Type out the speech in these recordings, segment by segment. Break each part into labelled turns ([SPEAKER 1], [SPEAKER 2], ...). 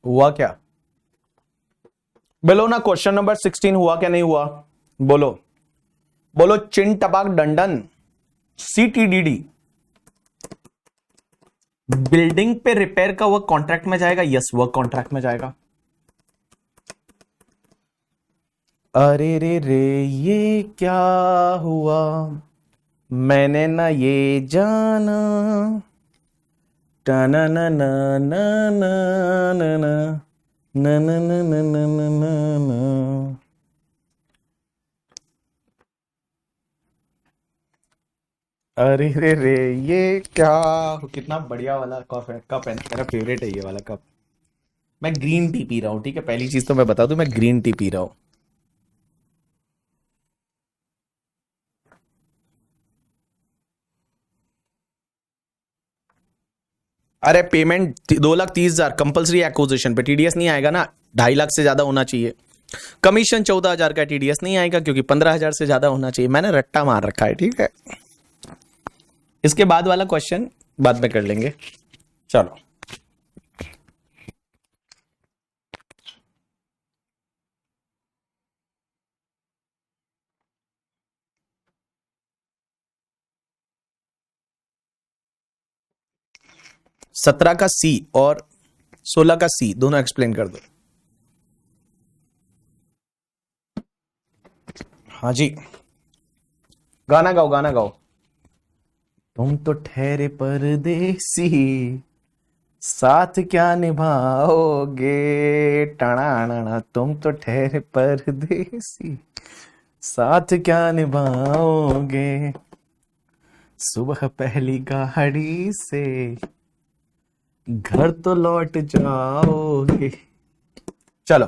[SPEAKER 1] हुआ क्या? बोलो ना, क्वेश्चन नंबर 16 हुआ क्या नहीं हुआ? बोलो बोलो, चिन टपाक डंडन, CTDD बिल्डिंग पे रिपेयर का वर्क कॉन्ट्रैक्ट में जाएगा? यस, वर्क कॉन्ट्रैक्ट में जाएगा। अरे रे रे ये क्या हुआ, मैंने ना ये जाना, टना ना ना ना ना ना ना ना ना ना ना ना ना ना। अरे रे रे ये क्या, कितना बढ़िया वाला कप है, कप है ना, मेरा फेवरेट है ये वाला कप। मैं ग्रीन टी पी रहा हूँ, ठीक है, पहली चीज तो मैं बता दूं, मैं ग्रीन टी पी रहा हूँ। अरे पेमेंट 2,30,000 कंपलसरी एक्विजिशन पे, टीडीएस नहीं आएगा ना, 2.5 लाख से ज्यादा होना चाहिए। कमीशन 14,000 का, टीडीएस नहीं आएगा क्योंकि 15,000 से ज्यादा होना चाहिए। मैंने रट्टा मार रखा है, ठीक है। इसके बाद वाला क्वेश्चन बाद में कर लेंगे, चलो। सत्रह का सी और 16 का सी दोनों एक्सप्लेन कर दो। हाँ जी, गाना गाओ, गाना गाओ। तुम तो ठहरे परदेसी, साथ क्या निभाओगे, टणाणा, तुम तो ठहरे परदेसी, साथ क्या निभाओगे, सुबह पहली गाड़ी से घर तो लौट जाओगे। चलो,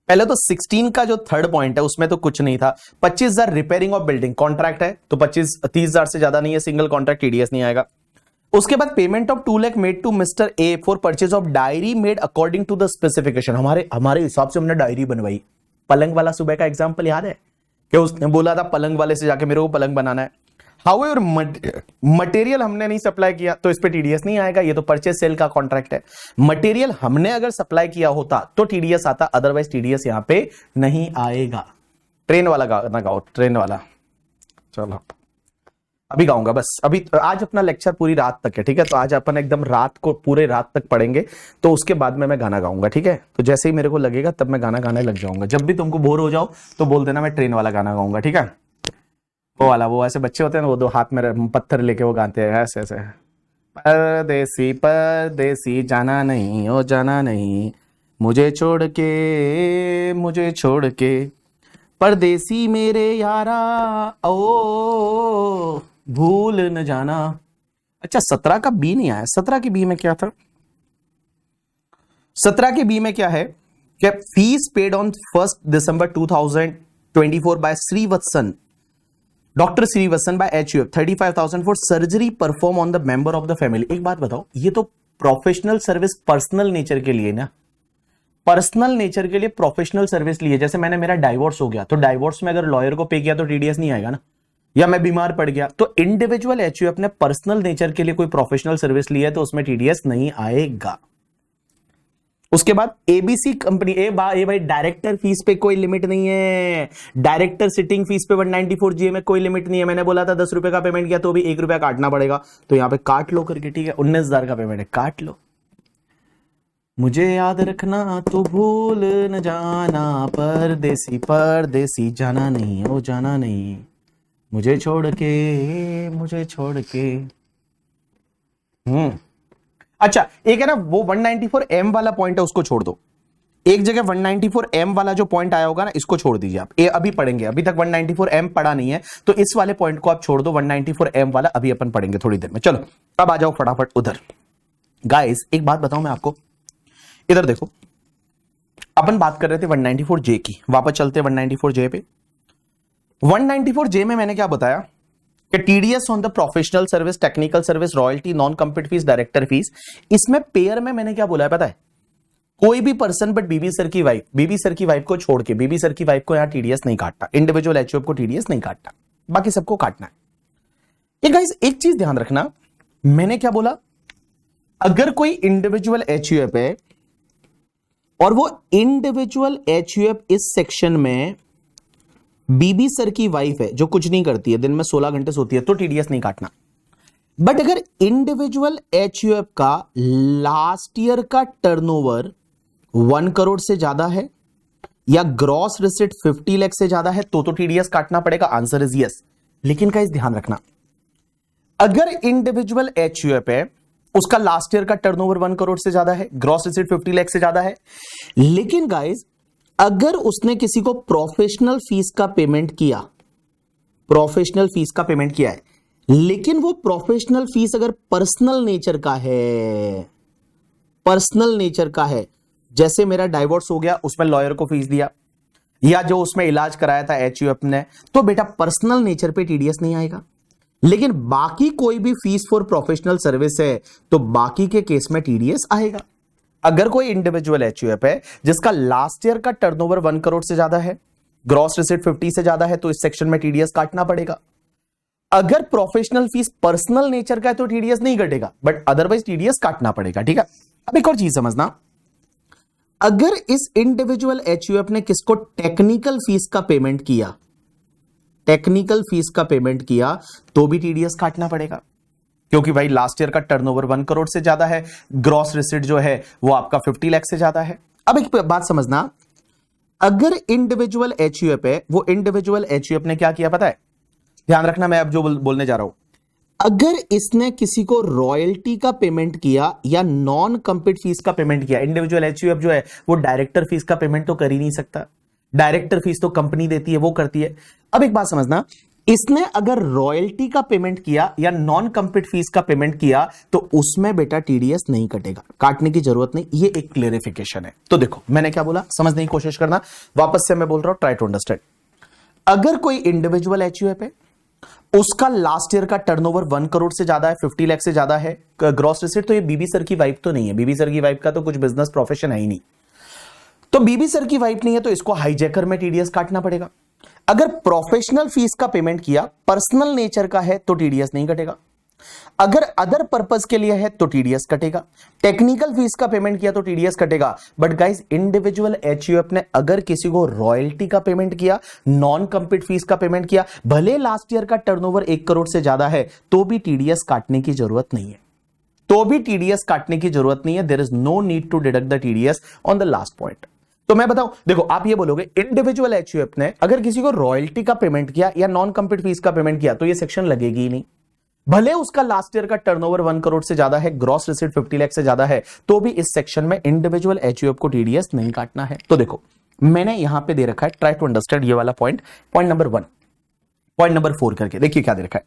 [SPEAKER 1] पहले तो 16 का जो थर्ड पॉइंट है उसमें तो कुछ नहीं था। 25,000 रिपेयरिंग ऑफ बिल्डिंग कॉन्ट्रैक्ट है, तो 30,000 से ज्यादा नहीं है, सिंगल कॉन्ट्रैक्ट, टीडीएस नहीं आएगा। उसके बाद payment of 2 lakh made to mister A for purchase of diary made according to the specification. हमारे हिसाब से हमने डायरी बनवाई। पलंग वाला सुबह का एग्जाम्पल याद है कि उसने बोला था पलंग वाले से जाके मेरे को पलंग बनाना है। हाउएवर मटेरियल हमने नहीं सप्लाई किया तो इस पे टीडीएस नहीं आएगा, ये तो परचेज सेल का कॉन्ट्रैक्ट है। मटेरियल हमने अगर सप्लाई किया होता तो टीडीएस आता, अदरवाइज टीडीएस यहां पे नहीं आएगा। ट्रेन वाला गाना गाओ, ट्रेन वाला। चलो, अभी गाऊंगा बस, अभी आज अपना लेक्चर पूरी रात तक है, ठीक है, तो आज अपन एकदम रात को पूरे रात तक पढ़ेंगे, तो उसके बाद में मैं गाना गाऊंगा, ठीक है। तो जैसे ही मेरे को लगेगा तब मैं गाना गाने लग जाऊंगा। जब भी तुमको बोर हो जाओ तो बोल देना मैं ट्रेन वाला गाना गाऊंगा, ठीक है। वो वाला, वो ऐसे बच्चे होते हैं ना, वो 2 हाथ में पत्थर लेके वो गाते हैं ऐसे ऐसे, परदेसी परदेसी जाना नहीं ओ जाना नहीं, मुझे छोड़ के परदेसी मेरे यारा, ओ भूल न जाना। अच्छा, 17 का बी नहीं आया। 17 की बी में क्या था? 17 की बी में क्या है कि fees paid on 1 December 2024 by Srivatsan, doctor Srivatsan by HUF 35,000 for surgery perform on the member of the family. एक बात बताओ, ये तो प्रोफेशनल सर्विस पर्सनल नेचर के लिए ना, पर्सनल नेचर के लिए प्रोफेशनल सर्विस ली है। जैसे मैंने, मेरा डाइवोर्स हो गया तो डाइवोर्स में अगर लॉयर को पे किया तो टीडीएस नहीं आएगा ना, या मैं बीमार पड़ गया तो इंडिविजुअल HUF ने पर्सनल नेचर के लिए कोई प्रोफेशनल सर्विस ली है तो उसमें टीडीएस नहीं आएगा। उसके बाद एबीसी कंपनी, ए भाई डायरेक्टर फीस पे कोई लिमिट नहीं है, डायरेक्टर सिटिंग फीस पे 194 जीए में कोई लिमिट नहीं है। मैंने बोला था 10 रुपए का पेमेंट किया तो भी 1 रुपया काटना पड़ेगा, तो यहां पे काट लो करके, ठीक है, 19,000 का पेमेंट है, काट लो। मुझे याद रखना तो भूल न जाना, परदेसी परदेसी जाना नहीं ओ जाना नहीं, मुझे छोड़ के। अच्छा, एक है ना वो 194M वाला पॉइंट है, उसको छोड़ दो। एक जगह 194M वाला जो पॉइंट आया होगा ना, इसको छोड़ दीजिए आप, ये अभी पढ़ेंगे, अभी तक 194M पढ़ा नहीं है, तो इस वाले पॉइंट को आप छोड़ दो। 194M वाला अभी अपन पढ़ेंगे थोड़ी देर में। चलो, अब आ जाओ फटाफट उधर। गाइस एक बात बताऊं मैं आपको, इधर देखो, अपन बात कर रहे थे 194J की, वापस चलते 194J पे। 194J में मैंने क्या बताया कि TDS on the professional service, technical service, royalty, non compete fees, director fees. इसमें पेयर में मैंने क्या बोला है पता है? कोई भी पर्सन बट बीबी सर की वाइफ को छोड़ के, बीबी सर की वाइफ को यहां टीडीएस नहीं काटता, इंडिविजुअल HUF को टीडीएस नहीं काटता, बाकी सबको काटना है। ये गाइस एक चीज ध्यान रखना, मैंने क्या बोला, अगर कोई इंडिविजुअल HUF है और वो इंडिविजुअल एचयूएफ इस सेक्शन में बीबी सर की वाइफ है जो कुछ नहीं करती है, दिन में 16 घंटे सोती है, तो टीडीएस नहीं काटना। बट अगर इंडिविजुअल एचयूएफ का लास्ट ईयर का टर्नओवर 1 करोड़ से ज्यादा है या ग्रॉस रिसिट 50 लाख से ज्यादा है तो टीडीएस काटना पड़ेगा। Answer is yes. लेकिन गाइस ध्यान रखना, अगर इंडिविजुअल एचयूएफ है, उसका लास्ट ईयर का टर्नओवर 1 करोड़ से ज्यादा है, ग्रॉस रिसिट 50 लाख से ज्यादा है, लेकिन गाइस अगर उसने किसी को प्रोफेशनल फीस का पेमेंट किया, प्रोफेशनल फीस का पेमेंट किया है, लेकिन वो प्रोफेशनल फीस अगर पर्सनल नेचर का है, पर्सनल नेचर का है, जैसे मेरा डाइवोर्स हो गया उसमें लॉयर को फीस दिया, या जो उसमें इलाज कराया था एचयूएफ ने, तो बेटा पर्सनल नेचर पे टीडीएस नहीं आएगा। लेकिन बाकी कोई भी फीस फॉर प्रोफेशनल सर्विस है तो बाकी के केस में टीडीएस आएगा। अगर कोई इंडिविजुअल एचयूएफ है जिसका लास्ट ईयर का टर्नओवर 1 करोड़ से ज्यादा है, ग्रॉस रिसिट 50 से ज्यादा है, तो इस सेक्शन में टीडीएस काटना पड़ेगा। अगर प्रोफेशनल फीस पर्सनल नेचर का है तो टीडीएस नहीं कटेगा, बट अदरवाइज टीडीएस काटना पड़ेगा। ठीक है, अब एक और चीज समझना, अगर इस इंडिविजुअल एचयूएफ ने किसको टेक्निकल फीस का पेमेंट किया, टेक्निकल फीस का पेमेंट किया, तो भी टीडीएस काटना पड़ेगा, क्योंकि भाई लास्ट ईयर का टर्नओवर 1 करोड़ से ज्यादा है, ग्रॉस रिसिट जो है वो आपका 50 लाख से ज्यादा है। अब एक बात समझना, अगर इंडिविजुअल एचयूएफ है, वो इंडिविजुअल एचयूएफ ने क्या किया पता है, ध्यान रखना मैं अब जो बोलने जा रहा हूं, अगर इसने किसी को रॉयल्टी का पेमेंट किया या नॉन कंपीट फीस का पेमेंट किया, इंडिविजुअल एचयूएफ जो है वो डायरेक्टर फीस का पेमेंट तो कर ही नहीं सकता, डायरेक्टर फीस तो कंपनी देती है, वो करती है। अब एक बात समझना, इसने अगर रॉयल्टी का पेमेंट किया या नॉन कंपीट फीस का पेमेंट किया तो उसमें बेटा टीडीएस नहीं कटेगा, काटने की जरूरत नहीं। ये एक क्लेरिफिकेशन है। तो देखो मैंने क्या बोला, समझने की कोशिश करना, वापस से मैं बोल रहा हूं, ट्राई टू अंडरस्टैंड। अगर कोई इंडिविजुअल एचयूएफ है, उसका लास्ट ईयर का टर्नओवर 1 करोड़ से ज्यादा है, 50 लाख से ज्यादा है, ग्रॉस रिसिट, तो ये बीबी सर की वाइफ तो नहीं है, बीबी सर की वाइफ का तो कुछ बिजनेस प्रोफेशन है ही नहीं, तो बीबी सर की वाइफ नहीं है, तो इसको हाईजैकर में टीडीएस काटना पड़ेगा। अगर प्रोफेशनल फीस का पेमेंट किया, पर्सनल नेचर का है, तो टीडीएस नहीं कटेगा। अगर अदर पर्पस के लिए है तो टीडीएस कटेगा। टेक्निकल फीस का पेमेंट किया तो टीडीएस कटेगा। बट गाइस इंडिविजुअल एचयूएफ ने अगर किसी को रॉयल्टी का पेमेंट किया, नॉन कंपीट फीस का पेमेंट किया, भले लास्ट ईयर का टर्नओवर 1 करोड़ से ज्यादा है, तो भी टीडीएस काटने की जरूरत नहीं है, तो भी टीडीएस काटने की जरूरत नहीं है। There is no need to deduct the TDS on the last point. तो मैं बताऊं, देखो आप ये बोलोगे इंडिविजुअल एचयूएफ ने अगर किसी को रॉयल्टी का पेमेंट किया या नॉन कंपीट फीस का पेमेंट किया तो ये सेक्शन लगेगी ही नहीं, भले उसका लास्ट ईयर का टर्नओवर 1 करोड़ से ज्यादा है, ग्रॉस रिसिट 50 लाख से ज्यादा है, तो भी इस सेक्शन में इंडिविजुअल एचयूएफ को टीडीएस नहीं काटना है। तो देखो मैंने यहां पे दे रखा है, ट्राई टू अंडरस्टैंड ये वाला point, point number 1, point number 4 करके देखिए क्या दे रखा है।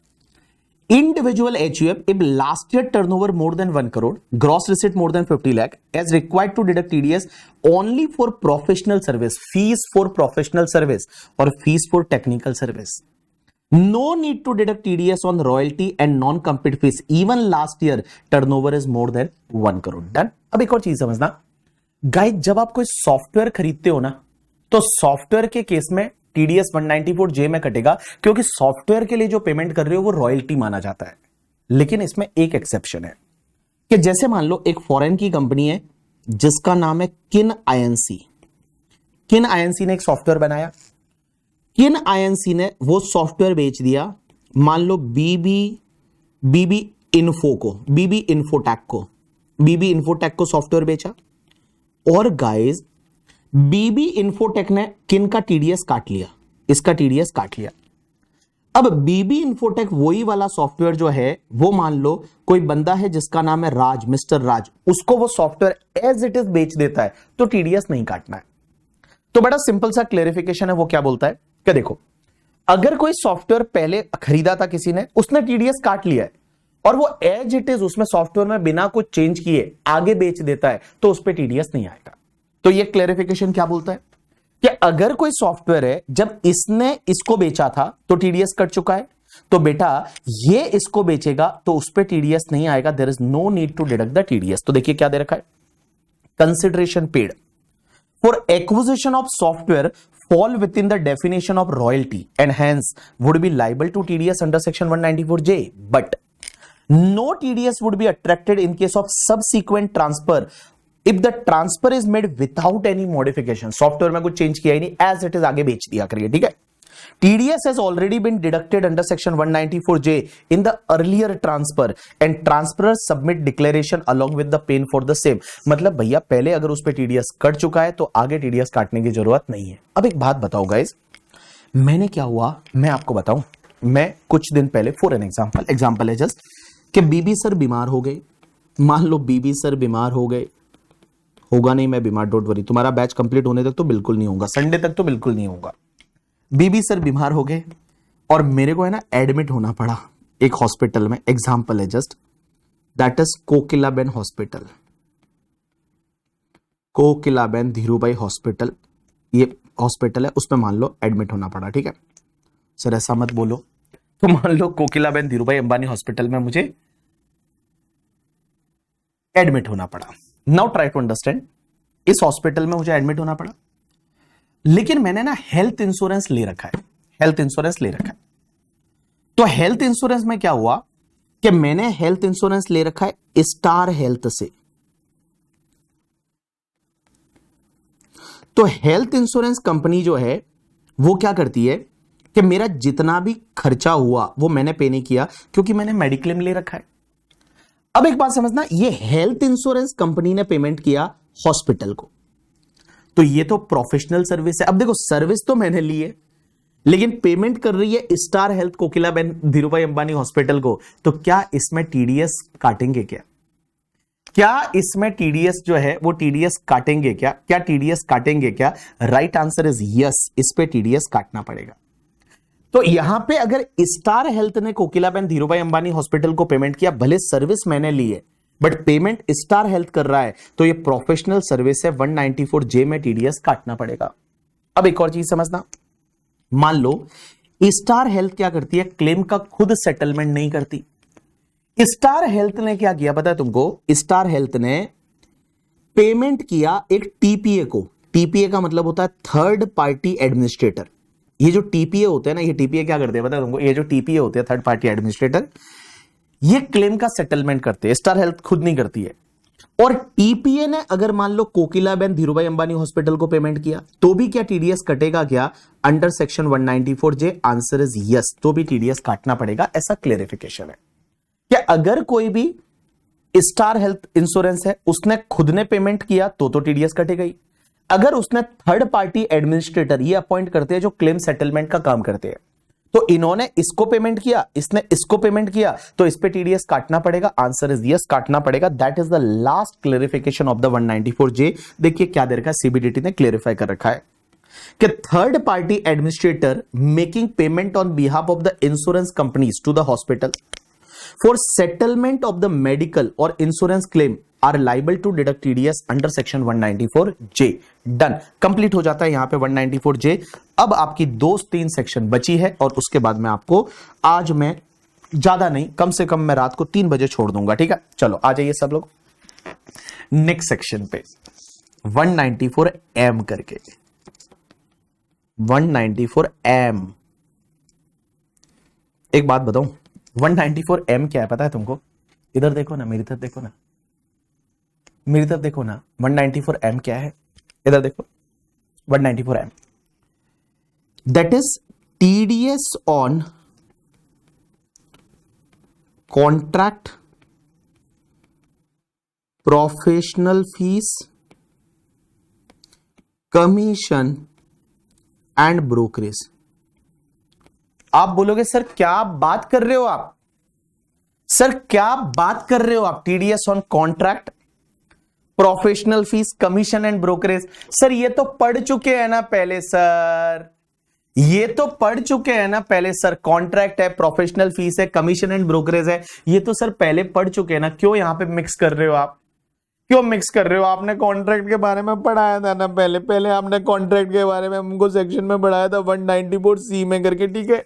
[SPEAKER 1] Individual HUF if last year turnover more than 1 crore, gross receipt more than 50 lakh, as required to deduct TDS only for professional service, fees for professional service or fees for technical service. No need to deduct TDS on royalty and non-compete fees. Even last year turnover is more than 1 crore. Done? अब एक और चीज समझना, guys जब आप कोई software खरीदते हो ना, तो सॉफ्टवेयर के केस में टीडीएस 194J में कटेगा, क्योंकि सॉफ्टवेयर के लिए जो पेमेंट कर रहे हो वो रॉयल्टी माना जाता है। लेकिन इसमें एक एक्सेप्शन है कि जैसे मान लो एक फॉरेन की कंपनी है जिसका नाम है किन आईएनसी। किन आईएनसी ने एक सॉफ्टवेयर बनाया, किन आईएनसी ने वो सॉफ्टवेयर बेच दिया, मान लो बीबी इन्फोटेक को सॉफ्टवेयर बेचा, और गाइस बीबी इन्फोटेक ने किन का टीडीएस काट लिया, इसका टीडीएस काट लिया। अब बीबी इन्फोटेक वही वाला सॉफ्टवेयर जो है वो मान लो कोई बंदा है जिसका नाम है राज, मिस्टर राज, उसको वो सॉफ्टवेयर एज इट इज बेच देता है, तो टीडीएस नहीं काटना है। तो बड़ा सिंपल सा क्लेरिफिकेशन है, वो क्या बोलता है कि देखो अगर कोई सॉफ्टवेयर पहले खरीदा था किसी ने, उसने टीडीएस काट लिया है और वो एज इट इज उसमें सॉफ्टवेयर में बिना कुछ चेंज किए आगे बेच देता है, तो उस पर टीडीएस नहीं आएगा। तो ये क्लेरिफिकेशन क्या बोलता है कि अगर कोई सॉफ्टवेयर है जब इसने इसको बेचा था तो टीडीएस कट चुका है, तो बेटा ये इसको बेचेगा तो उस पर टीडीएस नहीं आएगा, there is no need to deduct the TDS. तो देखिए क्या दे रखा है, consideration paid for acquisition of software fall within the definition of royalty and hence would be liable to TDS under section 194J, but no TDS would be attracted in case of subsequent transfer if the transfer is made without any modification, software में कुछ change किया ही नहीं, as it is आगे बेच दिया करिए, ठीक है। TDS has already been deducted under section 194J in the earlier transfer and transferor submit declaration along with the payment for the same। मतलब भैया पहले अगर उस पे TDS कट चुका है तो आगे TDS काटने की जरूरत नहीं है। अब एक बात बताओ गाइस, मैंने क्या हुआ मैं आपको बताऊं। मैं कुछ दिन पहले फॉर एन एग्जांपल है जस्ट कि बीबी सर बीमार हो गए, मान लो बीबी सर बीमार हो गए, होगा नहीं मैं बीमार, डोंट वरी, तुम्हारा बैच कंप्लीट होने तक तो बिल्कुल नहीं होगा, संडे तक तो बिल्कुल नहीं होगा। बीबी सर बीमार हो गए और मेरे को है ना एडमिट होना पड़ा एक हॉस्पिटल में, एग्जांपल है just, that is Kokilaben hospital, Kokilaben Dhirubhai hospital, ये हॉस्पिटल है, उसमें मान लो एडमिट होना पड़ा, ठीक है सर ऐसा मत बोलो। तो मान लो कोकिलाबेन धीरूभाई अंबानी हॉस्पिटल में मुझे एडमिट होना पड़ा। नाउ ट्राई टू अंडरस्टैंड, इस हॉस्पिटल में मुझे एडमिट होना पड़ा, लेकिन मैंने ना हेल्थ इंश्योरेंस ले रखा है, हेल्थ इंश्योरेंस ले रखा है। तो हेल्थ इंश्योरेंस में क्या हुआ कि मैंने हेल्थ इंश्योरेंस ले रखा है स्टार हेल्थ से। तो हेल्थ इंश्योरेंस कंपनी जो है वो क्या करती है कि मेरा जितना भी खर्चा हुआ वो मैंने पे नहीं किया क्योंकि मैंने मेडिक्लेम ले रखा है। अब एक बात समझना, ये हेल्थ इंश्योरेंस कंपनी ने पेमेंट किया हॉस्पिटल को, तो ये तो प्रोफेशनल सर्विस है। अब देखो सर्विस तो मैंने ली है लेकिन पेमेंट कर रही है star health Kokilaben Dhirubhai Ambani hospital को, तो क्या इसमें टीडीएस काटेंगे क्या इसमें टीडीएस जो है वो टीडीएस काटेंगे क्या टीडीएस काटेंगे क्या? राइट आंसर इज यस, इस पे टीडीएस काटना पड़ेगा। तो यहां पे अगर स्टार हेल्थ ने कोकिलाबेन धीरूभाई अंबानी हॉस्पिटल को पेमेंट किया, भले सर्विस मैंने ली है बट पेमेंट स्टार हेल्थ कर रहा है, तो ये प्रोफेशनल सर्विस है, 194J में टीडीएस काटना पड़ेगा। अब एक और चीज समझना, मान लो स्टार हेल्थ क्या करती है, क्लेम का खुद सेटलमेंट नहीं करती। स्टार हेल्थ ने क्या किया पता है तुमको, स्टार हेल्थ ने पेमेंट किया एक टीपीए को। टीपीए का मतलब होता है थर्ड पार्टी एडमिनिस्ट्रेटर। ये जो टीपीए होते हैं ना, ये टीपीए क्या करते हैं पता है तुमको, ये जो टीपीए होते हैं थर्ड पार्टी एडमिनिस्ट्रेटर, ये क्लेम का सेटलमेंट करते हैं, स्टार हेल्थ खुद नहीं करती है। और टीपीए ने अगर मान लो कोकिलाबेन धीरूभाई अंबानी हॉस्पिटल को पेमेंट किया तो भी क्या टीडीएस कटेगा क्या under section 194J? Answer is yes, तो भी टीडीएस काटना पड़ेगा, ऐसा क्लेरिफिकेशन है। क्या अगर कोई भी स्टार हेल्थ इंश्योरेंस है उसने खुद ने पेमेंट किया तो टीडीएस कटेगा ही। अगर उसने थर्ड पार्टी एडमिनिस्ट्रेटर ये अपॉइंट करते हैं जो क्लेम सेटलमेंट का काम करते हैं, तो इन्होंने इसको पेमेंट किया, इसने इसको पेमेंट किया, तो इस पे टीडीएस काटना पड़ेगा। आंसर इज यस, काटना पड़ेगा। That is the last clarification of the 194J। देखिए क्या दे रखा है, सीबीडीटी ने क्लेरिफाई कर रखा है कि third party administrator making payment on behalf of the insurance companies to the hospital for settlement of the medical और insurance claim are liable to deduct TDS under section 194J। Done, complete हो जाता है यहां पे 194J। अब आपकी 2-3 section बची है और उसके बाद में आपको, आज मैं ज्यादा नहीं, कम से कम मैं रात को 3 बजे छोड़ दूंगा, ठीक है। चलो आ जाइए सब लोग नेक्स्ट सेक्शन पे, 194M करके, 194M। एक बात बताऊं, 194M क्या है पता है तुमको? इधर देखो ना, मेरी तरफ देखो ना, मेरी तरफ देखो ना, 194M क्या है? इधर देखो, 194M that is TDS on contract, professional fees, commission and brokerage. आप बोलोगे सर क्या बात कर रहे हो आप, सर क्या बात कर रहे हो आप? TDS on contract, professional fees, commission and brokerage. Sir ये तो पढ़ चुके हैं ना पहले सर, ये तो पढ़ चुके हैं ना पहले सर। कॉन्ट्रैक्ट है, प्रोफेशनल फीस है, कमीशन एंड ब्रोकरेज है, ये तो सर पहले पढ़ चुके हैं ना। क्यों यहां पे मिक्स कर रहे हो आप, क्यों मिक्स कर रहे हो? आपने कॉन्ट्रैक्ट के बारे में पढ़ाया था ना पहले आपने कॉन्ट्रैक्ट के बारे में हमको सेक्शन में पढ़ाया था 194C में करके, ठीक है।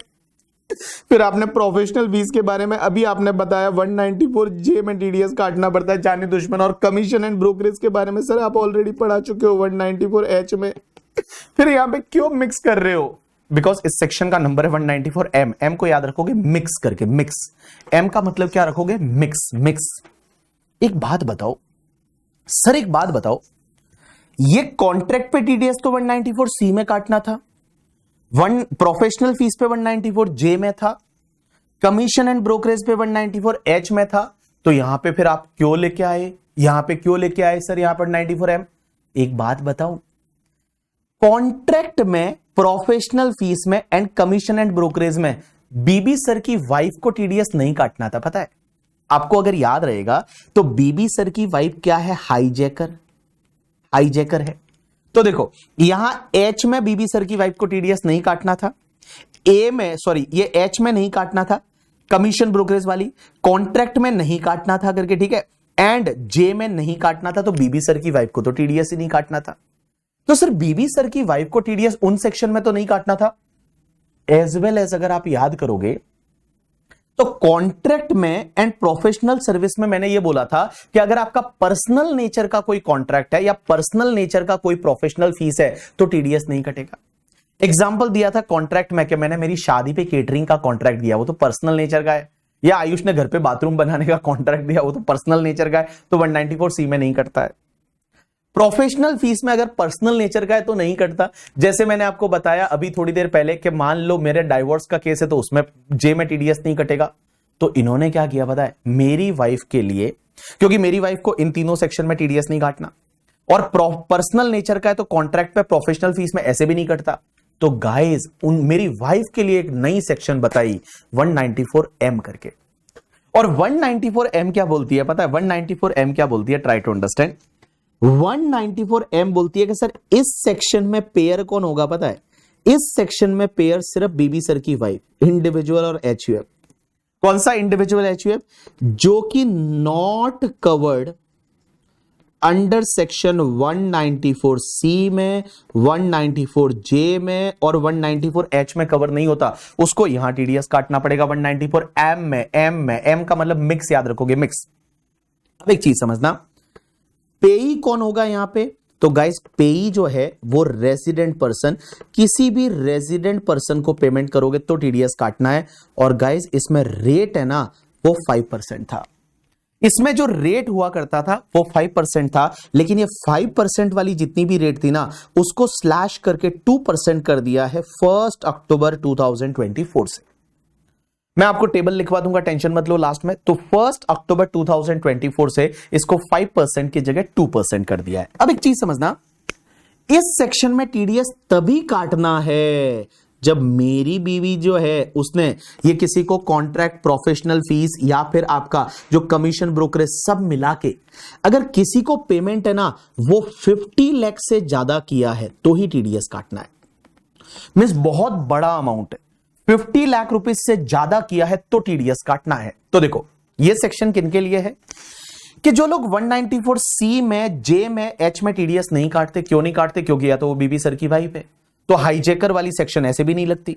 [SPEAKER 1] फिर आपने प्रोफेशनल फीस के बारे में अभी आपने बताया 194J में टीडीएस काटना पड़ता है, जानी दुश्मन। और कमीशन एंड ब्रोकरेज के बारे में सर आप ऑलरेडी पढ़ा चुके हो 194H में। फिर यहां पे क्यों मिक्स कर रहे हो? बिकॉज इस सेक्शन का नंबर है 194M। M को याद रखोगे मिक्स करके, मिक्स। M का मतलब क्या रखोगे? Mix, mix. एक बात बताओ, सर एक बात बताओ, ये कॉन्ट्रैक्ट पे टीडीएस तो 194 सी में काटना था, प्रोफेशनल फीस पे 194 जे में था, commission and brokerage pay 194 H में था, तो यहां पे फिर आप क्यों लेके आए, यहां पे क्यों लेके आए सर यहां पर 94 एम? एक बात बताऊं, कॉन्ट्रैक्ट में, प्रोफेशनल फीस में एंड कमीशन एंड ब्रोकरेज में बीबी सर की वाइफ को टीडीएस नहीं काटना था, पता है आपको? अगर याद रहेगा तो बीबी सर की वाइफ क्या है? हाईजैकर, हाईजैकर है। तो देखो यहां एच में बीबी सर की वाइफ को टीडीएस नहीं काटना था, ए में सॉरी ये एच में नहीं काटना था, कमीशन ब्रोकरेज वाली कॉन्ट्रैक्ट में नहीं काटना था करके, ठीक है, एंड जे में नहीं काटना था, तो बीबी सर की वाइफ को तो टीडीएस ही नहीं काटना था। तो सर बीबी सर की वाइफ को टीडीएस उन सेक्शन में तो नहीं काटना था, एज वेल एज अगर आप याद करोगे तो कॉन्ट्रैक्ट में एंड प्रोफेशनल सर्विस में मैंने ये बोला था कि अगर आपका पर्सनल नेचर का कोई कॉन्ट्रैक्ट है या पर्सनल नेचर का कोई प्रोफेशनल फीस है तो टीडीएस नहीं कटेगा। एग्जांपल दिया था कॉन्ट्रैक्ट में कि मैंने मेरी शादी पे केटरिंग का कॉन्ट्रैक्ट दिया, वो तो पर्सनल नेचर का है, या आयुष ने घर पे बाथरूम बनाने का कॉन्ट्रैक्ट दिया, वो तो पर्सनल नेचर का है, तो 194 सी में नहीं कटता है। प्रोफेशनल फीस में अगर पर्सनल नेचर का है तो नहीं कटता। जैसे मैंने आपको बताया अभी थोड़ी देर पहले कि मान लो मेरे डाइवोर्स का केस है तो उसमें जे में टीडीएस नहीं कटेगा। तो इन्होंने क्या किया पता है, मेरी वाइफ के लिए, क्योंकि मेरी वाइफ को इन तीनों सेक्शन में टीडीएस नहीं काटना और पर्सनल नेचर का है तो कॉन्ट्रैक्ट पे प्रोफेशनल फीस में ऐसे भी नहीं कटता, तो गाइस मेरी वाइफ के लिए एक नई सेक्शन बताई 194M करके। और 194M क्या बोलती है पता है? 194M क्या बोलती है? Try to understand. 194M बोलती है कि सर इस सेक्शन में पेयर कौन होगा पता है? इस सेक्शन में पेयर सिर्फ बीबी सर की वाइफ, इंडिविजुअल और एचयूएफ। कौन सा इंडिविजुअल एचयूएफ? जो कि not covered under section 194C में, 194J में और 194H में कवर नहीं होता, उसको यहां टीडीएस काटना पड़ेगा 194M में। M का मतलब मिक्स, याद रखोगे मिक्स। अब एक चीज समझना, पेई कौन होगा यहां पे? तो गाइस पेई जो है वो रेजिडेंट पर्सन, किसी भी रेजिडेंट पर्सन को पेमेंट करोगे तो टीडीएस काटना है। और गाइस इसमें रेट है ना वो 5% था, इसमें जो रेट हुआ करता था वो 5% था, लेकिन ये 5% वाली जितनी भी रेट थी ना उसको स्लैश करके 2% कर दिया है 1 अक्टूबर 2024 से। मैं आपको टेबल लिखवा दूंगा, टेंशन मत लो लास्ट में। तो 1 अक्टूबर 2024 से इसको 5% की जगह 2% कर दिया है। अब एक चीज समझना, इस सेक्शन में टीडीएस तभी काटना है जब मेरी बीवी जो है उसने ये किसी को कॉन्ट्रैक्ट, प्रोफेशनल फीस या फिर आपका जो कमीशन ब्रोकरेज सब मिला के अगर किसी को पेमेंट है ना वो 50 लाख से ज्यादा किया है तो ही टीडीएस काटना है। मींस बहुत बड़ा अमाउंट है, 50 लाख रुपीस से ज्यादा किया है तो टीडीएस काटना है। तो देखो ये सेक्शन किनके लिए है कि जो लोग 194C में, जे में, एच में टीडीएस नहीं काटते। क्यों नहीं काटते? क्योंकि या तो वो बीबी सर की वाइफ है तो हाईजैकर वाली सेक्शन ऐसे भी नहीं लगती,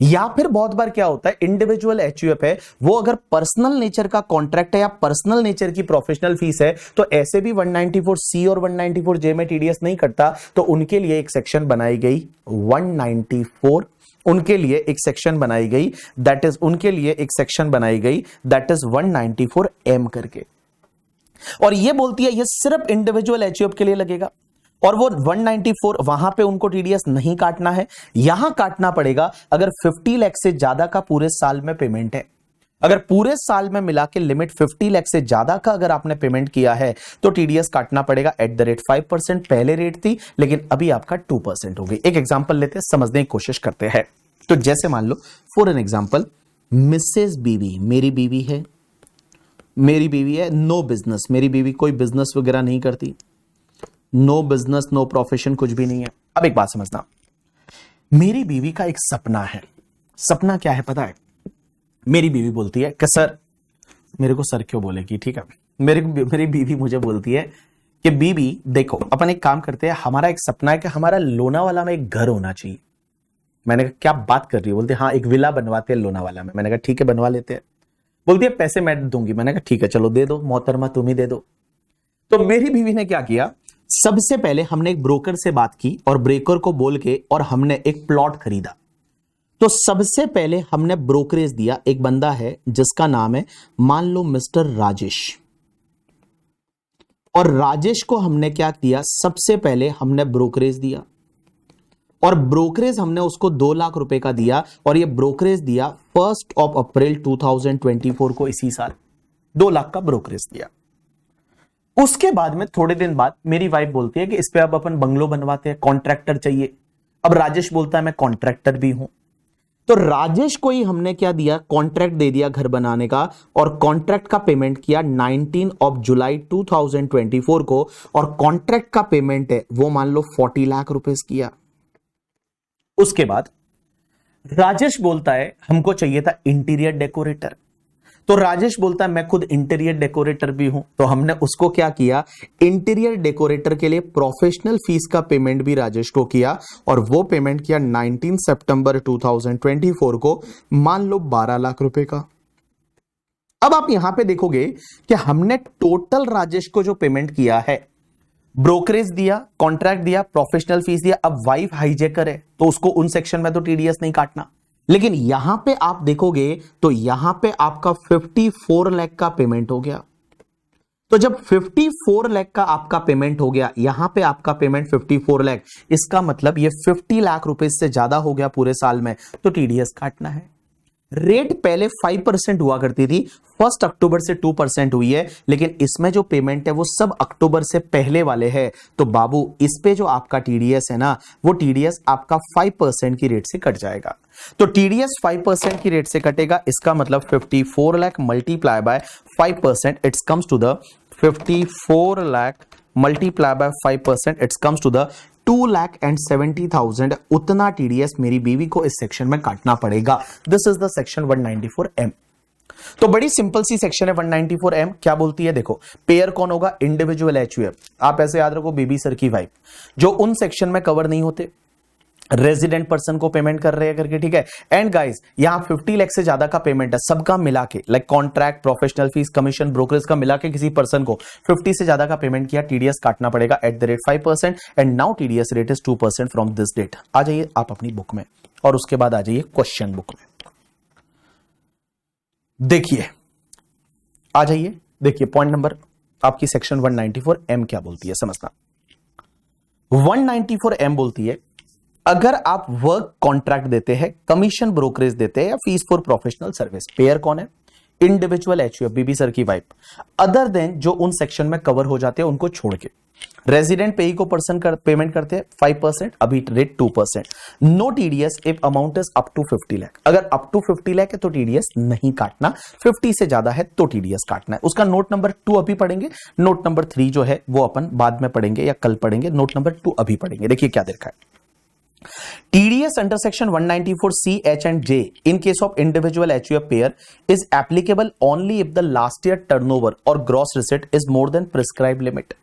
[SPEAKER 1] या फिर बहुत बार क्या होता है इंडिविजुअल एचयूएफ है वो अगर पर्सनल नेचर का कॉन्ट्रैक्ट है या पर्सनल नेचर की प्रोफेशनल फीस है तो ऐसे भी 194C और 194J में टीडीएस नहीं कटता। तो उनके लिए एक सेक्शन बनाई गई 194, उनके लिए एक सेक्शन बनाई गई दैट इज, उनके लिए एक सेक्शन बनाई गई दैट इज 194M करके। और ये बोलती है ये सिर्फ इंडिविजुअल एचयूएफ के लिए लगेगा और वो 194 वहां पे उनको टीडीएस नहीं काटना है, यहां काटना पड़ेगा अगर 50 लाख से ज्यादा का पूरे साल में पेमेंट है। अगर पूरे साल में मिला के लिमिट 50 लाख से ज्यादा का अगर आपने पेमेंट किया है तो टीडीएस काटना पड़ेगा एट द रेट 5%। पहले रेट थी लेकिन अभी आपका 2% हो गई। एक एग्जांपल लेते हैं, समझने की कोशिश करते हैं। तो जैसे मान लो फॉर एन एग्जांपल, मिसेस बीवी मेरी बीवी है, मेरी बीवी है, नो बिजनेस, मेरी बीवी कोई बिजनेस वगैरह नहीं करती, नो बिजनेस, नो प्रोफेशन, कुछ भी नहीं है। अब एक बात समझना, मेरी बीवी का एक सपना है। सपना क्या है पता है? मेरी बीवी बोलती है कि सर, मेरे को सर क्यों बोलेगी, ठीक है, मेरी बीवी मुझे बोलती है कि बीबी देखो अपन एक काम करते हैं, हमारा एक सपना है कि हमारा लोनावाला में एक घर होना चाहिए। मैंने कहा क्या बात कर रही हो? बोलते हाँ एक विला बनवाते हैं लोनावाला में। मैंने कहा ठीक है बनवा लेते हैं। बोलती है पैसे मैं दूंगी। मैंने कहा ठीक है चलो दे दो मोहतरमा, तुम ही दे दो। तो मेरी बीवी ने क्या किया, सबसे पहले हमने एक ब्रोकर से बात की और ब्रोकर को बोल के और हमने एक प्लॉट खरीदा। तो सबसे पहले हमने ब्रोकरेज दिया, एक बंदा है जिसका नाम है मान लो मिस्टर राजेश, और राजेश को हमने क्या किया, सबसे पहले हमने ब्रोकरेज दिया, और ब्रोकरेज हमने उसको 2 लाख रुपए का दिया, और ये ब्रोकरेज दिया 1 अप्रैल 2024 को, इसी साल 2 लाख का ब्रोकरेज दिया। उसके बाद में थोड़े दिन बाद मेरी वाइफ बोलती है कि इस पे अब अपन बंगलो बनवाते हैं, कॉन्ट्रैक्टर चाहिए। अब राजेश बोलता है मैं कॉन्ट्रैक्टर भी हूं, तो राजेश को ही हमने क्या दिया, कॉन्ट्रैक्ट दे दिया घर बनाने का, और कॉन्ट्रैक्ट का पेमेंट किया 19 जुलाई 2024 को, और कॉन्ट्रैक्ट का पेमेंट है वो मान लो 40 लाख रुपए किया। उसके बाद राजेश बोलता है हमको चाहिए था इंटीरियर डेकोरेटर, तो राजेश बोलता है मैं खुद इंटीरियर डेकोरेटर भी हूं, तो हमने उसको क्या किया, इंटीरियर डेकोरेटर के लिए प्रोफेशनल फीस का पेमेंट भी राजेश को किया, और वो पेमेंट किया 19 सितंबर 2024 को, मान लो 12 लाख रुपए का। अब आप यहां पे देखोगे कि हमने टोटल राजेश को जो पेमेंट किया है, ब्रोकरेज दिया, कॉन्ट्रैक्ट दिया, प्रोफेशनल फीस दिया। अब वाइफ हाईजेकर है तो उसको उन सेक्शन में तो टीडीएस नहीं काटना, लेकिन यहां पे आप देखोगे तो यहां पे आपका 54 लाख का पेमेंट हो गया। तो जब 54 लाख का आपका पेमेंट हो गया, यहां पे आपका पेमेंट 54 लाख, इसका मतलब ये 50 लाख रुपए से ज्यादा हो गया पूरे साल में, तो टीडीएस काटना है। रेट पहले 5% हुआ करती थी, 1 अक्टूबर से 2% हुई है, लेकिन इसमें जो पेमेंट है वो सब अक्टूबर से पहले वाले हैं, तो बाबू इस पे जो आपका टीडीएस है ना, वो टीडीएस आपका 5% की रेट से कट जाएगा। तो टीडीएस 5% की रेट से कटेगा, इसका मतलब 54 lakh multiply by 5%, it's comes to the 54 lakh multiply by 5%, it's comes to the 2,70,000। उतना टीडीएस मेरी बीवी को इस सेक्शन में काटना पड़ेगा। This is the section 194M। तो बड़ी सिंपल सी सेक्शन है 194M। क्या बोलती है देखो, पेयर कौन होगा, इंडिविजुअल एचयूएफ। आप ऐसे याद रखो, बीबी सर की वाइफ, जो उन सेक्शन में कवर नहीं होते, रेजिडेंट पर्सन को पेमेंट कर रहे हैं करके, ठीक है। एंड गाइस यहां 50 लाख से ज्यादा का पेमेंट है, सबका मिला के, like contract, professional fees, commission, brokerage का मिला के किसी पर्सन को 50 से ज्यादा का पेमेंट किया, टीडीएस काटना पड़ेगा at the rate 5%, and now TDS rate is 2% from this date. आ जाइए आप अपनी बुक में, और उसके बाद आ जाइए क्वेश्चन बुक में। देखिए, आ जाइए, देखिए पॉइंट नंबर आपकी सेक्शन 194M क्या बोलती है, समझना। 194M बोलती है, अगर आप वर्क कॉन्ट्रैक्ट देते हैं, कमीशन ब्रोकरेज देते हैं, या fees for professional service, pair कौन है, इंडिविजुअल एचयूएफ, बीबी सर की वाइफ, अदर देन जो उन सेक्शन में कवर हो जाते हैं उनको छोड़ के, रेजिडेंट पेई को पर्सन पेमेंट करते हैं 5%, अभी rate 2%, no TDS if amount is up to 50 lakh. अगर अप टू 50 लाख है तो टीडीएस नहीं काटना, 50 से ज्यादा है तो टीडीएस काटना है। उसका नोट नंबर 2 अभी पढ़ेंगे, नोट नंबर 3 जो है वो अपन बाद में पढ़ेंगे या कल पढ़ेंगे, नोट नंबर 2 अभी पढ़ेंगे। देखिए क्या देखा है, TDS under section 194C, H and J in case of individual HUF pair is applicable only if the last year turnover or gross receipt is more than prescribed limit.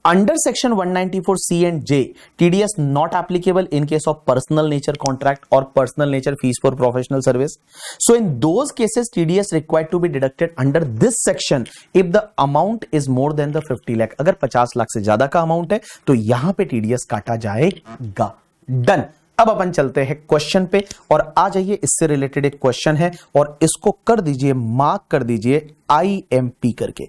[SPEAKER 1] Under section 194C and J, TDS not applicable in case of personal nature contract or personal nature fees for professional service. So in those cases, TDS required to be deducted under this section if the amount is more than the 50 lakh. अगर 50 लाख से ज्यादा का amount है तो यहां पे TDS काटा जाएगा। डन। अब अपन चलते हैं क्वेश्चन पे, और आ जाइए, इससे रिलेटेड एक क्वेश्चन है और इसको कर दीजिए, मार्क कर दीजिए IMP करके,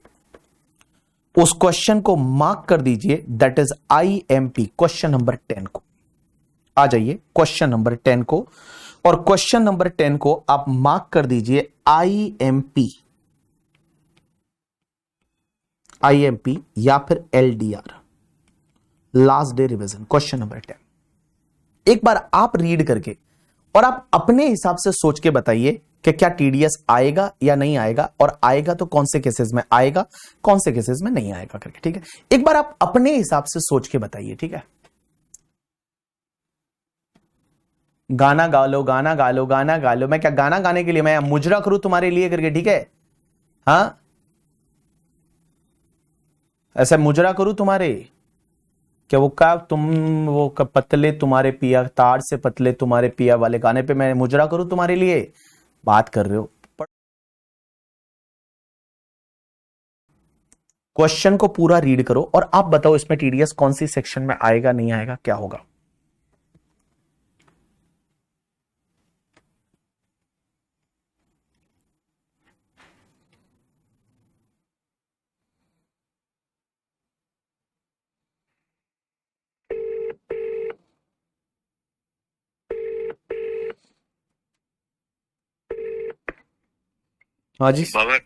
[SPEAKER 1] उस क्वेश्चन को मार्क कर दीजिए, that is IMP, question number 10 को। आ जाइए क्वेश्चन नंबर 10 को, और क्वेश्चन नंबर 10 को आप मार्क कर दीजिए IMP या फिर LDR, last day revision, question number 10। एक बार आप रीड करके और आप अपने हिसाब से सोच के बताइए कि क्या टीडीएस आएगा या नहीं आएगा, और आएगा तो कौन से केसेस में आएगा, कौन से केसेस में नहीं आएगा करके, ठीक है। एक बार आप अपने हिसाब से सोच के बताइए, ठीक है। गाना गा लो, गाना गा लो, गाना गा लो। मैं क्या गाना गाने के लिए मैं मुजरा करूं तुम्हारे लिए करके, ठीक है। हाँ, ऐसा मुजरा करूं तुम्हारे, क्या वो का तुम वो पतले तुम्हारे पिया, तार से पतले तुम्हारे पिया वाले गाने पे मैं मुजरा करूं तुम्हारे लिए, बात कर रहे हो। क्वेश्चन को पूरा रीड करो और आप बताओ इसमें टीडीएस कौन सी सेक्शन में आएगा, नहीं आएगा, क्या होगा। हाँ जी।
[SPEAKER 2] बाबा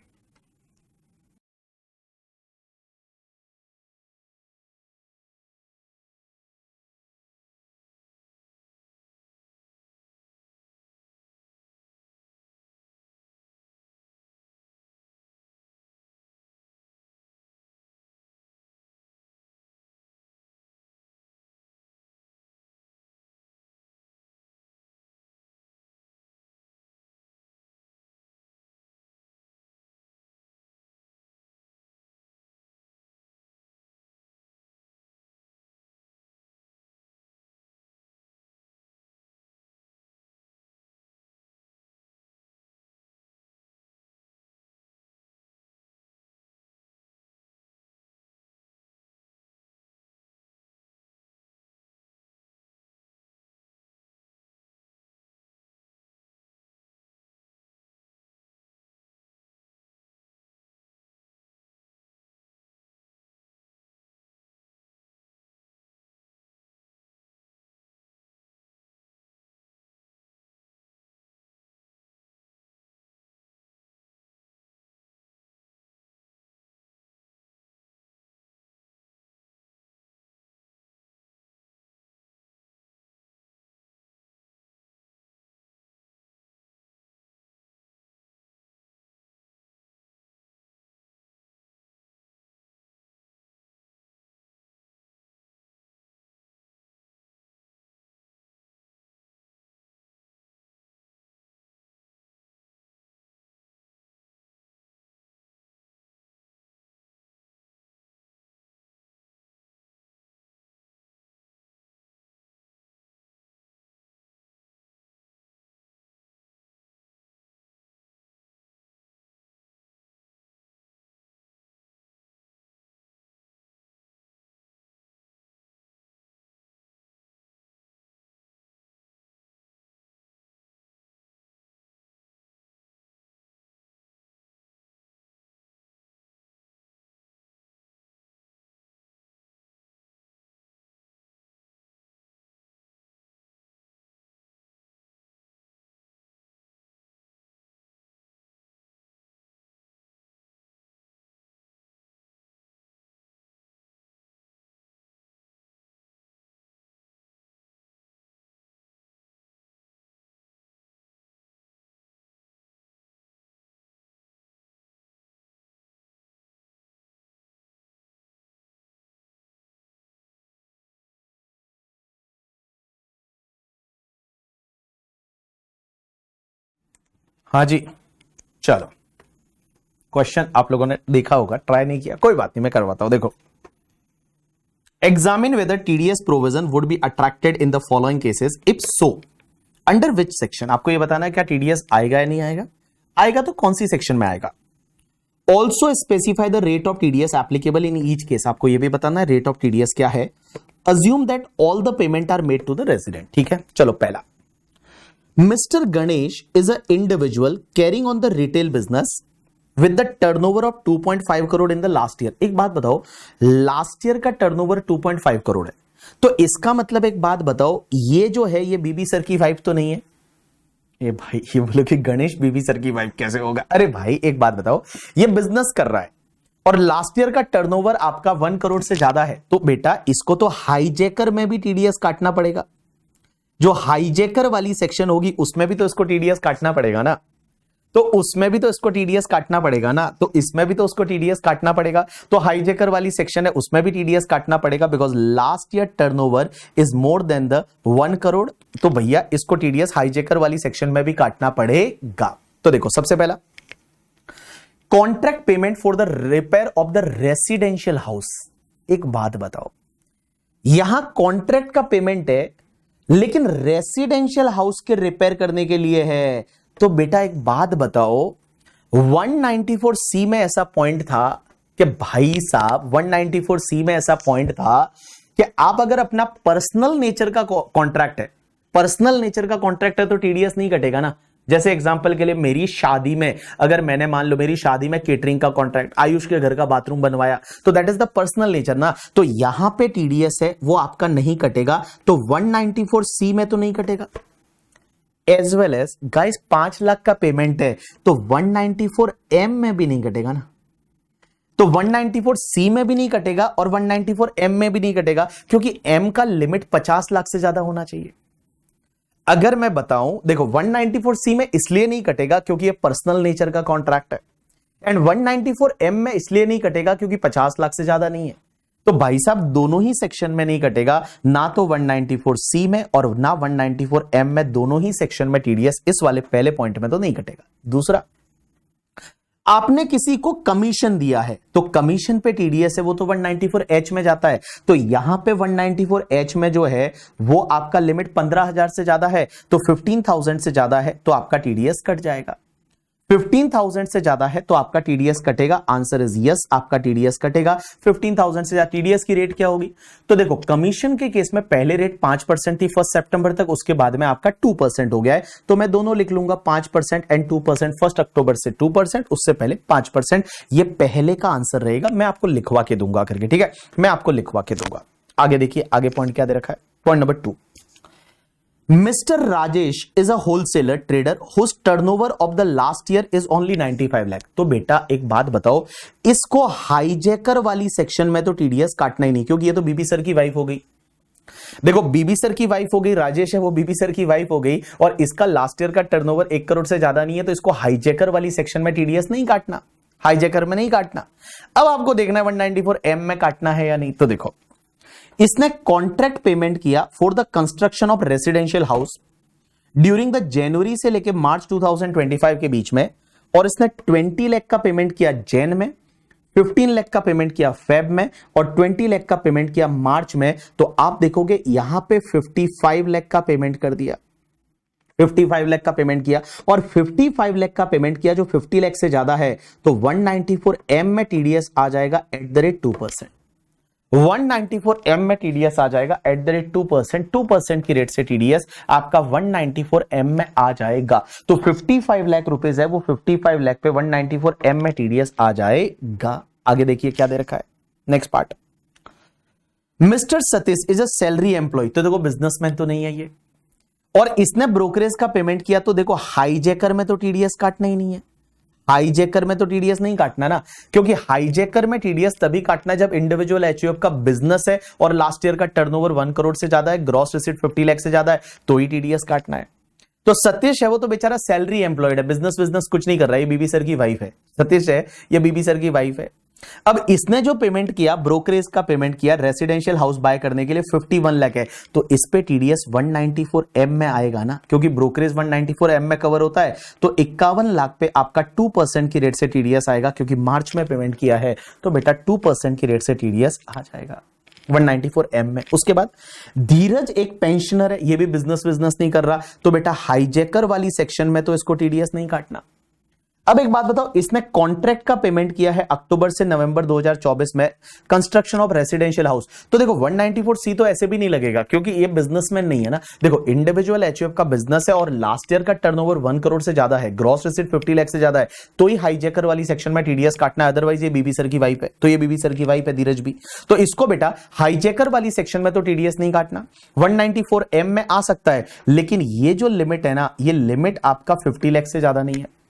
[SPEAKER 1] हाँ जी। चलो, क्वेश्चन आप लोगों ने देखा होगा, ट्राई नहीं किया, कोई बात नहीं, मैं करवाता हूं। देखो, examine whether TDS provision would be attracted in the following cases, if so under which section. आपको ये बताना है क्या टीडीएस आएगा या नहीं आएगा, आएगा तो कौन सी सेक्शन में आएगा। Also specify the rate of TDS applicable in each case. आपको ये भी बताना है रेट ऑफ टीडीएस क्या है। Assume that all the payment are made to the resident. ठीक है, चलो पहला, mister Ganesh is a individual carrying on the retail business with the turnover of 2.5 crore in the last year. एक बात बताओ, लास्ट ईयर का टर्नओवर 2.5 करोड़ है, तो इसका मतलब एक बात बताओ, ये जो है ये बीबी सर की वाइफ तो नहीं है। ये भाई ये बोलो कि गणेश बीबी सर की वाइफ कैसे होगा। अरे भाई एक बात बताओ, ये बिजनेस कर रहा है और लास्ट ईयर का टर्नओवर आपका 1 करोड़ से ज्यादा है, तो बेटा इसको तो हाईजैकर में भी टीडीएस काटना पड़ेगा। जो हाईजैकर वाली सेक्शन होगी उसमें भी तो इसको टीडीएस काटना पड़ेगा ना, तो उसमें भी तो इसको टीडीएस काटना पड़ेगा ना, तो इसमें भी तो उसको टीडीएस काटना पड़ेगा। तो हाईजैकर वाली सेक्शन है उसमें भी टीडीएस काटना पड़ेगा, because last year turnover is more than the 1 crore. तो भैया इसको टीडीएस हाईजैकर वाली सेक्शन में भी काटना पड़ेगा। तो देखो, सबसे पहला, contract payment for the repair of the residential house. एक बात बताओ, यहां कॉन्ट्रैक्ट का पेमेंट है लेकिन रेसिडेंशियल हाउस के रिपेयर करने के लिए है। तो बेटा एक बात बताओ, 194C में ऐसा पॉइंट था कि भाई साहब 194C में ऐसा पॉइंट था कि आप अगर अपना पर्सनल नेचर का कॉन्ट्रैक्ट है, पर्सनल नेचर का कॉन्ट्रैक्ट है तो टीडीएस नहीं कटेगा ना। जैसे एग्जांपल के लिए मेरी शादी में, अगर मैंने मान लो मेरी शादी में केटरिंग का कॉन्ट्रैक्ट, आयुष के घर का बाथरूम बनवाया, तो that is the personal nature ना, तो यहां पे टीडीएस है वो आपका नहीं कटेगा, तो 194C में तो नहीं कटेगा। As well as guys 5 lakh का पेमेंट है तो 194M में भी नहीं कटेगा ना, तो 194C में भी नहीं कटेगा और 194M में भी नहीं कटेगा, क्योंकि M का लिमिट 50 लाख से ज्यादा होना चाहिए। अगर मैं बताऊं, देखो 194C में इसलिए नहीं कटेगा क्योंकि ये पर्सनल नेचर का कॉन्ट्रैक्ट है, एंड 194M में इसलिए नहीं कटेगा क्योंकि 50 लाख से ज्यादा नहीं है। तो भाई साहब दोनों ही सेक्शन में नहीं कटेगा, ना तो 194C में और ना 194M में, दोनों ही सेक्शन में टीडीएस इस वाले पहले पॉइंट में तो नहीं कटेगा। दूसरा, आपने किसी को कमीशन दिया है तो कमीशन पे टीडीएस है वो तो 194H में जाता है, तो यहां पे 194H में जो है वो आपका लिमिट 15,000 से ज्यादा है, तो 15,000 से ज्यादा है तो आपका टीडीएस कट जाएगा। 15,000 से ज्यादा है तो आपका टीडीएस कटेगा। आंसर इज यस, आपका टीडीएस कटेगा। 15,000 से ज्यादा टीडीएस की रेट क्या होगी? तो देखो कमीशन के केस में पहले रेट 5% थी 1 सितंबर तक, उसके बाद में आपका 2% हो गया है, तो मैं दोनों लिख लूंगा 5% एंड 2%। 1 अक्टूबर से 2%, उससे पहले 5%। ये पहले का आंसर रहेगा, मैं आपको लिखवा के दूंगा करके, ठीक है, मैं आपको लिखवा के दूंगा। आगे देखिए, आगे पॉइंट क्या दे रखा है, point number 2। Mr. Rajesh is a wholesaler trader whose turnover of the last year is only 95 lakh. तो बेटा एक बात बताओ, इसको हाईजैकर वाली सेक्शन में तो टीडीएस काटना ही नहीं, क्योंकि ये तो बीबी सर की वाइफ हो गई। देखो बीबी सर की वाइफ हो गई, राजेश है वो बीबी सर की वाइफ हो गई, और इसका लास्ट ईयर का टर्नओवर 1 करोड़ से ज्यादा नहीं है, तो इसको हाईजैकर वाली सेक्शन में टीडीएस नहीं काटना, हाईजैकर में नहीं काटना। अब आपको देखना है 194M में काटना है या नहीं। तो देखो, इसने कॉन्ट्रैक्ट पेमेंट किया for the construction of residential house during the January से लेकर मार्च 2025 के बीच में, और इसने 20 लाख का पेमेंट किया जैन में, 15 लाख का पेमेंट किया फेब में, और 20 लाख का पेमेंट किया मार्च में। तो आप देखोगे यहां पे 55 लाख का पेमेंट कर दिया, 55 लाख का पेमेंट किया, और 55 लाख का पेमेंट किया जो 50 लाख से ज्यादा है, तो 194M में टीडीएस आ जाएगा @2%। 194M में टीडीएस आ जाएगा @2%। 2% की रेट से टीडीएस आपका 194M में आ जाएगा। तो 55 लाख रुपीस है, वो 55 लाख पे 194M में टीडीएस आ जाएगा। आगे देखिए क्या दे रखा है, next part. Mister Satish is a salary employ. तो देखो बिजनेसमैन तो नहीं है ये, और इसने ब्रोकरेज का पेमेंट किया, तो देखो हाईजैकर में तो टीडीएस काटना ही नहीं है, हाईजैकर में तो टीडीएस नहीं काटना ना, क्योंकि हाईजैकर में टीडीएस तभी काटना जब इंडिविजुअल एचयूएफ का बिजनेस है और लास्ट ईयर का टर्नओवर 1 करोड़ से ज्यादा है, ग्रॉस रिसीट 50 लाख से ज्यादा है, तो ही टीडीएस काटना है। तो सतीश है वो तो बेचारा सैलरी एम्प्लॉयड है, बिजनेस कुछ नहीं कर रहा है, ये बीबी सर की वाइफ है। सतीश है ये बीबी सर की वाइफ है। अब इसने जो पेमेंट किया, ब्रोकरेज का पेमेंट किया रेसिडेंशियल हाउस बाय करने के लिए 51 लाख है, तो इस पे टीडीएस 194M में आएगा ना, क्योंकि ब्रोकरेज 194M में कवर होता है। तो 51 लाख पे आपका 2% की रेट से टीडीएस आएगा, क्योंकि मार्च में पेमेंट किया है, तो बेटा 2% की रेट से टीडीएस आ जाएगा 194M में। उसके बाद धीरज एक पेंशनर है, ये भी बिजनेस नहीं कर रहा, तो बेटा हाईजैकर वाली सेक्शन में तो इसको टीडीएस नहीं काटना। अब एक बात बताओ, इसने कॉन्ट्रैक्ट का पेमेंट किया है अक्टूबर से नवंबर 2024 में, कंस्ट्रक्शन ऑफ रेसिडेंशियल हाउस, तो देखो 194C तो ऐसे भी नहीं लगेगा, क्योंकि ये बिजनेसमैन नहीं है ना। देखो इंडिविजुअल एचयूएफ का बिजनेस है और लास्ट ईयर का टर्नओवर 1 करोड़ से ज्यादा है, ग्रॉस रिसीट 50 लाख से ज्यादा है, तो ही हाईजैकर वाली सेक्शन में टीडीएस काटना है, अदरवाइज ये बीबी सर की वाइफ है, तो ये बीबी सर की वाइफ है धीरज भी, तो इसको बेटा हाईजैकर वाली सेक्शन में तो टीडीएस नहीं काटना। 194M में आ सकता है, लेकिन ये जो लिमिट है ना, ये लिमिट आपका 50 लाख से ज्यादा नहीं है।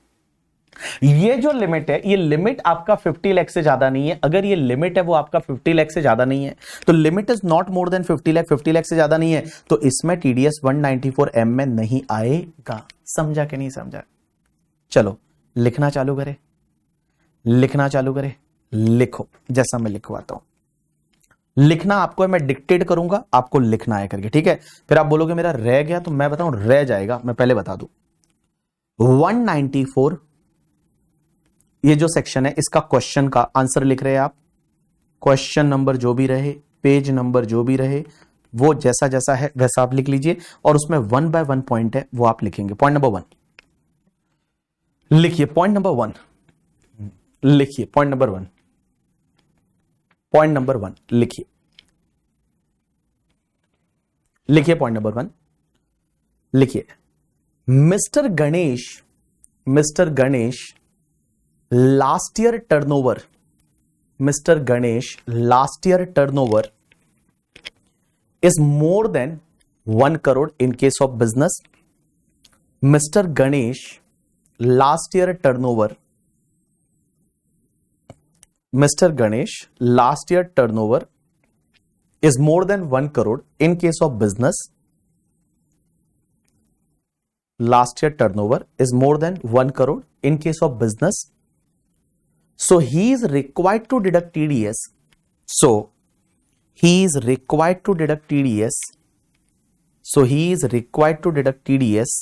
[SPEAKER 1] ये जो लिमिट है, ये लिमिट आपका 50 लाख से ज्यादा नहीं है। अगर ये लिमिट है वो आपका 50 लाख से ज्यादा नहीं है, तो limit is not more than 50 lakh, 50 lakh से ज्यादा नहीं है, तो इसमें टीडीएस 194M में नहीं आएगा। समझा कि नहीं समझा? चलो लिखना चालू करें, लिखना चालू करें, लिखो जैसा मैं लिखवाता हूं। लिखना आपको है, मैं डिक्टेट करूंगा, आपको लिखना है करके, ठीक है? फिर आप बोलोगे मेरा रह गया, तो मैं बताऊं रह जाएगा, मैं पहले बता दूं। 194 ये जो सेक्शन है, इसका क्वेश्चन का आंसर लिख रहे हैं आप, क्वेश्चन नंबर जो भी रहे, पेज नंबर जो भी रहे, वो जैसा जैसा है वैसा आप लिख लीजिए, और उसमें 1 बाय 1 पॉइंट है वो आप लिखेंगे। पॉइंट नंबर 1 लिखिए, पॉइंट नंबर 1 लिखिए, पॉइंट नंबर 1, पॉइंट नंबर 1 लिखिए, लिखिए पॉइंट नंबर 1 लिखिए। Mister Ganesh last year turnover, mister Ganesh last year turnover is more than 1 crore in case of business, mister Ganesh last year turnover, Mr. Ganesh last year turnover is more than 1 crore in case of business. Last year turnover is more than 1 crore in case of business. So he is required to deduct TDS. So he is required to deduct TDS. So he is required to deduct TDS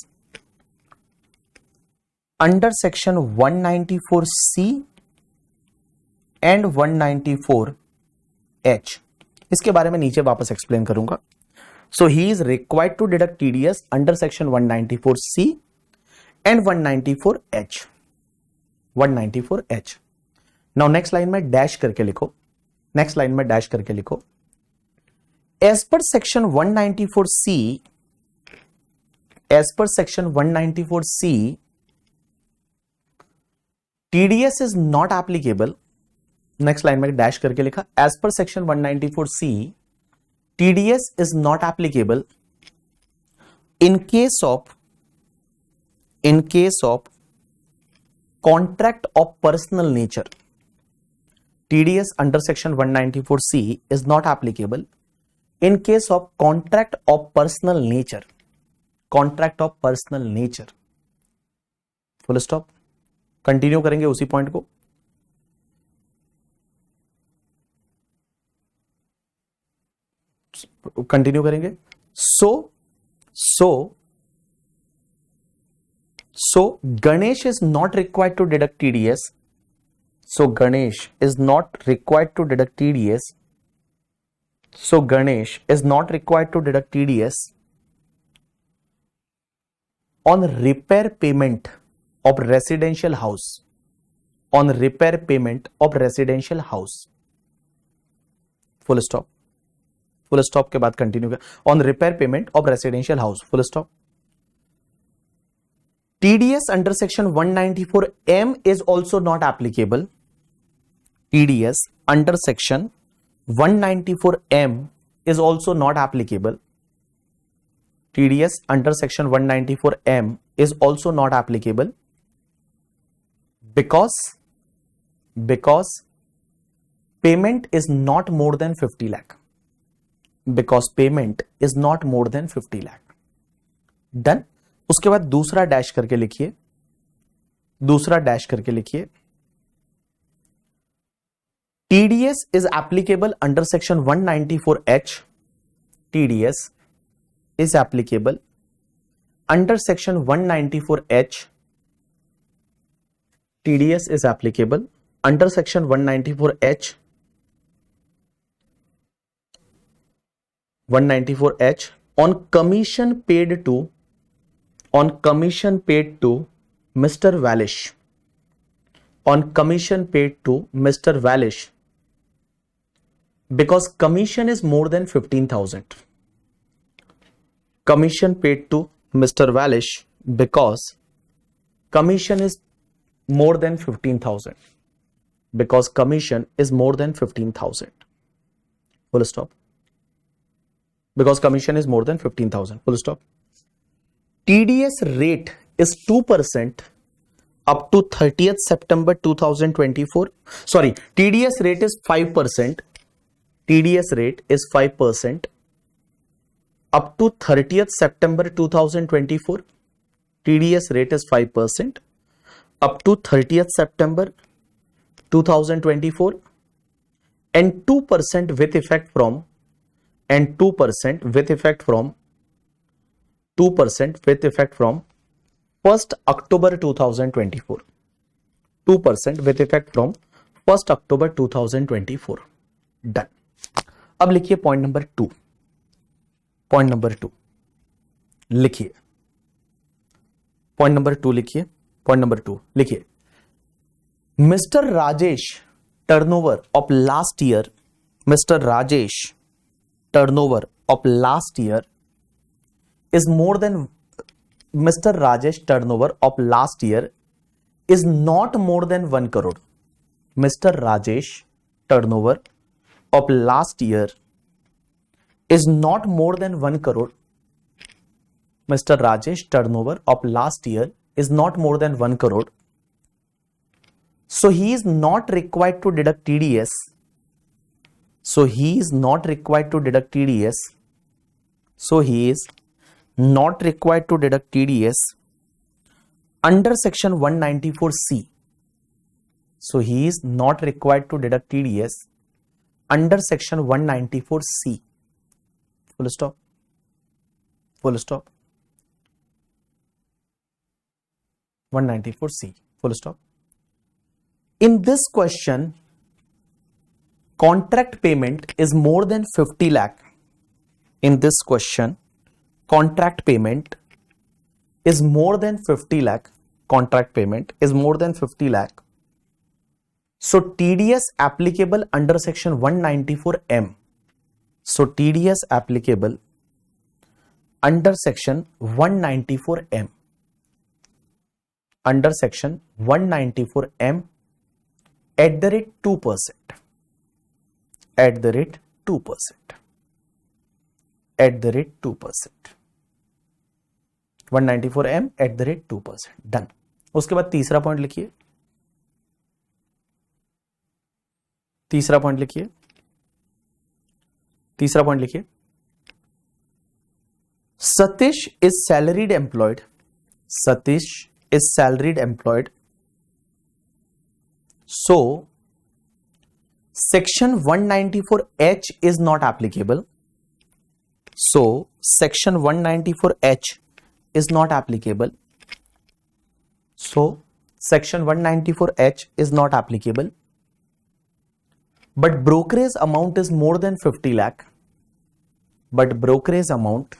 [SPEAKER 1] under section 194C and 194H. इसके बारे में नीचे वापस explain करूंगा. So he is required to deduct TDS under section 194C and 194H. 194H. Now next line में dash करके लिखो. Next line में डैश करके लिखो. As per section 194C, as per section 194C, TDS is not applicable. Next line में dash करके लिखा. As per section 194C, TDS is not applicable in case of contract of personal nature. TDS under section 194C is not applicable in case of contract of personal nature. Contract of personal nature. Full stop. Continue करेंगे उसी point को. Continue करेंगे. So Ganesh is not required to deduct TDS. So Ganesh is not required to deduct TDS. So Ganesh is not required to deduct TDS on repair payment of residential house. On repair payment of residential house. Full stop. Full stop के बाद continue कर. On repair payment of residential house. Full stop. TDS under section 194M is also not applicable. TDS under section 194M is also not applicable. TDS under section 194M is also not applicable because payment is not more than 50 lakh. Because payment is not more than 50 lakh. Done. उसके बाद दूसरा dash करके लिखिए. दूसरा dash करके लिखिए. TDS is applicable under section 194H. TDS is applicable under section 194H. TDS is applicable under section 194H. 194H on commission paid to Mr. Valish. On commission paid to Mr. Valish because commission is more than 15,000. Commission paid to Mr. Valish because commission is more than 15,000. Because commission is more than 15,000. Full stop. Because commission is more than 15,000. Full stop. TDS rate is 2% up to 30th September 2024. Sorry, TDS rate is 5%. TDS rate is 5% up to 30th September 2024. TDS rate is 5% up to 30th September 2024 and 2% with effect from 2% with effect from 1st October 2024. 2% with effect from 1st October 2024. Done. अब लिखिए point number 2. Point number 2 लिखिए. Point number 2 लिखिए. Point number 2 लिखिए. Mister Rajesh turnover of last year. Mister Rajesh turnover of last year is more than Mr. Rajesh turnover of last year is not more than 1 crore. Mr. Rajesh turnover of last year is not more than 1 crore. Mr. Rajesh turnover of last year is not more than 1 crore. So he is not required to deduct TDS. So he is not required to deduct TDS. So he is not required to deduct TDS under section 194C. So he is not required to deduct TDS under section 194C. Full stop. Full stop. 194C. Full stop. In this question, contract payment is more than 50 lakh. In this question, contract payment is more than 50 lakh. Contract payment is more than 50 lakh. So TDS applicable under section 194M. So TDS applicable under section 194M. Under section 194M at the rate 2%. At the rate 2%. At the rate 2%. 194M at the rate 2%. Done. उसके बाद तीसरा point लिखिए. तीसरा point लिखिए. तीसरा point लिखिए. Satish is salaried employed. Satish is salaried employed. So, section 194H is not applicable. So, section 194H is not applicable. So, section 194H is not applicable. But brokerage amount is more than 50 lakh. But brokerage amount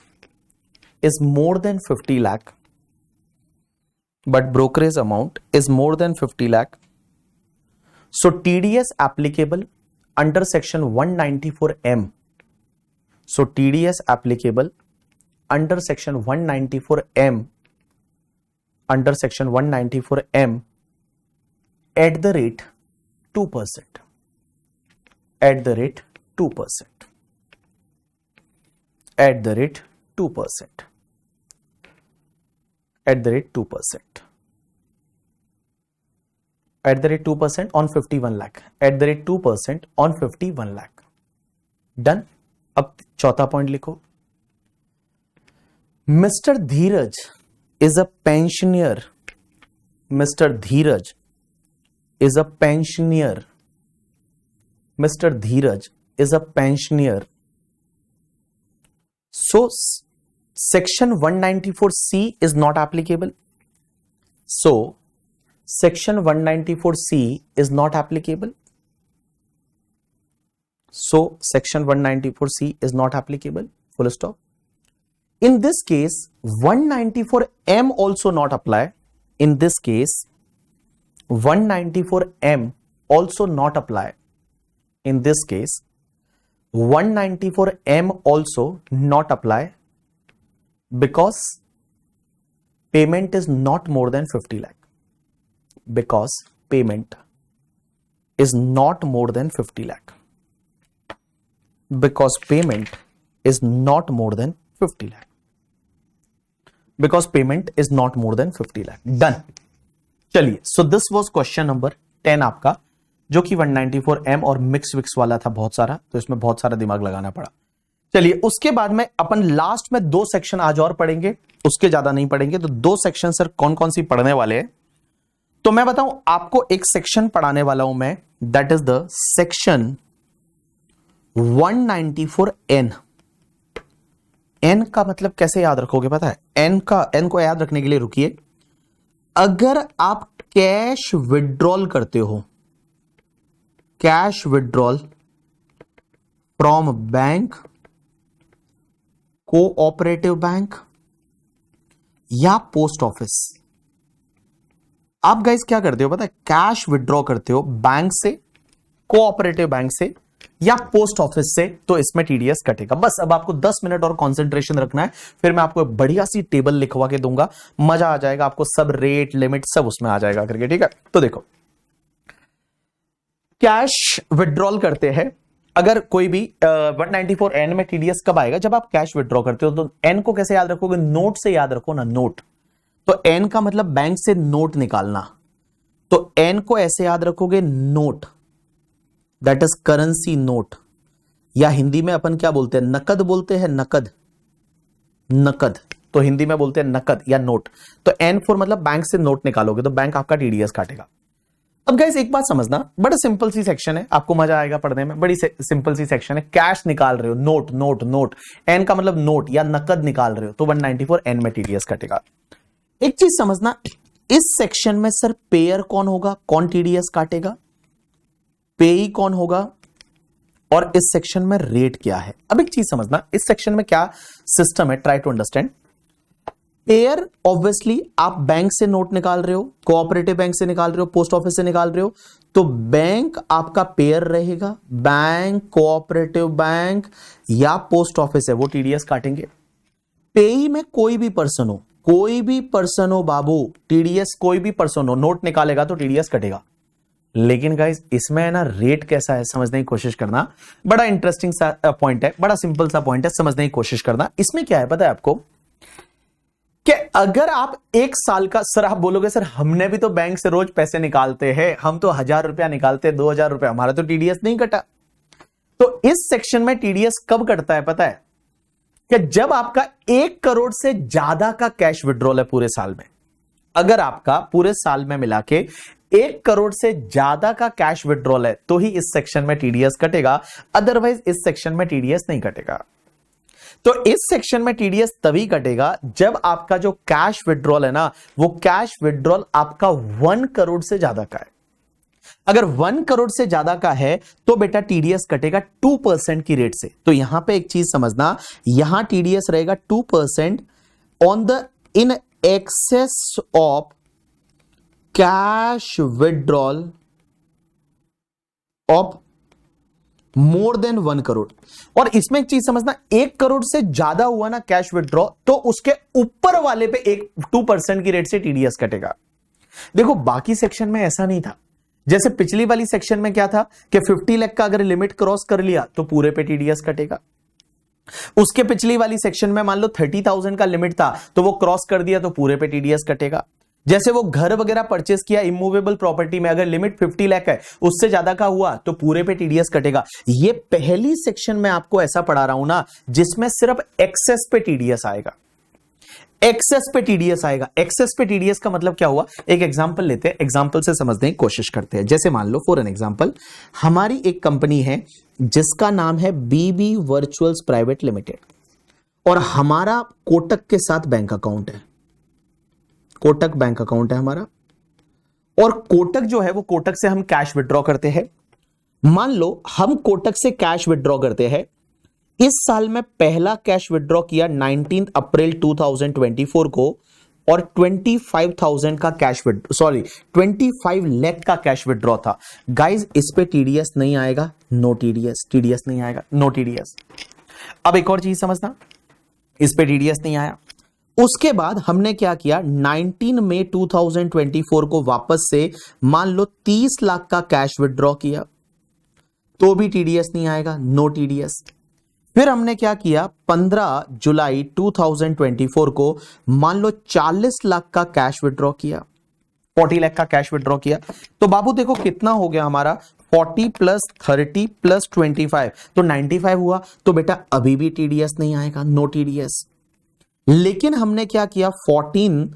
[SPEAKER 1] is more than 50 lakh. But brokerage amount is more than 50 lakh. So TDS applicable under section 194M. So TDS applicable under section 194M. Under section 194M at the rate 2%. At the rate 2%. At the rate 2%. At the rate 2%. At the rate 2% on 51 lakh. At the rate 2% on 51 lakh. Done. अब चौथा point लिखो. Mr. Dheeraj is a pensioner. Mr. Dheeraj is a pensioner. Mr. Dheeraj is a pensioner. So, section 194C is not applicable. So, section 194C is not applicable. So, section 194C is not applicable. Full stop. In this case, 194M also not apply. In this case, 194M also not apply. In this case, 194M also not apply because payment is not more than 50 lakh. Because payment is not more than 50 lakh. Because payment is not more than 50 lakh. Because payment is not more than 50 lakh. Done. चलिए, so this was question number 10 आपका, जो कि 194M और mix Vicks वाला था बहुत सारा, तो इसमें बहुत सारा दिमाग लगाना पड़ा. चलिए, उसके बाद में अपन लास्ट में 2 सेक्शन आज और पढ़ेंगे, उसके ज्यादा नहीं पढ़ेंगे. तो 2 सेक्शन सर कौन कौन सी पढ़ने वाले हैं, तो मैं बताऊं आपको. एक सेक्शन पढ़ाने वाला हूं मैं, that is the section 194N. N का मतलब कैसे याद रखोगे पता है? N को याद रखने के लिए रुकिए. अगर आप कैश विड्रॉल करते हो, cash withdrawal from bank, cooperative bank या पोस्ट ऑफिस, आप गाइस क्या करते हो पता है? कैश विड्रॉ करते हो बैंक से, कोऑपरेटिव बैंक से या पोस्ट ऑफिस से, तो इसमें टीडीएस कटेगा. बस अब आपको 10 मिनट और कंसंट्रेशन रखना है, फिर मैं आपको बढ़िया सी टेबल लिखवा के दूंगा, मजा आ जाएगा आपको, सब रेट लिमिट सब उसमें आ जाएगा करके. ठीक है, तो देखो, कैश विड्रॉल करते हैं अगर कोई भी 194N में टीडीएस कब आएगा, जब आप कैश विड्रॉ करते हो। तो एन को कैसे याद रखोगे, नोट से याद रखो ना, नोट। तो एन का मतलब बैंक से नोट निकालना, तो एन को ऐसे याद रखोगे, note, that is currency note, या हिंदी में अपन क्या बोलते हैं, नकद बोलते हैं, नकद, नकद, तो हिंदी में बोलते हैं नकद या नोट। तो एन फोर मतलब बैंक से नोट निकालोगे तो बैंक आपका टीडीएस काटेगा। अब गाइस एक बात समझना, बड़ा सिंपल सी सेक्शन है, आपको मजा आएगा पढ़ने में, बड़ी सिंपल सी सेक्शन है। कैश निकाल रहे हो, नोट नोट नोट, एन का मतलब नोट या नकद निकाल रहे हो, तो 194N में टीडीएस कटेगा। एक चीज समझना, इस सेक्शन में सर पेयर कौन होगा, कौन टीडीएस काटेगा, पेई कौन होगा, और इस सेक्शन में रेट क्या है। अब एक चीज समझना, इस सेक्शन में क्या सिस्टम है, try to understand. Payer obviously आप बैंक से नोट निकाल रहे हो, कोऑपरेटिव बैंक से निकाल रहे हो, पोस्ट ऑफिस से निकाल रहे हो, तो बैंक आपका पेयर रहेगा, बैंक, कोऑपरेटिव बैंक या पोस्ट ऑफिस है, वो टीडीएस काटेंगे। पेई में कोई भी पर्सन हो, कोई भी पर्सन हो बाबू, टीडीएस कोई भी पर्सन हो, नोट निकालेगा तो टीडीएस कटेगा। लेकिन गाइस इसमें है ना, रेट कैसा है समझने की कोशिश करना, बड़ा इंटरेस्टिंग सा पॉइंट है, बड़ा सिंपल सा पॉइंट है, समझने की कोशिश करना। इसमें क्या है पता है आपको, कि अगर आप एक साल का, सर आप बोलोगे सर हमने भी तो बैंक से रोज पैसे निकालते हैं, हम तो 1000 रुपया निकालते हैं, 2000 रुपया, हमारा तो टीडीएस नहीं कटा। तो इस सेक्शन में टीडीएस कब कटता है पता है, कि जब आपका 1 करोड़ से ज्यादा का कैश विड्रॉल है पूरे साल में। अगर आपका पूरे साल में मिला के 1 करोड़ से ज्यादा का कैश विड्रॉल है तो ही इस सेक्शन में टीडीएस कटेगा, अदरवाइज इस सेक्शन में टीडीएस नहीं कटेगा। तो इस सेक्शन में टीडीएस तभी कटेगा जब आपका जो कैश विड्रॉल है ना, वो कैश विड्रॉल आपका 1 करोड़ से ज्यादा का है। अगर 1 करोड़ से ज्यादा का है तो बेटा टीडीएस कटेगा 2% की रेट से। तो यहां पे एक चीज समझना, यहां टीडीएस रहेगा 2% on the in excess of cash withdrawal of more than 1 crore. और इसमें एक चीज समझना, 1 करोड़ से ज्यादा हुआ ना कैश विड्रॉ, तो उसके ऊपर वाले पे 2% की रेट से टीडीएस कटेगा। देखो बाकी सेक्शन में ऐसा नहीं था, जैसे पिछली वाली सेक्शन में क्या था कि 50 लाख का अगर लिमिट क्रॉस कर लिया तो पूरे पे टीडीएस कटेगा। उसके पिछली वाली सेक्शन में मान लो 30,000 का लिमिट था, तो वो क्रॉस कर दिया तो पूरे पे टीडीएस कटेगा। जैसे वो घर वगैरह परचेस किया इमूवेबल प्रॉपर्टी में, अगर लिमिट 50 लाख है, उससे ज्यादा का हुआ तो पूरे पे टीडीएस कटेगा। ये पहली सेक्शन में आपको ऐसा पढ़ा रहा हूं ना, जिसमें सिर्फ एक्सेस पे टीडीएस आएगा, एक्सेस पे टीडीएस आएगा। एक्सेस पे टीडीएस का मतलब क्या हुआ, एक एग्जांपल लेते हैं, एग्जांपल से समझने की कोशिश करते हैं। जैसे मान लो फॉर एन एग्जांपल, हमारी एक कंपनी है जिसका नाम है बीबी वर्चुअल्स प्राइवेट लिमिटेड, और हमारा कोटक के साथ बैंक अकाउंट है, कोटक बैंक अकाउंट है हमारा, और कोटक जो है वो कोटक से हम कैश विड्रॉ करते हैं। मान लो हम कोटक से कैश विड्रॉ करते हैं, इस साल में पहला कैश विड्रॉ किया 19 अप्रैल 2024 को, और 25,000 का कैश विड्रॉ, सॉरी 25 लाख का कैश विड्रॉ था। गाइज इस पे टीडीएस नहीं आएगा, नो टीडीएस, टीडीएस नहीं आएगा, नो टीडीएस। अब एक और चीज समझना, इस पे टीडीएस नहीं आया। उसके बाद हमने क्या किया, 19 मई 2024 को वापस से मान लो 30 लाख का कैश विड्रॉ किया, तो भी टीडीएस नहीं आएगा, नो टीडीएस। फिर हमने क्या किया, 15 जुलाई 2024 को मान लो 40 लाख का कैश विड्रॉ किया, 40 लाख का कैश विड्रॉ किया। तो बाबू देखो कितना हो गया हमारा, 40 प्लस 30 प्लस 25, तो 95 हुआ। तो बेटा अभी भी टीडीएस नहीं आएगा, नो टीडीएस। लेकिन हमने क्या किया, 14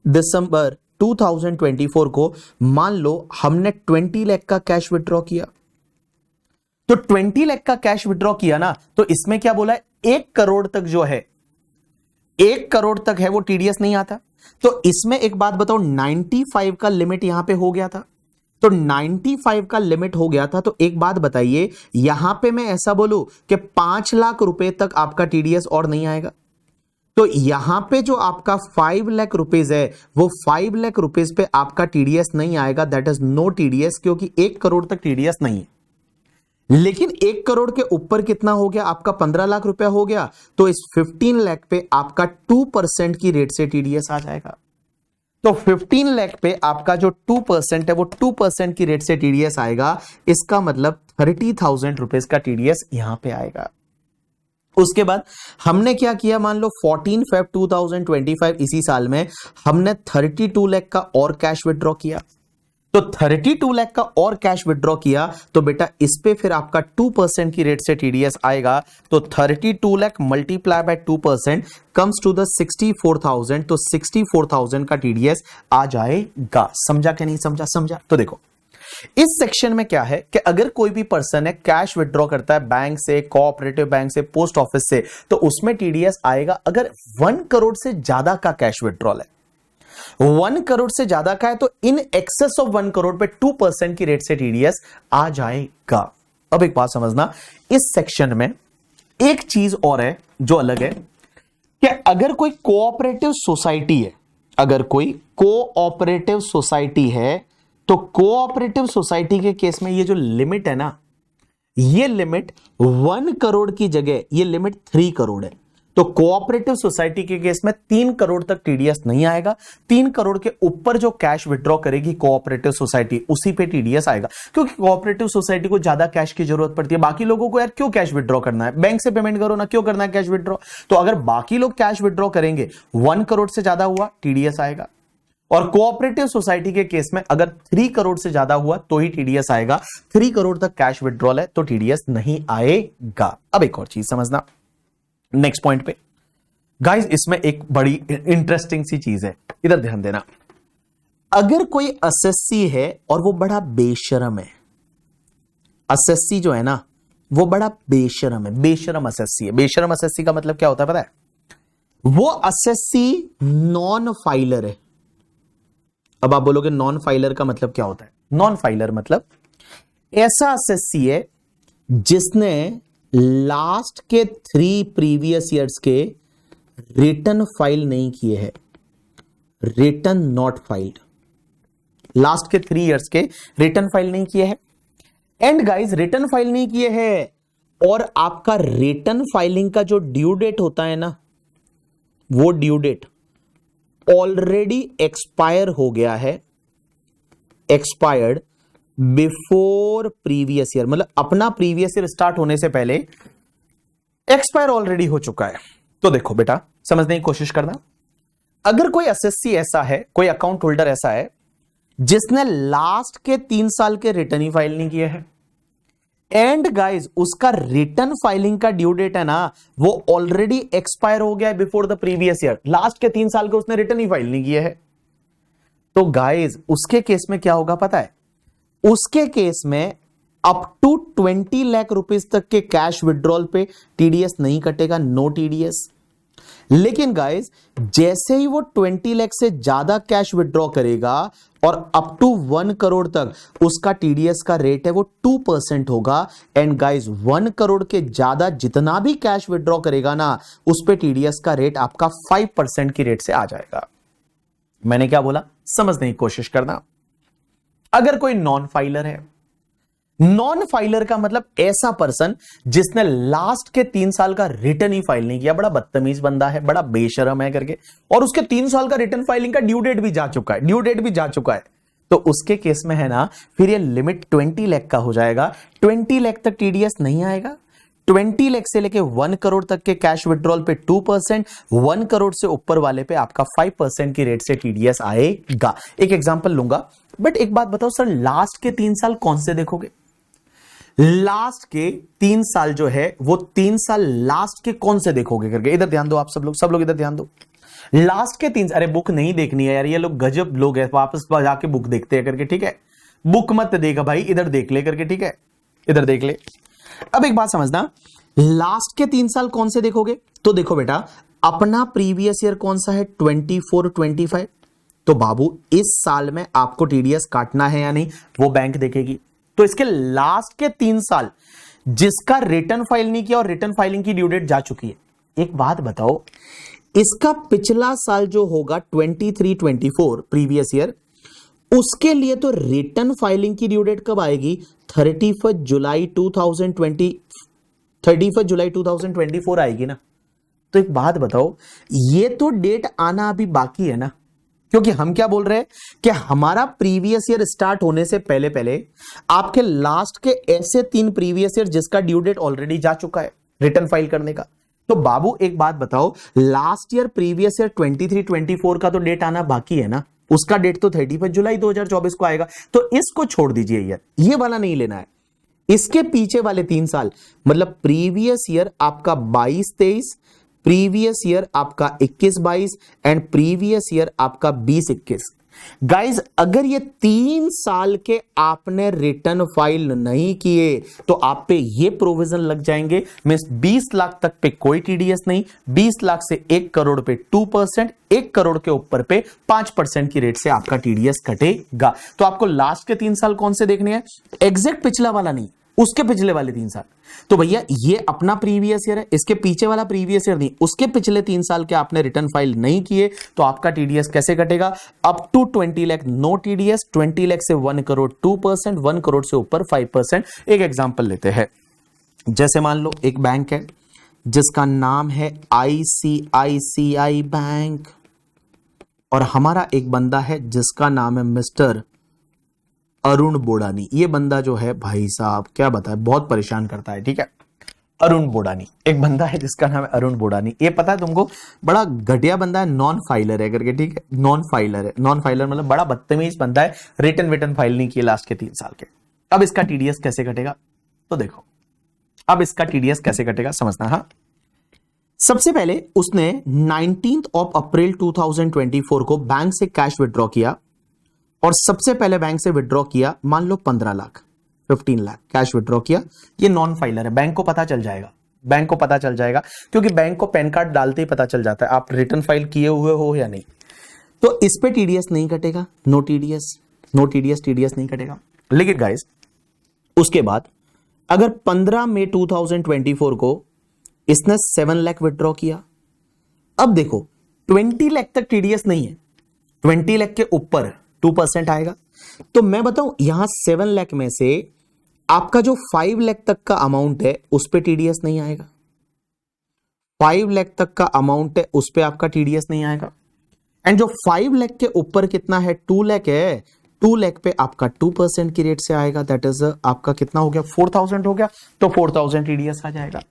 [SPEAKER 1] दिसंबर 2024 को मान लो हमने 20 लाख का कैश विड्रॉ किया। तो 20 लाख का कैश विड्रॉ किया ना, तो इसमें क्या बोला है, 1 करोड़ तक जो है, 1 करोड़ तक है वो टीडीएस नहीं आता। तो इसमें एक बात बताओ, 95 का लिमिट यहां पे हो गया था, तो 95 का लिमिट हो गया था। तो एक बात बताइए, यहां पे मैं ऐसा बोलूं कि 5 लाख रुपए तक आपका टीडीएस और नहीं आएगा। तो यहां पे जो आपका 5 लाख रुपीज है, वो 5 लाख रुपीज पे आपका टीडीएस नहीं आएगा, दैट इज नो टीडीएस, क्योंकि 1 करोड़ तक टीडीएस नहीं है। लेकिन 1 करोड़ के ऊपर कितना हो गया, आपका 15 लाख रुपया हो गया, तो इस 15 लाख पे आपका 2% की रेट से टीडीएस आ जाएगा। तो 15 लाख पे आपका जो 2% है वो 2% की रेट से टीडीएस आएगा। इसका मतलब 30,000 रुपीज का टीडीएस यहां पे आएगा। उसके बाद हमने क्या किया, मान लो 14 फेब 2025 इसी साल में हमने 32 लाख का और कैश विड्रॉ किया। तो 32 लाख का और कैश विड्रॉ किया तो बेटा इस पे फिर आपका 2% की रेट से टीडीएस आएगा। तो 32 lakh multiply by 2% comes to the 64,000। तो 64,000 का टीडीएस आ जाएगा। समझा कि नहीं समझा? समझा। तो देखो इस सेक्शन में क्या है कि अगर कोई भी पर्सन है कैश विड्रॉ करता है बैंक से, कोऑपरेटिव बैंक से, पोस्ट ऑफिस से, तो उसमें टीडीएस आएगा अगर 1 करोड़ से ज्यादा का कैश विड्रॉल है। 1 करोड़ से ज्यादा का है तो इन एक्सेस ऑफ 1 करोड़ पे 2% की रेट से टीडीएस आ जाएगा। अब एक बात समझना, इस सेक्शन में एक चीज और है जो अलग है कि अगर कोई कोऑपरेटिव सोसाइटी है, अगर कोई कोऑपरेटिव सोसाइटी है तो कोऑपरेटिव सोसाइटी के केस में ये जो लिमिट है ना, ये लिमिट 1 करोड़ की जगह ये लिमिट 3 करोड़ है। तो कोऑपरेटिव सोसाइटी के केस में 3 करोड़ तक टीडीएस नहीं आएगा। 3 करोड़ के ऊपर जो कैश विड्रॉ करेगी कोऑपरेटिव सोसाइटी उसी पे टीडीएस आएगा, क्योंकि कोऑपरेटिव सोसाइटी को ज्यादा कैश की जरूरत पड़ती है। बाकी लोगों को यार क्यों कैश विड्रॉ करना है, बैंक से पेमेंट करो ना, क्यों करना है कैश विड्रॉ। तो अगर बाकी लोग कैश विड्रॉ करेंगे 1 करोड़ से ज्यादा हुआ टीडीएस आएगा, और कोऑपरेटिव सोसाइटी के केस में अगर 3 करोड़ से ज्यादा हुआ तो ही टीडीएस आएगा। 3 करोड़ तक कैश विड्रॉल है तो टीडीएस नहीं आएगा। अब एक और चीज समझना नेक्स्ट पॉइंट पे गाइस, इसमें एक बड़ी इंटरेस्टिंग सी चीज है, इधर ध्यान देना। अगर कोई असेसी है और वो बड़ा बेशरम है, असेसी जो है ना वो बड़ा बेशरम है, बेशरम असेसी है। बेशरम असेसी का मतलब क्या होता है पता है? वो असेसी नॉन फाइलर है। अब आप बोलोगे नॉन फाइलर का मतलब क्या होता है? नॉन फाइलर मतलब ऐसा असेसी है जिसने लास्ट के 3 प्रीवियस ईयर्स के रिटर्न फाइल नहीं किए हैं, रिटर्न नॉट फाइल्ड। लास्ट के 3 इयर्स के रिटर्न फाइल नहीं किए हैं। एंड गाइस रिटर्न फाइल नहीं किए हैं और आपका रिटर्न फाइलिंग का जो ड्यू डेट होता है ना, वो ड्यू डेट ऑलरेडी एक्सपायर हो गया है, एक्सपायर्ड बिफोर प्रीवियस ईयर, मतलब अपना प्रीवियस ईयर स्टार्ट होने से पहले एक्सपायर ऑलरेडी हो चुका है। तो देखो बेटा समझने की कोशिश करना, अगर कोई एसएससी ऐसा है, कोई अकाउंट होल्डर ऐसा है जिसने लास्ट के 3 साल के रिटर्न ही फाइल नहीं किए हैं, एंड गाइस उसका रिटर्न फाइलिंग का ड्यू डेट है ना वो ऑलरेडी एक्सपायर हो गया है before the previous year, last के 3 साल के उसने रिटर्न ही फाइल नहीं किए है, तो गाइस उसके केस में क्या होगा पता है? उसके केस में अप टू 20 लाख रुपीस तक के कैश विड्रॉल पे टीडीएस नहीं कटेगा, नो टीडीएस। लेकिन गाइस जैसे ही वो 20 लाख से ज्यादा कैश विड्रॉ करेगा और अप टू 1 करोड़ तक उसका टीडीएस का रेट है वो 2% होगा। एंड गाइस 1 करोड़ के ज्यादा जितना भी कैश विड्रॉ करेगा ना उस पे टीडीएस का रेट आपका 5% की रेट से आ जाएगा। मैंने क्या बोला समझने की कोशिश करना। अगर कोई नॉन फाइलर है, नॉन फाइलर का मतलब ऐसा पर्सन जिसने लास्ट के 3 साल का रिटर्न ही फाइल नहीं किया, बड़ा बदतमीज बंदा है, बड़ा बेशरम है करके, और उसके 3 साल का रिटर्न फाइलिंग का ड्यू डेट भी जा चुका है, ड्यू डेट भी जा चुका है, तो उसके केस में है ना फिर ये लिमिट 20 लाख का हो जाएगा। 20 लाख तक टीडीएस नहीं आएगा। 20 लाख से लेके 1 करोड़ तक के कैश विड्रॉल पे 2%, 1 करोड़ से ऊपर वाले पे आपका 5% की रेट से टीडीएस आएगा। एक एग्जांपल लूंगा, बट एक बात बताओ सर, लास्ट के 3 साल कौन से देखोगे? लास्ट के 3 साल जो है वो 3 साल लास्ट के कौन से देखोगे करके, इधर ध्यान दो आप सब लोग इधर ध्यान दो। लास्ट के 3, अरे बुक नहीं देखनी है यार, ये लोग गजब लोग हैं, वापस जाके बुक देखते हैं करके, ठीक है? बुक मत देगा भाई, इधर देख ले करके, ठीक है? इधर देख ले। अब एक बात समझना, लास्ट के 3 साल कौन से देखोगे? तो देखो बेटा अपना प्रीवियस ईयर कौन सा है, 24-25, तो बाबू इस साल में आपको टीडीएस काटना है या नहीं वो बैंक देखेगी। तो इसके लास्ट के 3 साल जिसका रिटर्न फाइल नहीं किया और रिटर्न फाइलिंग की ड्यू डेट जा चुकी है, एक बात बताओ, इसका पिछला साल जो होगा 23-24 प्रीवियस ईयर, उसके लिए तो रिटर्न फाइलिंग की ड्यू डेट कब आएगी? 31 जुलाई 2024 आएगी ना। तो एक बात बताओ, ये तो डेट आना अभी बाकी है ना, क्योंकि हम क्या बोल रहे हैं कि हमारा प्रीवियस ईयर स्टार्ट होने से पहले पहले आपके लास्ट के ऐसे 3 प्रीवियस ईयर जिसका ड्यू डेट ऑलरेडी जा चुका है रिटर्न फाइल करने का। तो बाबू एक बात बताओ, लास्ट ईयर प्रीवियस ईयर 23-24 का तो डेट आना बाकी है ना, उसका डेट तो 31 जुलाई 2024 को आएगा। तो इसको छोड़ दीजिए यार, ये वाला नहीं लेना है। इसके पीछे वाले 3 साल मतलब प्रीवियस ईयर आपका 22-23, प्रीवियस ईयर आपका 21-22 एंड प्रीवियस ईयर आपका 20-21। गाइज अगर ये 3 साल के आपने रिटर्न फाइल नहीं किए तो आप पे ये प्रोविजन लग जाएंगे। मींस 20 लाख तक पे कोई टीडीएस नहीं, 20 लाख से 1 करोड़ पे 2%, 1 करोड़ के ऊपर पे 5% की रेट से आपका टीडीएस कटेगा। तो आपको लास्ट के 3 साल कौन से देखने हैं, एग्जैक्ट पिछला वाला नहीं, उसके पिछले वाले 3 साल। तो भैया ये अपना प्रीवियस ईयर है, इसके पीछे वाला प्रीवियस ईयर नहीं, उसके पिछले 3 साल के आपने रिटर्न फाइल नहीं किए तो आपका टीडीएस कैसे कटेगा, up to 20 lakh no TDS, 20 lakh से 1 करोड़ 2%, 1 करोड़ से ऊपर 5%। एक एग्जांपल लेते हैं, जैसे मान लो एक बैंक है जिसका नाम है ICICI बैंक और हमारा एक बंदा है जिसका नाम है मिस्टर अरुण बोडानी। ये बंदा जो है भाई साहब क्या बताए, बहुत परेशान करता है। ठीक है, अरुण बोडानी एक बंदा है जिसका नाम है अरुण बोडानी। ये पता है तुमको, बड़ा घटिया बंदा है, नॉन फाइलर है करके। ठीक है, नॉन फाइलर है, नॉन फाइलर मतलब बड़ा बदतमीज बंदा है, रिटर्न फाइल नहीं किए लास्ट के 3 साल के। अब इसका टीडीएस कैसे कटेगा, तो देखो अब इसका टीडीएस कैसे कटेगा समझना। हाँ, सबसे पहले उसने 19 अप्रैल 2024 को बैंक से कैश विड्रॉ किया और सबसे पहले बैंक से विड्रॉ किया मान लो 15 लाख 15 लाख कैश विड्रॉ किया। ये नॉन फाइलर है, बैंक को पता चल जाएगा, बैंक को पता चल जाएगा क्योंकि बैंक को पैन कार्ड डालते ही पता चल जाता है आप रिटर्न फाइल किए हुए हो या नहीं। तो इस पे टीडीएस नहीं कटेगा, no TDS, no TDS, TDS नहीं कटेगा। लेकिन गाइस उसके बाद अगर 15 मई 2024 को इसने 7 लाख विड्रॉ किया, अब देखो 20 लाख तक टीडीएस नहीं है, 20 लाख के ऊपर 2% आएगा। तो मैं बताऊं यहां 7 लाख में से आपका जो 5 लाख तक का अमाउंट है उस पे टीडीएस नहीं आएगा, 5 लाख तक का अमाउंट है उस पे आपका टीडीएस नहीं आएगा। एंड जो 5 लाख के ऊपर कितना है, 2 लाख है, 2 लाख पे आपका 2% की रेट से आएगा। दैट इज आपका कितना हो गया, 4000 हो गया, तो 4000 टीडीएस आ जाएगा।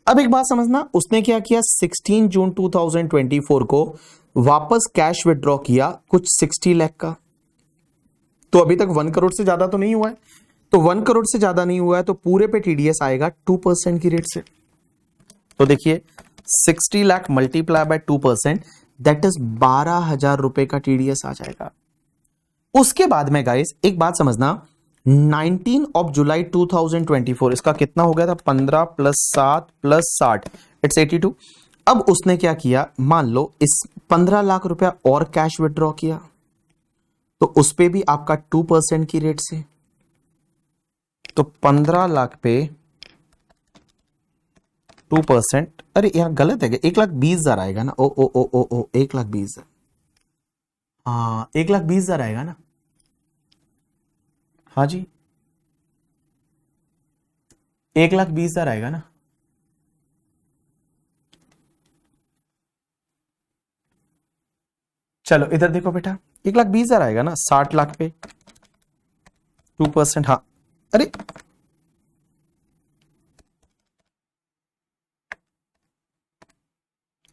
[SPEAKER 1] अब एक बात समझना, उसने क्या किया, 16 जून 2024 को वापस कैश विड्रॉ किया कुछ 60 लाख का। तो अभी तक 1 करोड़ से ज्यादा तो नहीं हुआ है, तो 1 करोड़ से ज्यादा नहीं हुआ है तो पूरे पे टीडीएस आएगा 2% की रेट से। तो देखिए 60 lakh multiply by 2%, that is 12,000 रुपए का टीडीएस आ जाएगा। उसके बाद में गाइस एक बात समझना, 19 जुलाई 2024 इसका कितना हो गया था, 15 + 7 + 60 इट्स 82। अब उसने क्या किया, मान लो इस 15 लाख रुपया और कैश विड्रॉ किया तो उस पे भी आपका 2% की रेट से, तो 15 लाख पे 2%, अरे यहां गलत है, 1,20,000 आएगा ना, ओ ओ ओ ओ ओ 1,20,000, हाँ 1,20,000 आएगा ना, हाँ जी 1,20,000 आएगा ना। चलो इधर देखो बेटा, 1,20,000 आएगा ना, 60 लाख पे 2%, हाँ अरे एक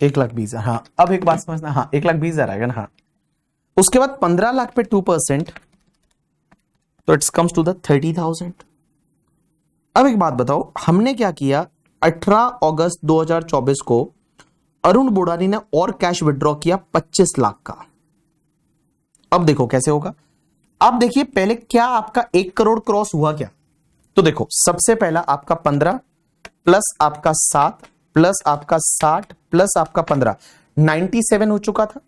[SPEAKER 1] 1,20,000, हाँ अब एक बात समझना, हाँ 1,20,000 आएगा ना, हाँ। उसके बाद 15 लाख पे 2%, तो इट्स कम्स टू द 30,000। अब एक बात बताओ, हमने क्या किया, 18 अगस्त 2024 को अरुण बोडानी ने और कैश विड्रॉ किया 25 लाख का। अब देखो कैसे होगा, अब देखिए पहले क्या आपका 1 करोड़ क्रॉस हुआ क्या, तो देखो सबसे पहला आपका 15 प्लस आपका 7 प्लस आपका 60 प्लस आपका 15, 97 हो चुका था।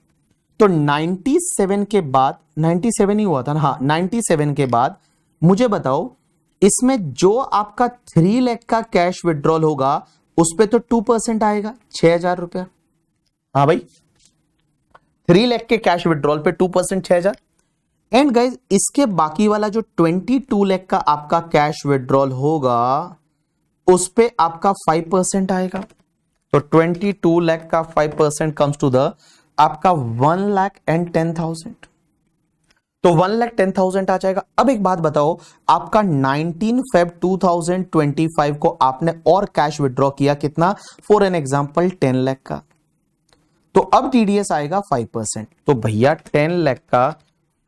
[SPEAKER 1] तो 97 के बाद, 97 ही हुआ था ना, हाँ 97 के बाद मुझे बताओ इसमें जो आपका 3 लाख का कैश विड्रॉल होगा उस पे तो 2% आएगा, 6,000 रुपया। हाँ भाई 3 लाख के कैश विड्रॉल पे 2% 6,000। एंड गाइज इसके बाकी वाला जो 22 लाख का आपका कैश विड्रॉल होगा उस पे आपका 5% आएगा। तो 22 लाख का 5% कम्स टू द आपका 1,10,000, तो 1,10,000 आ जाएगा। अब एक बात बताओ, आपका 19 Feb 2025 को आपने और कैश विड्रॉ किया कितना, फॉर एन एग्जांपल 10 लाख का, तो अब टीडीएस आएगा 5%। तो भैया 10 लाख का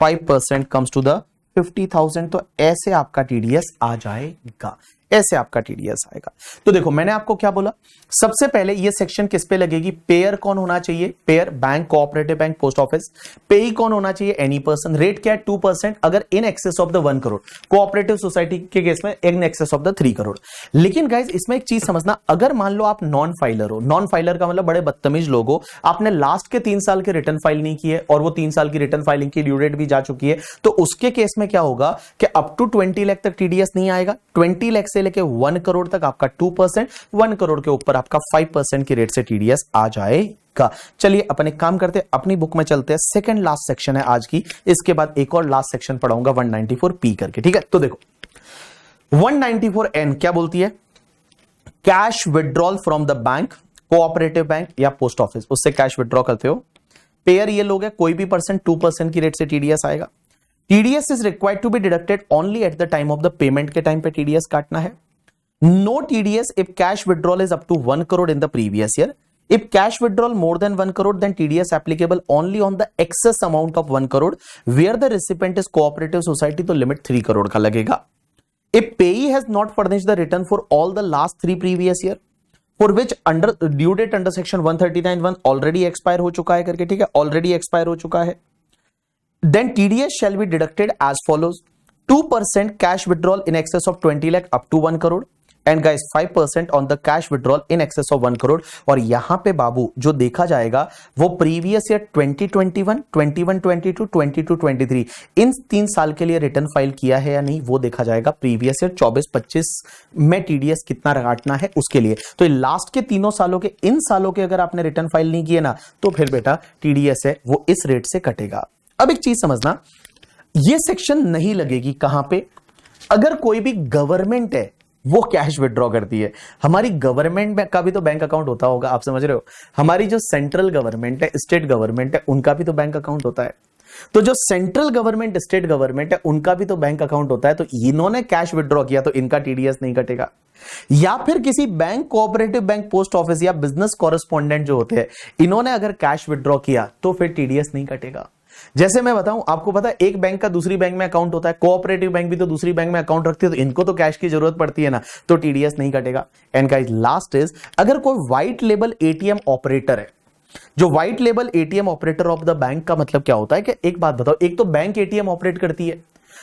[SPEAKER 1] 5% कम्स टू द 50,000, तो ऐसे आपका टीडीएस आ जाएगा, ऐसे आपका टीडीएस आएगा। तो देखो मैंने आपको क्या बोला, सबसे पहले ये सेक्शन किस पे लगेगी, पेयर कौन होना चाहिए, pair bank, cooperative bank, post office. पेई कौन होना चाहिए, एनी पर्सन। रेट क्या है 2%, अगर in excess of the 1 crore. Cooperative society के केस में in excess of the 3 crore. लेकिन गाइज इसमें एक चीज समझना, अगर मान लो आप नॉन फाइलर हो, नॉन फाइलर का मतलब बड़े बदतमीज लोग हो, आपने लास्ट के 3 साल के रिटर्न फाइल नहीं किए और वो 3 साल की रिटर्न फाइलिंग की ड्यू डेट भी जा चुकी है, तो उसके केस में क्या होगा कि अप टू 20 लाख तक टीडीएस नहीं आएगा। 20 लाख से लेके 1 करोड़ तक आपका 2%, 1 करोड़ के ऊपर आपका 5% की रेट से टीडीएस आ जाएगा। चलिए अपन एक काम करते हैं, अपनी बुक में चलते हैं, सेकंड लास्ट सेक्शन है आज की, इसके बाद एक और लास्ट सेक्शन पढ़ाऊंगा 194 पी करके, ठीक है। तो देखो 194 एन क्या बोलती है, cash withdrawal from the bank, cooperative bank या पोस्ट ऑफिस, उससे कैश विड्रॉ करते हो। पेयर ये लोग है, कोई भी पर्सन 2% की रेट से टीडीएस आएगा। TDS is required to be deducted only at the time of the payment, के टाइम पे टीडीएस काटना है। No TDS if cash withdrawal is up to 1 crore in the previous year. If cash withdrawal more than 1 crore, then TDS applicable only on the excess amount of 1 crore, where the recipient is cooperative society, तो limit 3 crore का लगेगा। If payee has not furnished the return for all the last 3 previous year, for which under due date under section 139(1) already expire हो चुका है करके, ठीक है, already expire हो चुका है, then TDS shall be deducted as follows: 2% cash withdrawal in excess of 20 lakh up to 1 crore, and guys 5% on the cash withdrawal in excess of 1 crore. और यहां पे बाबू जो देखा जाएगा वो प्रीवियस ईयर 2021, 21, 22, 22, 23 इन 3 साल के लिए रिटर्न फाइल किया है या नहीं वो देखा जाएगा। प्रीवियस ईयर 24-25 में टीडीएस कितना काटना है उसके लिए, तो लास्ट के तीनों सालों के, इन सालों के अगर आपने रिटर्न फाइल नहीं किए ना, तो फिर बेटा टीडीएस है वो इस रेट से कटेगा। अब एक चीज समझना, ये सेक्शन नहीं लगेगी कहां पे, अगर कोई भी गवर्नमेंट है वो कैश विड्रॉ करती है। हमारी गवर्नमेंट का भी तो बैंक अकाउंट होता होगा, आप समझ रहे हो, हमारी जो सेंट्रल गवर्नमेंट है, स्टेट गवर्नमेंट है, उनका भी तो बैंक अकाउंट होता है। तो जो सेंट्रल गवर्नमेंट, स्टेट गवर्नमेंट है, उनका भी तो बैंक अकाउंट होता है, तो इन्होंने कैश विड्रॉ किया तो इनका टीडीएस नहीं कटेगा। या फिर किसी bank, cooperative bank, post office या बिजनेस कॉरेस्पॉन्डेंट जो होते हैं, इन्होंने अगर कैश विड्रॉ किया तो फिर टीडीएस नहीं कटेगा। जैसे मैं बताऊं आपको, पता है एक बैंक का दूसरी बैंक में अकाउंट होता है, कोऑपरेटिव बैंक भी तो दूसरी बैंक में अकाउंट रखती है, तो इनको तो कैश की जरूरत पड़ती है ना, तो टीडीएस नहीं कटेगा। एंड गाइस लास्ट इज, अगर कोई व्हाइट लेबल एटीएम ऑपरेटर है, जो white label ATM operator of the bank का मतलब क्या होता है कि एक बात बताओ, एक तो बैंक एटीएम ऑपरेट करती है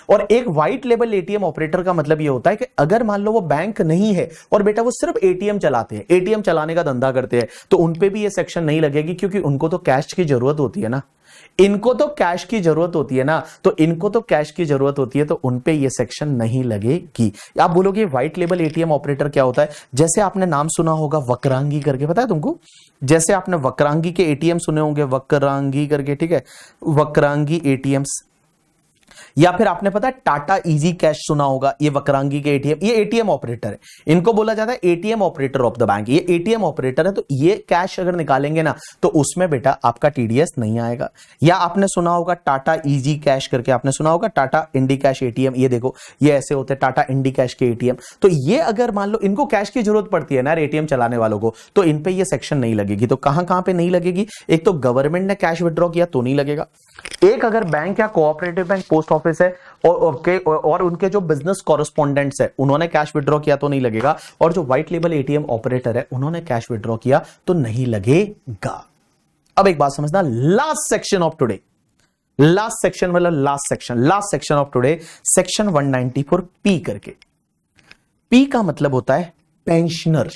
[SPEAKER 1] और एक व्हाइट लेबल एटीएम ऑपरेटर का मतलब ये होता है कि अगर मान लो वो बैंक नहीं है और बेटा वो सिर्फ एटीएम चलाते हैं, एटीएम चलाने का धंधा करते हैं, तो उनपे भी ये सेक्शन नहीं लगेगी, क्योंकि उनको तो कैश की जरूरत होती है ना, इनको तो कैश की जरूरत होती है ना, तो इनको तो कैश की जरूरत होती है, तो उनपे ये सेक्शन नहीं लगेगी। आप बोलोगे व्हाइट लेबल एटीएम ऑपरेटर क्या होता है, जैसे आपने नाम सुना होगा वक्रांगी करके, पता है तुमको, जैसे आपने वक्रांगी के एटीएम सुने होंगे, वक्रांगी करके, ठीक है, वक्रांगी एटीएम्स, या फिर आपने पता है टाटा इजी कैश सुना होगा, ये वक्रांगी के एटीएम, ये एटीएम ऑपरेटर है, इनको बोला जाता है ATM operator of the bank, ये एटीएम ऑपरेटर है, तो ये कैश अगर निकालेंगे ना तो उसमें बेटा आपका टीडीएस नहीं आएगा। या आपने सुना होगा टाटा इजी कैश करके, आपने सुना होगा टाटा इंडी कैश एटीएम, ये देखो ये ऐसे होते हैं टाटा इंडी कैश के एटीएम, तो ये अगर मान लो इनको कैश की जरूरत पड़ती है ना एटीएम चलाने वालों को, तो इन पे ये सेक्शन नहीं लगेगी। तो कहां कहां पे नहीं लगेगी, एक तो गवर्नमेंट ने कैश विड्रॉ किया तो नहीं लगेगा, एक अगर बैंक या कोऑपरेटिव बैंक, पोस्ट ऑफिस है और उनके जो बिजनेस कॉरेस्पॉन्डेंट्स है उन्होंने कैश विड्रॉ किया तो नहीं लगेगा, और जो व्हाइट लेबल एटीएम ऑपरेटर है उन्होंने कैश विड्रॉ किया तो नहीं लगेगा। अब एक बात समझना, last section of today, last section मतलब last section of today, section 194 P करके। पी का मतलब होता है पेंशनर,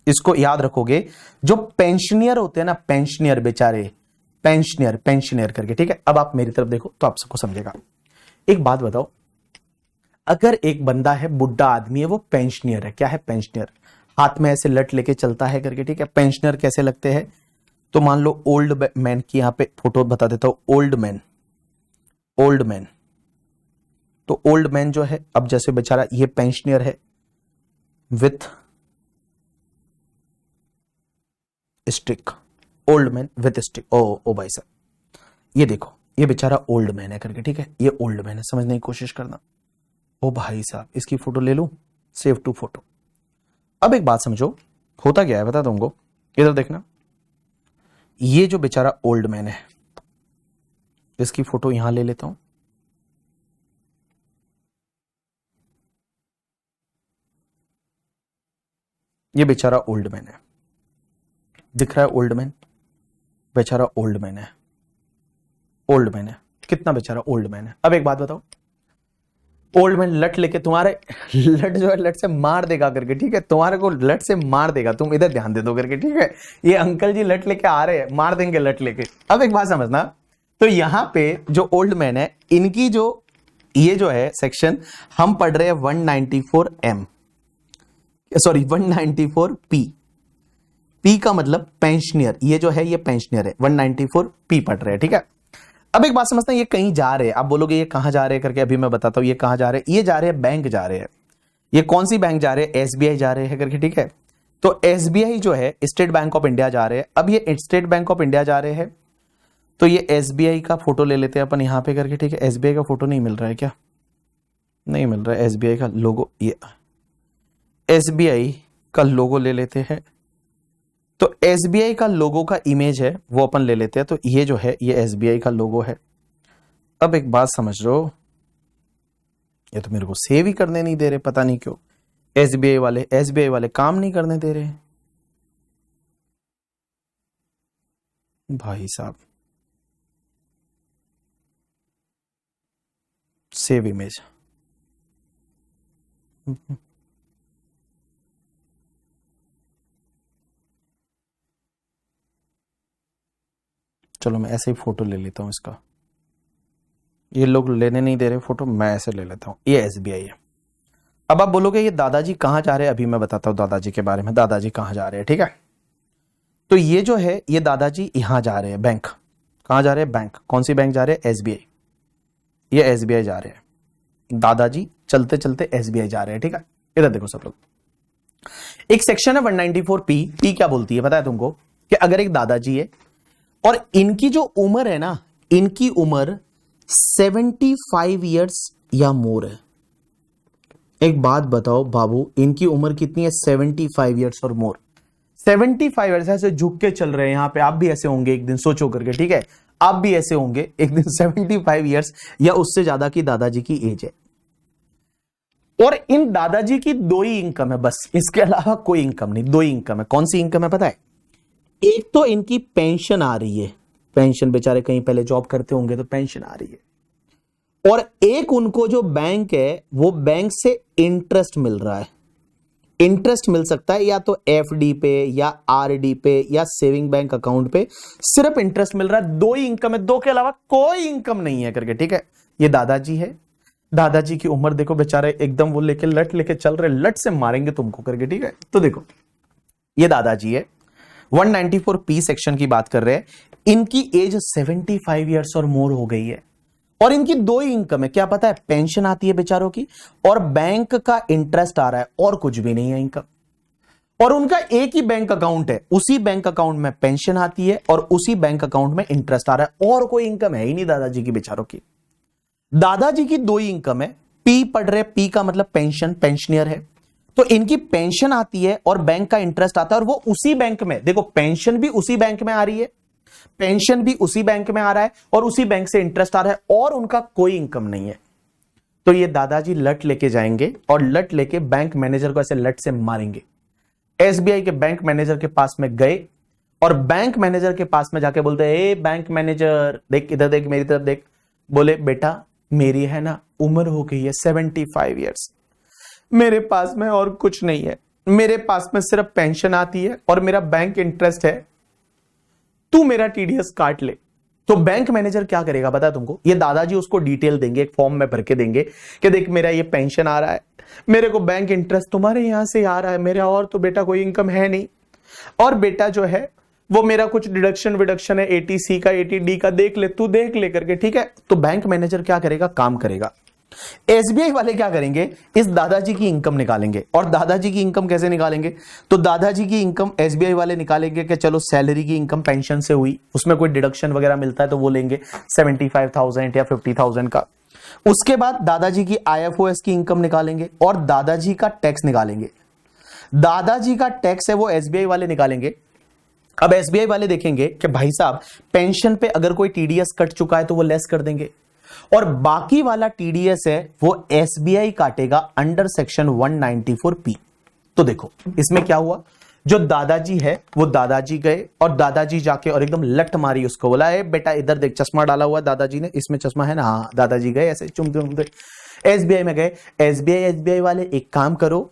[SPEAKER 1] इसको याद रखोगे, जो पेंशनियर होते हैं ना, पेंशनियर बेचारे, पेंशनियर करके, ठीक है। अब आप मेरी तरफ देखो तो आप सबको समझेगा। एक बात बताओ, अगर एक बंदा है, बुढ़ा आदमी है, वो पेंशनियर है, क्या है पेंशनियर, हाथ में ऐसे लट लेके चलता है करके, ठीक है। पेंशनर कैसे लगते हैं, तो मान लो ओल्ड मैन की यहां पे फोटो बता देता हूं, ओल्ड मैन, तो ओल्ड मैन जो है, अब जैसे बेचारा ये पेंशनियर है with stick, old man with stick. ओ भाई साहब, ये देखो, ये बेचारा ओल्ड मैन है करके, ठीक है, ये ओल्ड मैन है, समझने की कोशिश करना। ओ भाई साहब, इसकी फोटो ले लूं, सेव टू फोटो। अब एक बात समझो, होता क्या है बता तुमको, इधर देखना, ये जो बेचारा ओल्ड मैन है, इसकी फोटो यहां ले लेता हूं। ये बेचारा ओल्ड मैन है, दिख रहा है ओल्ड मैन, बेचारा ओल्ड मैन है, ओल्ड मैन है, कितना बेचारा ओल्ड मैन है। अब एक बात बताओ, ओल्ड मैन लट लेके तुम्हारे, लट जो है लट से मार देगा करके, ठीक है, तुम्हारे को लट से मार देगा, तुम इधर ध्यान दे दो करके, ठीक है, ये अंकल जी लट लेके आ रहे हैं, मार देंगे लट लेके। अब एक बात समझना, तो यहां पे जो ओल्ड मैन है, इनकी जो ये जो है सेक्शन हम पढ़ रहे हैं 194M, सॉरी 194P। पी का मतलब पेंशनियर, ये जो है ये पेंशनियर है, 194P पढ़ रहे हैं, ठीक है। अब एक बात समझते हैं, ये कहीं जा रहे हैं, आप बोलोगे ये कहां जा रहे हैं करके, अभी मैं बताता हूं ये कहां जा रहे हैं। ये जा रहे हैं बैंक जा रहे हैं। ये कौन सी बैंक जा रहे हैं? एसबीआई जा रहे हैं करके, ठीक है। तो एसबीआई जो है स्टेट बैंक ऑफ इंडिया जा रहे हैं। अब ये स्टेट बैंक ऑफ इंडिया जा रहे हैं, तो ये एसबीआई का फोटो ले लेते हैं अपन यहां पे करके, ठीक है। एसबीआई का फोटो नहीं मिल रहा है क्या? नहीं मिल रहा है एसबीआई का लोगो, ये एसबीआई का लोगो ले लेते हैं। तो एसबीआई का लोगो का इमेज है वो अपन ले लेते हैं, तो ये जो है ये एसबीआई का लोगो है। अब एक बात समझ लो, ये तो मेरे को सेव ही करने नहीं दे रहे, पता नहीं क्यों। एसबीआई वाले काम नहीं करने दे रहे भाई साहब। सेव इमेज, चलो मैं ऐसे ही फोटो ले लेता हूं इसका, ये लोग लेने नहीं दे रहे फोटो, मैं ऐसे ले लेता हूं। ये एसबीआई है। अब आप बोलोगे ये दादाजी कहां जा रहे हैं, अभी मैं बताता हूं दादाजी के बारे में, दादाजी कहां जा रहे हैं, ठीक है। तो ये जो है ये दादाजी यहां जा रहे हैं, बैंक कहां जा रहे हैं, बैंक, कौन सी बैंक जा रहे हैं, एसबीआई, ये एसबीआई जा रहे हैं। दादाजी चलते चलते एसबीआई जा रहे हैं, ठीक है। इधर देखो सब लोग, एक सेक्शन है 194P। पी क्या बोलती है पता है तुमको, कि अगर एक दादाजी है और इनकी जो उम्र है ना, इनकी उम्र 75 ईयर्स या मोर है। एक बात बताओ बाबू, इनकी उम्र कितनी है? 75 ईयर्स और मोर। 75 ईयर्स, ऐसे झुक के चल रहे हैं यहां पे, आप भी ऐसे होंगे एक दिन, सोचो करके, ठीक है, आप भी ऐसे होंगे एक दिन। 75 ईयर्स या उससे ज्यादा की दादाजी की एज है, और इन दादाजी की दो ही इनकम है बस, इसके अलावा कोई इनकम नहीं। दो ही इनकम है। कौन सी इनकम है पता है? एक तो इनकी पेंशन आ रही है, पेंशन, बेचारे कहीं पहले जॉब करते होंगे तो पेंशन आ रही है, और एक उनको जो बैंक है वो बैंक से इंटरेस्ट मिल रहा है। इंटरेस्ट मिल सकता है या तो एफडी पे या आरडी पे या सेविंग बैंक अकाउंट पे, सिर्फ इंटरेस्ट मिल रहा है। दो ही इनकम है, दो के अलावा कोई इनकम नहीं है करके, ठीक है। ये दादाजी है, दादाजी की उम्र देखो, बेचारे एकदम वो लेके लट लेके चल रहे, लट से मारेंगे तुमको करके, ठीक है। तो देखो ये दादाजी है, 194P सेक्शन की बात कर रहे हैं, इनकी एज 75 ईयर्स और मोर हो गई है, और इनकी दो ही इनकम है। क्या पता है? पेंशन आती है बेचारों की, और बैंक का इंटरेस्ट आ रहा है, और कुछ भी नहीं है इनकम। और उनका एक ही बैंक अकाउंट है, उसी बैंक अकाउंट में पेंशन आती है और उसी बैंक अकाउंट में इंटरेस्ट आ रहा है, और कोई इनकम है ही नहीं दादाजी की बेचारों की। दादाजी की दो ही इनकम है। पी पढ़ रहे, पी का मतलब पेंशन, पेंशनियर है, तो इनकी पेंशन आती है और बैंक का इंटरेस्ट आता है, और वो उसी बैंक में, देखो पेंशन भी उसी बैंक में आ रही है, पेंशन भी उसी बैंक में आ रहा है, और उसी बैंक से इंटरेस्ट आ रहा है, और उनका कोई इनकम नहीं है। तो ये दादाजी लट लेके जाएंगे और लट लेके बैंक मैनेजर को ऐसे लट से मारेंगे। एसबीआई के बैंक मैनेजर के पास में गए, और बैंक मैनेजर के पास में जाके बोलते हैं, ए बैंक मैनेजर देख, इधर देख, मेरी तरफ देख। बोले बेटा मेरी है ना उम्र हो गई है 75 ईयर्स, मेरे पास में और कुछ नहीं है, मेरे पास में सिर्फ पेंशन आती है और मेरा बैंक इंटरेस्ट है, तू मेरा टीडीएस काट ले। तो बैंक मैनेजर क्या करेगा पता है तुमको? ये दादाजी उसको डिटेल देंगे, एक फॉर्म में भर के देंगे कि देख मेरा ये पेंशन आ रहा है, मेरे को बैंक इंटरेस्ट तुम्हारे यहां से आ रहा है, मेरा और तो बेटा कोई इनकम है नहीं, और बेटा जो है वो मेरा कुछ डिडक्शन विडक्शन है, 80C का 80D का, देख ले, तू देख ले करके, ठीक है। तो बैंक मैनेजर क्या करेगा? काम करेगा। एसबीआई वाले क्या करेंगे, इस दादाजी की इनकम निकालेंगे। और दादाजी की इनकम कैसे निकालेंगे, तो दादाजी की इनकम एसबीआई वाले निकालेंगे कि चलो सैलरी की इनकम पेंशन से हुई, उसमें कोई डिडक्शन वगैरह मिलता है तो वो लेंगे 75,000 या 50,000 का। उसके बाद दादाजी की आईएफओएस की इनकम निकालेंगे और दादाजी का टैक्स निकालेंगे। दादाजी का टैक्स है वो एसबीआई वाले निकालेंगे। अब एसबीआई वाले देखेंगे कि भाई साहब पेंशन पे अगर कोई टीडीएस कट चुका है तो वो लेस कर देंगे, और बाकी वाला टीडीएस है वो एसबीआई काटेगा अंडर सेक्शन 194 पी। तो देखो इसमें क्या हुआ, जो दादाजी है वो दादाजी गए और दादाजी जाके और एकदम लट मारी उसको, बोला ए बेटा इधर देख, चश्मा डाला हुआ दादाजी ने, इसमें चश्मा है ना, हाँ। दादाजी गए ऐसे चुमते चुमते एसबीआई में गए। एसबीआई वाले एक काम करो,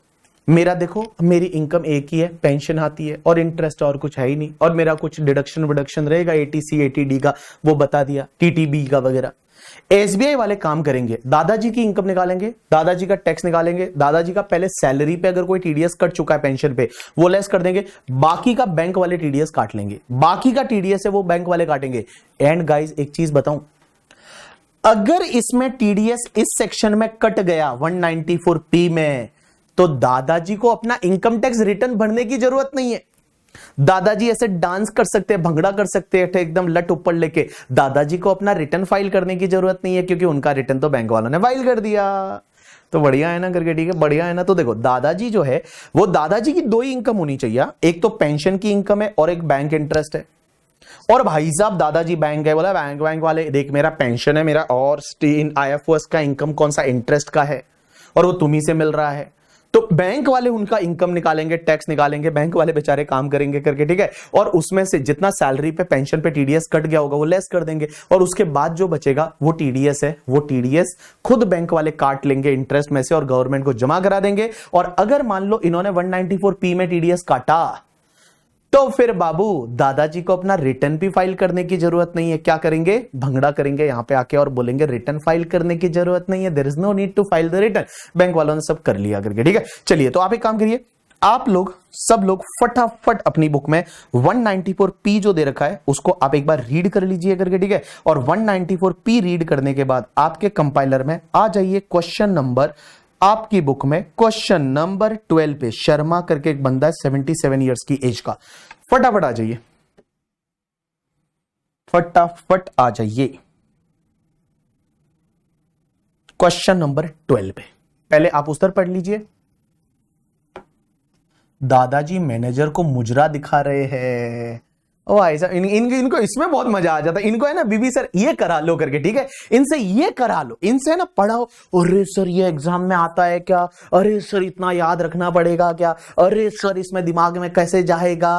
[SPEAKER 1] मेरा देखो मेरी इनकम एक ही है, पेंशन आती है और इंटरेस्ट और कुछ है ही नहीं, और मेरा कुछ डिडक्शन विडक्शन रहेगा एटीसी एटीडी का, वो बता दिया, टीटीबी का वगैरह। एसबीआई वाले काम करेंगे, दादाजी की इनकम निकालेंगे, दादाजी का टैक्स निकालेंगे, दादाजी का पहले सैलरी पे अगर कोई टीडीएस कट चुका है पेंशन पे वो लेस कर देंगे, बाकी का बैंक वाले टीडीएस काट लेंगे, बाकी का टीडीएस है वो बैंक वाले काटेंगे। एंड गाइस एक चीज बताऊं, अगर इसमें टीडीएस इस सेक्शन में कट गया 194 पी में, तो दादाजी को अपना इनकम टैक्स रिटर्न भरने की जरूरत नहीं है। दादाजी ऐसे डांस कर सकते हैं, भंगड़ा कर सकते हैं एकदम लट ऊपर लेके, दादाजी को अपना रिटर्न फाइल करने की जरूरत नहीं है, क्योंकि उनका रिटर्न तो बैंक वालों ने फाइल कर दिया। तो बढ़िया है ना करके, ठीक है बढ़िया है ना। तो देखो दादाजी जो है वो दादाजी की दो ही इनकम होनी चाहिए, एक तो पेंशन की इनकम है और एक बैंक इंटरेस्ट है। और भाई साहब दादाजी बैंक है, बोला बैंक वाले देख मेरा पेंशन है मेरा, और आईएफओएस का इनकम कौन सा इंटरेस्ट का है, और वो तुम्ही से मिल रहा है, तो बैंक वाले उनका इनकम निकालेंगे, टैक्स निकालेंगे, बैंक वाले बेचारे काम करेंगे करके, ठीक है। और उसमें से जितना सैलरी पे पेंशन पे टीडीएस कट गया होगा वो लेस कर देंगे, और उसके बाद जो बचेगा वो टीडीएस है, वो टीडीएस खुद बैंक वाले काट लेंगे इंटरेस्ट में से और गवर्नमेंट को जमा करा देंगे। और अगर मान लो इन्होंने 194 पी में टीडीएस काटा, तो फिर बाबू दादाजी को अपना रिटर्न भी फाइल करने की जरूरत नहीं है। क्या करेंगे, भंगड़ा करेंगे यहां पे आके और बोलेंगे रिटर्न फाइल करने की जरूरत नहीं है, there is no need to file the return, bank वालों ने सब कर लिया करके, ठीक है। चलिए तो आप एक काम करिए, आप लोग सब लोग फटाफट अपनी बुक में 194 पी जो दे रखा है उसको आप एक बार रीड कर लीजिए करके, ठीक है। और 194 पी रीड करने के बाद आपके कंपाइलर में आ जाइए क्वेश्चन नंबर, आपकी बुक में क्वेश्चन नंबर 12 पे शर्मा करके एक बंदा है 77 ईयर्स की एज का, फटाफट आ जाइए, फटाफट आ जाइए क्वेश्चन नंबर 12 पे। पहले आप उत्तर पढ़ लीजिए। दादाजी मैनेजर को मुजरा दिखा रहे हैं। ओ ऐसा इनको इसमें बहुत मजा आ जाता है। इनको है ना बीबी सर ये करा लो करके, ठीक है, इनसे ये करा लो, इनसे ना पढ़ाओ, अरे सर ये एग्जाम में आता है क्या, अरे सर इतना याद रखना पड़ेगा क्या, अरे सर इसमें दिमाग में कैसे जाएगा,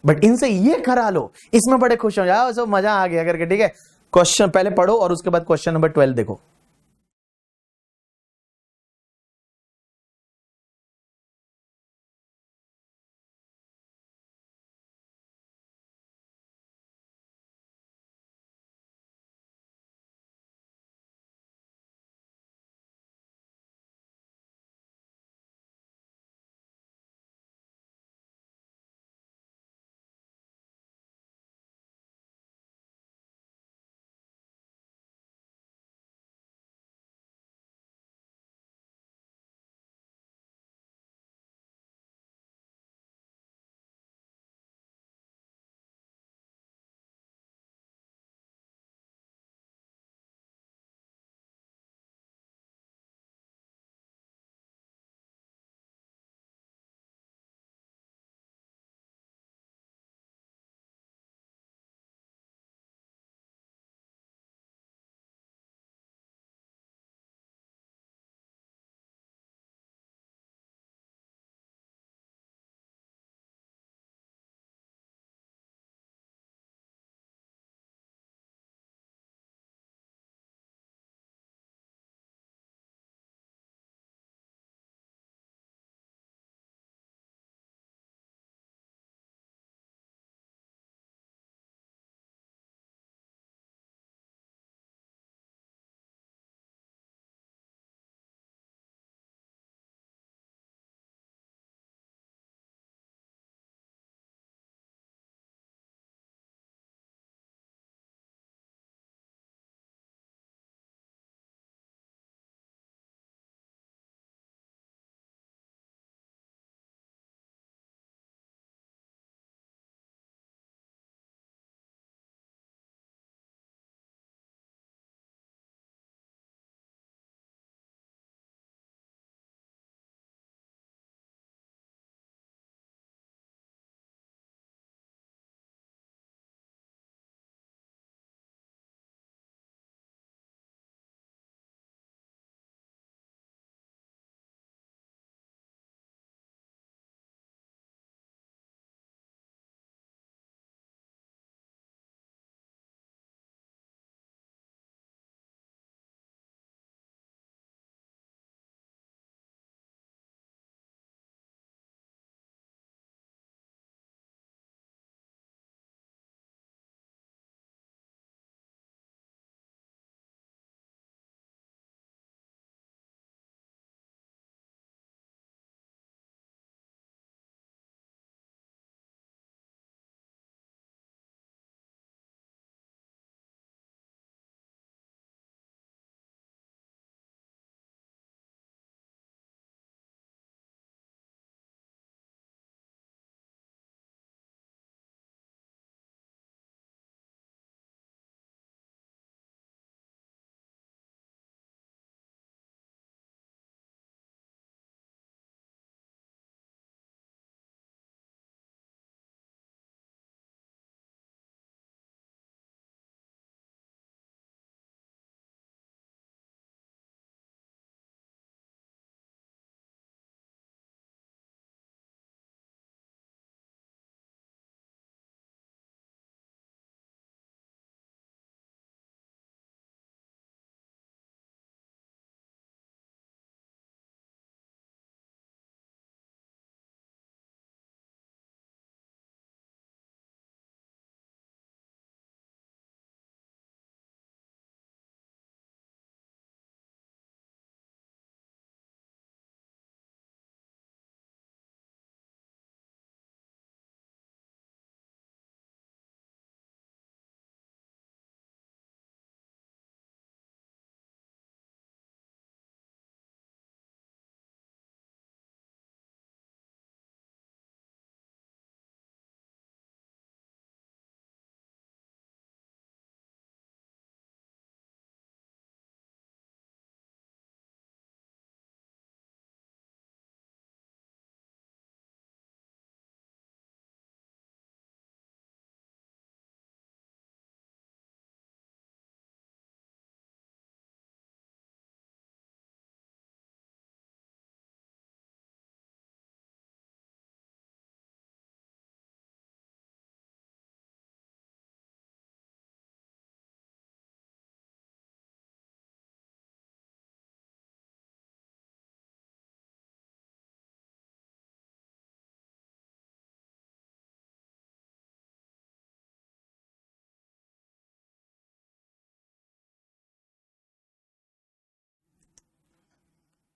[SPEAKER 1] बट इनसे ये करा लो, इसमें बड़े खुश हो जाओ, सब मजा आ गया करके, ठीक है। क्वेश्चन पहले पढ़ो और उसके बाद क्वेश्चन नंबर 12 देखो।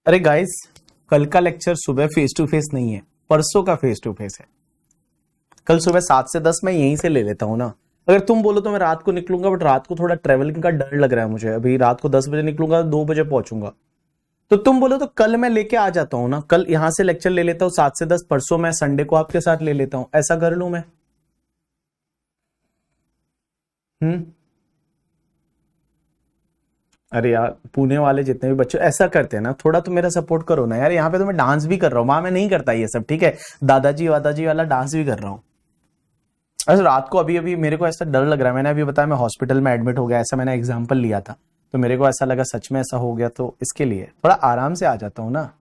[SPEAKER 1] अरे गाइस, कल का लेक्चर सुबह फेस टू फेस नहीं है, परसों का फेस टू फेस है। कल सुबह 7 से 10 मैं यहीं से ले लेता हूं ना। अगर तुम बोलो तो मैं रात को निकलूंगा, बट रात को थोड़ा ट्रेवलिंग का डर लग रहा है मुझे। अभी रात को 10 बजे निकलूंगा, 2 बजे पहुंचूंगा। तो तुम बोलो तो कल मैं लेके आ जाता हूं ना, कल यहां से लेक्चर ले लेता हूं 7 से 10, परसों मैं संडे को आपके साथ ले लेता हूं, ऐसा कर लूं मैं। हम्म। अरे यार, पुणे वाले जितने भी बच्चे ऐसा करते हैं ना, थोड़ा तो मेरा सपोर्ट करो ना यार। यहाँ पे तो मैं डांस भी कर रहा हूँ, वहां मैं नहीं करता ये सब, ठीक है। दादाजी वादाजी वाला डांस भी कर रहा हूँ। अच्छा, रात को अभी अभी मेरे को ऐसा डर लग रहा है, मैंने अभी बताया मैं हॉस्पिटल में एडमिट हो गया, ऐसा मैंने एग्जांपल लिया था, तो मेरे को ऐसा लगा सच में ऐसा हो गया, तो इसके लिए थोड़ा आराम से आ जाता हूं ना।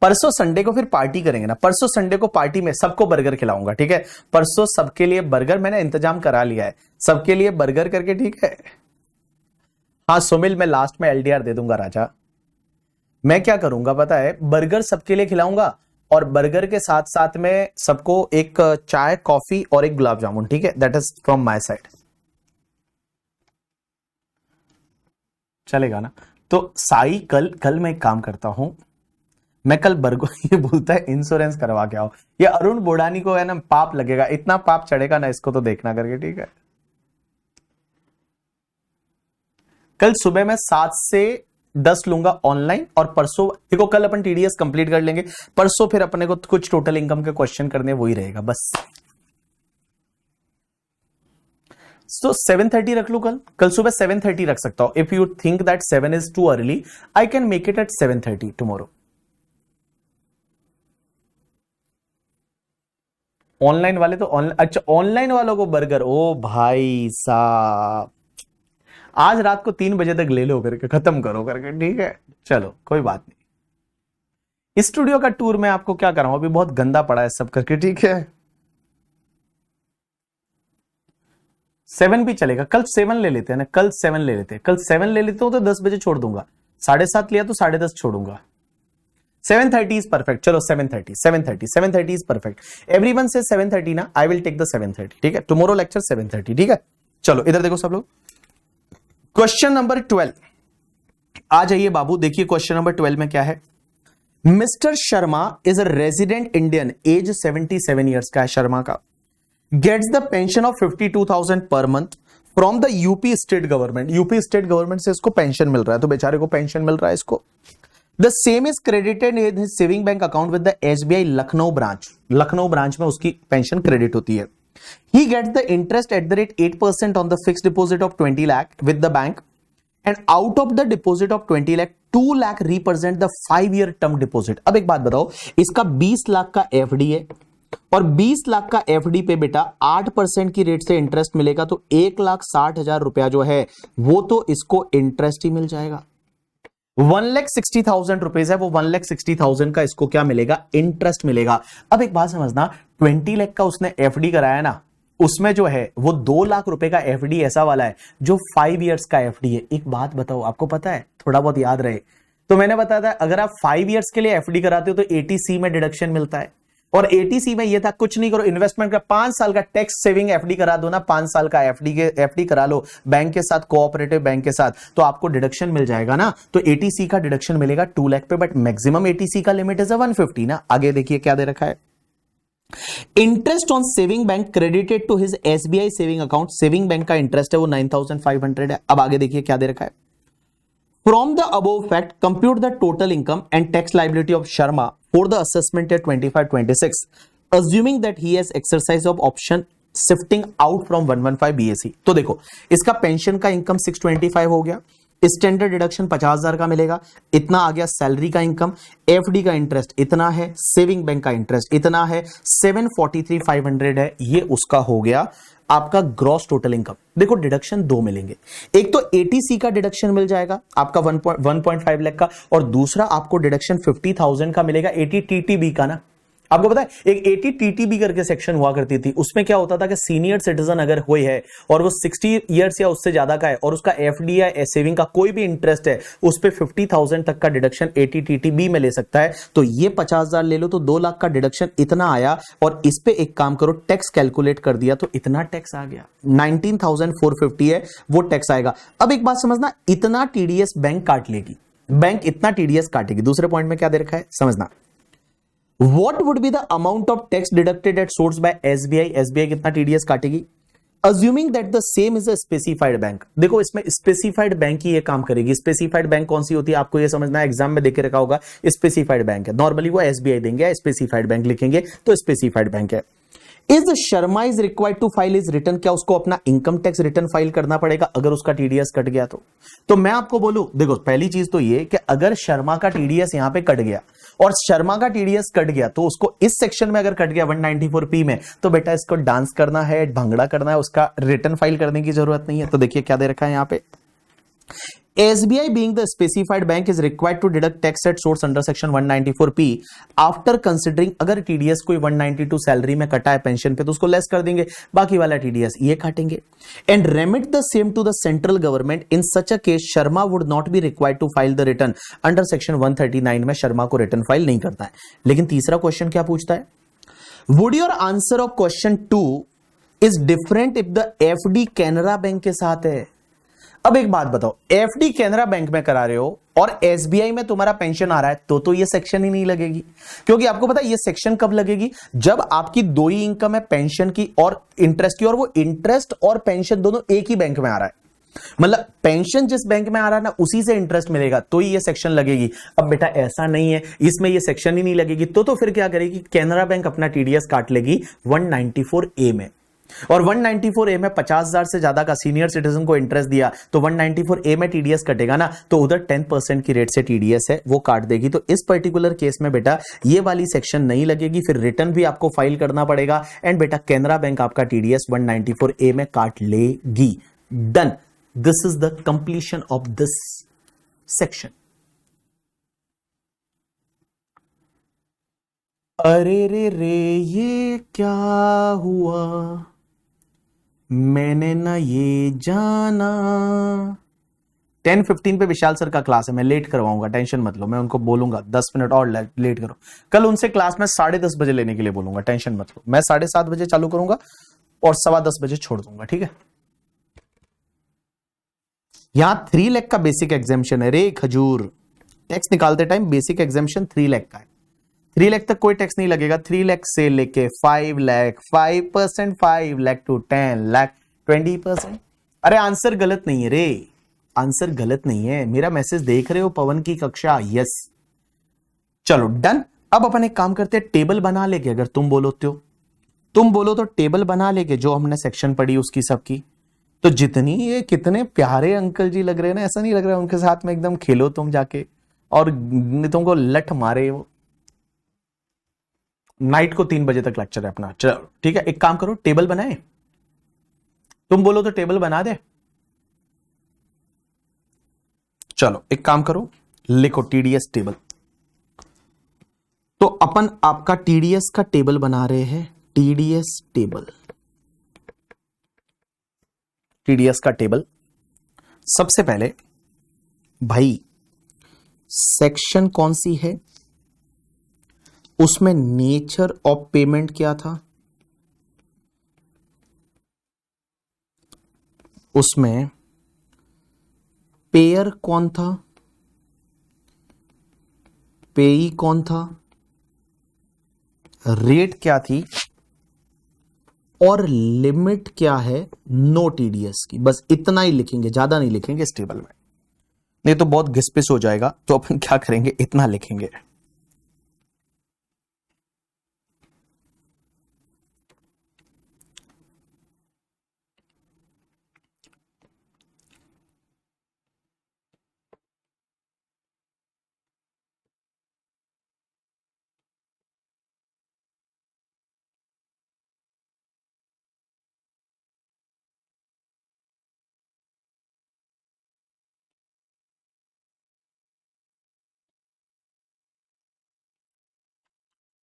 [SPEAKER 1] परसों संडे को फिर पार्टी करेंगे ना, परसों संडे को पार्टी में सबको बर्गर खिलाऊंगा, ठीक है। परसों सबके लिए बर्गर मैंने इंतजाम करा लिया है, सबके लिए बर्गर करके, ठीक है। हाँ सुमिल, मैं लास्ट में एलडीआर दे दूंगा राजा। मैं क्या करूंगा पता है, बर्गर सबके लिए खिलाऊंगा, और बर्गर के साथ साथ में सबको एक चाय कॉफी और एक गुलाब जामुन, ठीक है। That is from my side, चलेगा ना। तो साई, कल मैं एक काम करता हूं, मैं कल बर्गर ये बोलता है इंश्योरेंस करवा के आओ। ये अरुण बोडानी को है ना पाप लगेगा, इतना पाप चढ़ेगा ना इसको, तो देखना करके, ठीक है। कल सुबह मैं 7 से 10 लूंगा ऑनलाइन, और परसों देखो कल अपन टीडीएस कंप्लीट कर लेंगे, परसों फिर अपने को कुछ टोटल इनकम के क्वेश्चन करने, वही रहेगा बस। सो 7:30 रख लू, कल सुबह 7:30 रख सकता हूं। If you think that 7 is too early, I can make it at 7:30 tomorrow. Online वाले तो अच्छा, ऑनलाइन वालों को बर्गर, ओ भाई साहब, आज रात को 3 बजे तक ले लो करके, खत्म करो करके, ठीक है। चलो कोई बात नहीं। स्टूडियो का टूर मैं आपको क्या कराऊं, अभी बहुत गंदा पड़ा है सब करके, ठीक है। 7 भी चलेगा, कल 7 ले लेते हैं ना, कल 7 ले लेते हैं, कल 7 ले लेते हो तो 10 बजे छोड़ दूंगा, 7:30 लिया तो 10:30 छोड़ूंगा। 7:30 इज परफेक्ट, चलो 7:30 इज परफेक्ट। एवरीवन से 7:30 ना, आई विल टेक द 7:30, ठीक है। टुमारो लेक्चर 7:30, ठीक है। चलो इधर देखो सब लोग, क्वेश्चन नंबर 12 आ जाइए बाबू। देखिए क्वेश्चन नंबर 12 में क्या है। Mister Sharma is a resident Indian, age 77 years का है शर्मा का, gets the pension of 52,000 per month from the UP state government. UP state government से इसको पेंशन मिल रहा है, तो बेचारे को पेंशन मिल रहा है इसको। The same is credited in his saving bank account with the SBI Lucknow branch. Lucknow branch में उसकी पेंशन क्रेडिट होती है। He gets the interest at the rate 8% on the fixed deposit of 20 lakh with the bank, and out of the deposit of 20 lakh 2 lakh represent the 5-year term deposit। अब एक बात बताओ, इसका 20 लाख का FD है, और 20 लाख का एफडी पे बेटा 8% की रेट से इंटरेस्ट मिलेगा, तो 1,60,000 रुपया जो है वो तो इसको इंटरेस्ट ही मिल जाएगा। 1,60,000 रुपीज है वो, 1,60,000 का इसको क्या मिलेगा, इंटरेस्ट मिलेगा। अब एक बात समझना, 20 लाख का उसने एफडी कराया ना, उसमें जो है वो 2 लाख रुपए का एफडी ऐसा वाला है जो 5 इयर्स का एफडी है। एक बात बताओ, आपको पता है, थोड़ा बहुत याद रहे तो मैंने बताया था, अगर आप 5 इयर्स के लिए एफडी कराते हो तो एटीसी में डिडक्शन मिलता है, और एटीसी में ये था कुछ नहीं करो, इन्वेस्टमेंट का 5 साल का टैक्स सेविंग एफडी करा दो ना, 5 साल का एफडी करा लो बैंक के साथ, कोऑपरेटिव बैंक के साथ, तो आपको डिडक्शन मिल जाएगा ना। तो एटीसी का डिडक्शन मिलेगा 2 लाख पे, बट मैक्सिमम एटीसी का लिमिट इज 150 ना। आगे देखिए क्या दे रखा है, interest on saving bank credited to his SBI saving account. Saving bank का इंटरेस्ट है वो 9,500 है। अब आगे देखिए क्या दे रखा है, from the above fact compute the total income and tax liability of Sharma for the assessment year 25-26, assuming that he has exercise of option shifting out from 115 BAC। तो देखो इसका पेंशन का इनकम 625 हो गया, स्टैंडर्ड डिडक्शन 50,000 का मिलेगा, इतना आ गया सैलरी का इनकम, एफडी का इंटरेस्ट इतना है, सेविंग बैंक का इंटरेस्ट इतना है, 743,500 है, ये उसका हो गया आपका ग्रॉस टोटल इनकम। देखो डिडक्शन 2 मिलेंगे, एक तो एटीसी का डिडक्शन मिल जाएगा आपका 1.5 लाख का, और दूसरा आपको डिडक्शन 50,000 का मिलेगा 80 टीटीबी का ना। आपको पता है एक 80 टीटीबी करके सेक्शन हुआ करती थी, उसमें क्या होता था कि सीनियर सिटीजन अगर हुई है और वो 60 इयर्स या उससे ज्यादा का है और उसका एफडी या सेविंग का कोई भी इंटरेस्ट है, उस पे 50,000 तक का डिडक्शन 80 टीटीबी में ले सकता है। तो ये 50,000 ले लो तो 2 लाख का डिडक्शन इतना आया, और इस पे एक काम करो टैक्स कैलकुलेट कर दिया तो इतना टैक्स आ गया, 19,450 है वो टैक्स आएगा। अब एक बात समझना, इतना टीडीएस बैंक काट लेगी, बैंक इतना टीडीएस काटेगी। दूसरे पॉइंट में क्या दे रखा है समझना, what would be the amount of tax deducted at source by SBI, SBI कितना टीडीएस काटेगी, assuming that the same is a specified bank. देखो इसमें स्पेसिफाइड बैंक ही ये काम करेगी। स्पेसिफाइड बैंक कौन सी होती है आपको ये समझना है, एग्जाम में देके रखा होगा स्पेसिफाइड बैंक है, नॉर्मली वो एसबीआई देंगे, स्पेसिफाइड बैंक लिखेंगे तो स्पेसिफाइड बैंक है। Is Sharma is required to file is return, क्या उसको अपना इनकम टैक्स रिटर्न फाइल करना पड़ेगा अगर उसका टीडीएस कट गया तो मैं आपको बोलूं, देखो पहली चीज तो ये कि अगर शर्मा का टीडीएस यहां पे कट गया और शर्मा का टीडीएस कट गया तो उसको इस सेक्शन में अगर कट गया 194P में, तो बेटा इसको डांस करना है, भंगड़ा करना है, उसका रिटर्न फाइल करने की जरूरत नहीं है। तो देखिए क्या दे रखा है यहां पे, SBI being the specified bank is required to deduct tax at source under section 194P after considering, अगर TDS कोई 192 सैलरी में कटा है पेंशन पे तो उसको लेस कर देंगे, बाकी वाला TDS ये काटेंगे, and remit the same to the central government. In such a case Sharma would not be required to file the return under section 139 में शर्मा को रिटर्न फाइल नहीं करता है। लेकिन तीसरा क्वेश्चन क्या पूछता है, would your answer of question 2 is different if the FD Canara bank के साथ है। अब एक बात बताओ, एफडी कैनरा बैंक में करा रहे हो और एसबीआई में तुम्हारा पेंशन आ रहा है तो ये सेक्शन ही नहीं लगेगी, क्योंकि आपको पता है ये सेक्शन कब लगेगी, जब आपकी दो ही इनकम है, पेंशन की और इंटरेस्ट की, और वो इंटरेस्ट और पेंशन दोनों एक ही बैंक में आ रहा है। मतलब पेंशन जिस बैंक में आ रहा है ना उसी से इंटरेस्ट मिलेगा तो ही ये सेक्शन लगेगी। अब बेटा ऐसा नहीं है, इसमें ये सेक्शन ही नहीं लगेगी तो फिर क्या करेगी, कैनरा बैंक अपना टीडीएस काट लेगी 194A में, और 194A में 50,000 से ज्यादा का सीनियर सिटीजन को इंटरेस्ट दिया तो 194A में टीडीएस कटेगा ना, तो उधर 10% की रेट से टीडीएस है वो काट देगी। तो इस पर्टिकुलर केस में बेटा ये वाली सेक्शन नहीं लगेगी, फिर रिटर्न भी आपको फाइल करना पड़ेगा, एंड बेटा कैनरा बैंक आपका टीडीएस 194A में काट लेगी। Done, this is the completion of this section. अरे रे ये क्या हुआ, मैंने ना ये जाना। 10:15 पे विशाल सर का क्लास है, मैं लेट करवाऊंगा, टेंशन मत लो, मैं उनको बोलूंगा 10 मिनट और लेट करो। कल उनसे क्लास में 10:30 बजे लेने के लिए बोलूंगा, टेंशन मत लो। मैं 7:30 बजे चालू करूंगा और 10:15 बजे छोड़ दूंगा, ठीक है। यहां 3 लाख का बेसिक एग्जामिशन है रे खजूर, टैक्स निकालते टाइम बेसिक एग्जामिशन 3 लाख का है। 3 लाख तक कोई टैक्स नहीं लगेगा, 3 लाख से लेके 5 लाख, 5%, 5 लाख टू 10 लाख, 20%। अरे आंसर गलत नहीं है रे, आंसर गलत नहीं है। मेरा मैसेज देख रहे हो पवन की कक्षा, यस। चलो डन। अब अपन एक काम करते हैं, टेबल बना लेके, अगर तुम बोलो तो टेबल बना लेके जो हमने सेक्शन पढ़ी उसकी सबकी। तो जितनी ये कितने प्यारे अंकल जी लग रहे हैं ना, ऐसा नहीं लग रहा है उनके साथ में एकदम खेलो तुम जाके और तुमको लठ मारे वो। नाइट को 3 बजे तक लेक्चर है अपना, चलो ठीक है। एक काम करो, टेबल बनाए, तुम बोलो तो टेबल बना दे। चलो एक काम करो, लिखो टीडीएस टेबल। तो अपन आपका टीडीएस का टेबल बना रहे हैं, टीडीएस टेबल, टीडीएस का टेबल। सबसे पहले भाई सेक्शन कौन सी है, उसमें नेचर ऑफ पेमेंट क्या था, उसमें पेयर कौन था, पेई कौन था, रेट क्या थी, और लिमिट क्या है नो टीडीएस की। बस इतना ही लिखेंगे, ज्यादा नहीं लिखेंगे इस टेबल में, नहीं तो बहुत घिसपिस हो जाएगा। तो अपन क्या करेंगे, इतना लिखेंगे।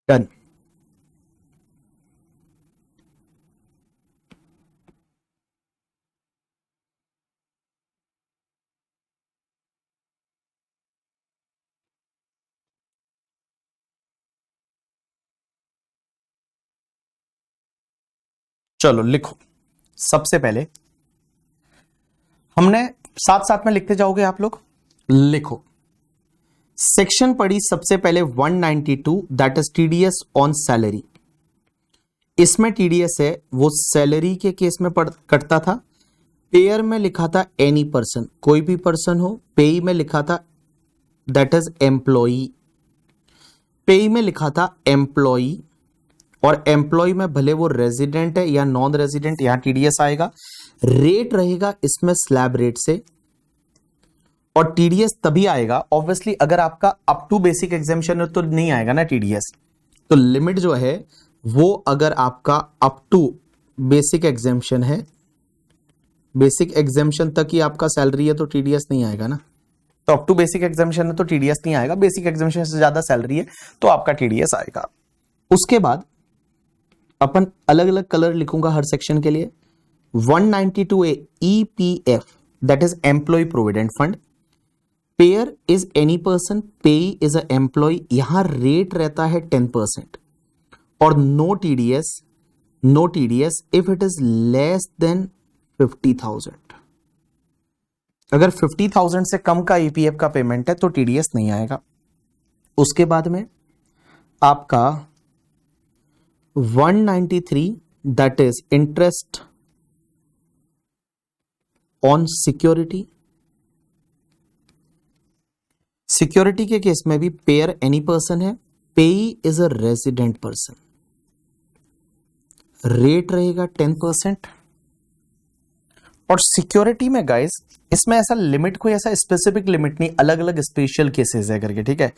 [SPEAKER 1] डन। चलो लिखो। सबसे पहले हमने साथ साथ में लिखते जाओगे आप लोग, लिखो सेक्शन पढ़ी सबसे पहले 192, that is TDS on salary. इसमें टीडीएस है वो सैलरी के केस में कटता था। पेयर में लिखा था एनी पर्सन, कोई भी पर्सन हो। पेई में लिखा था दैट इज एम्प्लॉई। पेई में लिखा था एम्प्लॉई, और एम्प्लॉय में भले वो रेजिडेंट है या नॉन रेजिडेंट, यहां टीडीएस आएगा। रेट रहेगा इसमें स्लैब रेट से, और टीडीएस तभी आएगा ऑब्वियसली अगर आपका अप टू बेसिक एग्जामिशन है तो नहीं आएगा ना टीडीएस। तो लिमिट जो है वो अगर आपका अप टू बेसिक एग्जामिशन है, बेसिक एग्जामिशन तक ही आपका सैलरी है तो टीडीएस नहीं आएगा ना। तो अप टू बेसिक एग्जामिशन है तो टीडीएस नहीं आएगा, बेसिक एग्जामिशन से ज्यादा सैलरी है तो आपका टीडीएस आएगा। उसके बाद अपन अलग अलग कलर लिखूंगा हर सेक्शन के लिए। 192A EPF that is employ provident fund. Payer is any person, payee is a employ, यहां रेट रहता है 10%, और no TDS if it is less than 50,000। अगर 50,000 से कम का ईपीएफ का पेमेंट है तो टीडीएस नहीं आएगा। उसके बाद में आपका 193 that is interest on security. Security के केस में भी पेयर एनी पर्सन है, पेई is a resident person, rate रहेगा 10%। और सिक्योरिटी में गाइस इसमें ऐसा लिमिट, कोई ऐसा स्पेसिफिक लिमिट नहीं, अलग अलग स्पेशल केसेस है करके, ठीक है।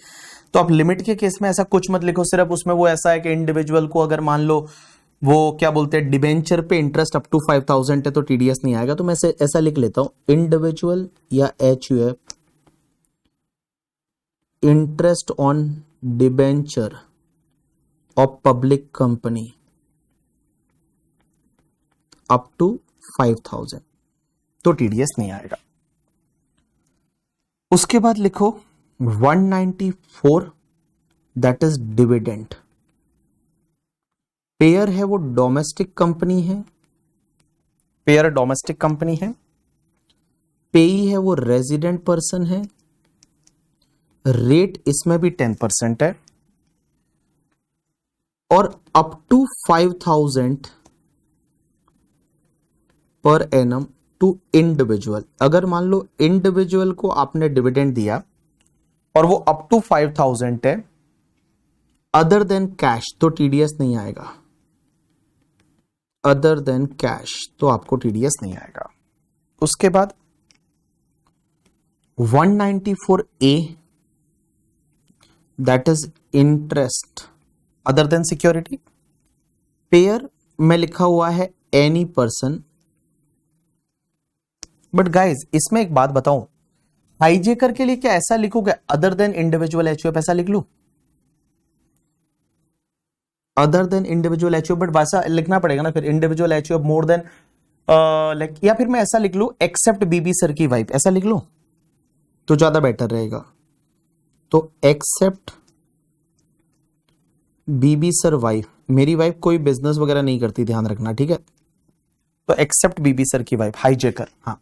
[SPEAKER 1] तो आप लिमिट के केस में ऐसा कुछ मत लिखो, सिर्फ उसमें वो ऐसा है कि इंडिविजुअल को अगर मान लो वो क्या बोलते हैं डिबेंचर पे इंटरेस्ट अप टू 5,000 है तो टीडीएस नहीं आएगा। तो मैं ऐसा लिख लेता हूं इंडिविजुअल या HUF interest on debenture of public company up to 5,000 तो टीडीएस नहीं आएगा। उसके बाद लिखो 194 दैट इज डिविडेंड। पेयर है वो डोमेस्टिक कंपनी है, पेयर डोमेस्टिक कंपनी है। पेई है वो रेजिडेंट पर्सन है, रेट इसमें भी 10% है, और up to 5,000 per annum to individual. अगर मान लो इंडिविजुअल को आपने डिविडेंड दिया और वो अप टू 5,000 है अदर देन कैश तो टीडीएस नहीं आएगा, अदर देन कैश तो आपको टीडीएस नहीं आएगा। उसके बाद 194A that is interest other than security. Pair में लिखा हुआ है एनी पर्सन, बट गाइज इसमें एक बात बताऊं, हाईजेकर के लिए क्या ऐसा लिखोगे अदर देन इंडिविजुअल HUF ऐसा लिख लूं, other than individual HUF, but वैसा लिखना पड़ेगा ना फिर individual HUF more than like, या फिर मैं ऐसा लिख लूं एक्सेप्ट बीबी सर की वाइफ, ऐसा लिख लूं तो ज्यादा बेटर रहेगा। तो एक्सेप्ट बीबी सर वाइफ, मेरी वाइफ कोई बिजनेस वगैरह नहीं करती, ध्यान रखना, ठीक है। तो एक्सेप्ट बीबी सर की वाइफ हाईजेकर। हाँ,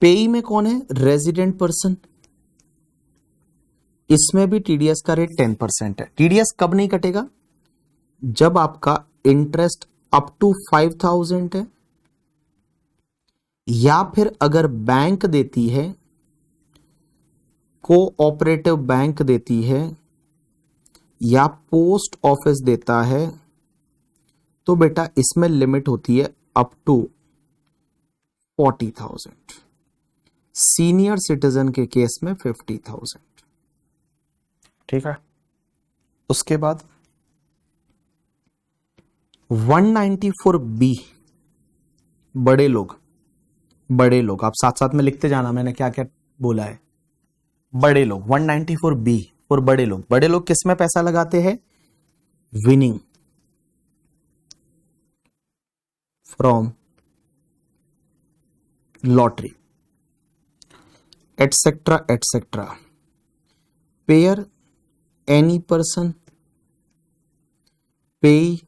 [SPEAKER 1] पेई में कौन है रेजिडेंट पर्सन, इसमें भी टीडीएस का रेट 10% है। टीडीएस कब नहीं कटेगा, जब आपका इंटरेस्ट अप टू 5,000 है, या फिर अगर बैंक देती है, कोऑपरेटिव बैंक देती है या पोस्ट ऑफिस देता है, तो बेटा इसमें लिमिट होती है अप टू 40,000। सीनियर सिटीजन के केस में 50,000, ठीक है। उसके बाद 194B बड़े लोग, बड़े लोग आप साथ साथ में लिखते जाना मैंने क्या क्या बोला है। बड़े लोग 194B और बड़े लोग, बड़े लोग किस में पैसा लगाते हैं, winning from lottery etcetera etcetera. Pair any person, पेई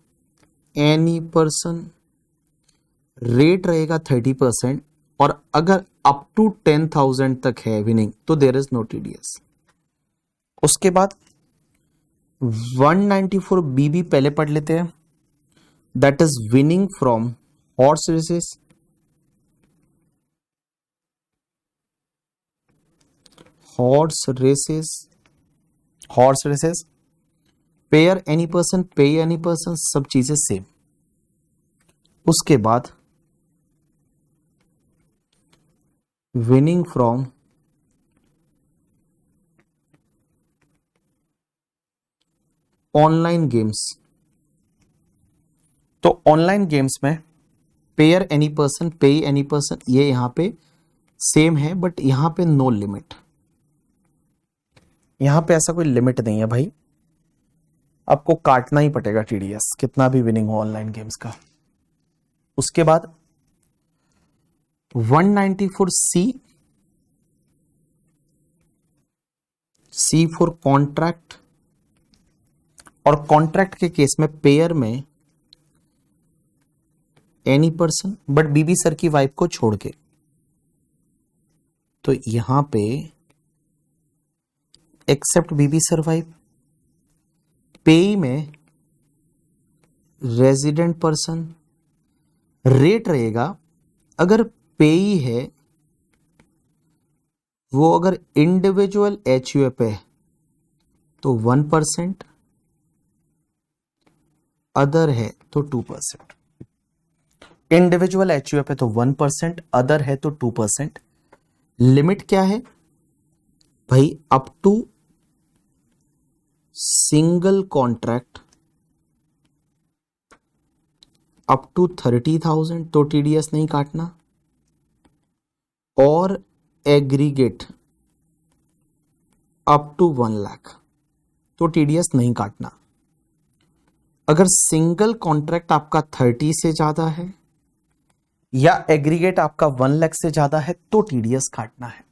[SPEAKER 1] एनी पर्सन, रेट रहेगा 30%, और अगर अप टू 10,000 तक है विनिंग तो देयर इज नो टीडीएस। उसके बाद 194 बीबी पहले पढ़ लेते हैं, that is winning from horse races, horse races, payer any person, pay any person, सब चीजें सेम। उसके बाद विनिंग फ्रॉम ऑनलाइन गेम्स, तो ऑनलाइन गेम्स में payer any person, pay any person, ये यहां पे सेम है, बट यहां पे नो लिमिट, यहां पे ऐसा कोई लिमिट नहीं है भाई, आपको काटना ही पड़ेगा टीडीएस, कितना भी विनिंग हो ऑनलाइन गेम्स का। उसके बाद 194 सी फॉर कॉन्ट्रैक्ट, और कॉन्ट्रैक्ट के केस में पेयर में any person, but BB sir की वाइफ को छोड़ के, तो यहां पे एक्सेप्ट बीबी सर वाइफ, पे में रेजिडेंट पर्सन, रेट रहेगा अगर पेई है वो अगर इंडिविजुअल एचयूएफ है तो 1%, अदर है तो 2%। इंडिविजुअल एचयूएफ है तो 1%, अदर है तो 2%। लिमिट क्या है भाई? Up to single contract up to 30,000 तो टीडीएस नहीं काटना, और एग्रीगेट अप टू 1 लाख तो टीडीएस नहीं काटना। अगर सिंगल कॉन्ट्रैक्ट आपका 30 से ज्यादा है या एग्रीगेट आपका 1 लाख से ज्यादा है तो टीडीएस काटना है।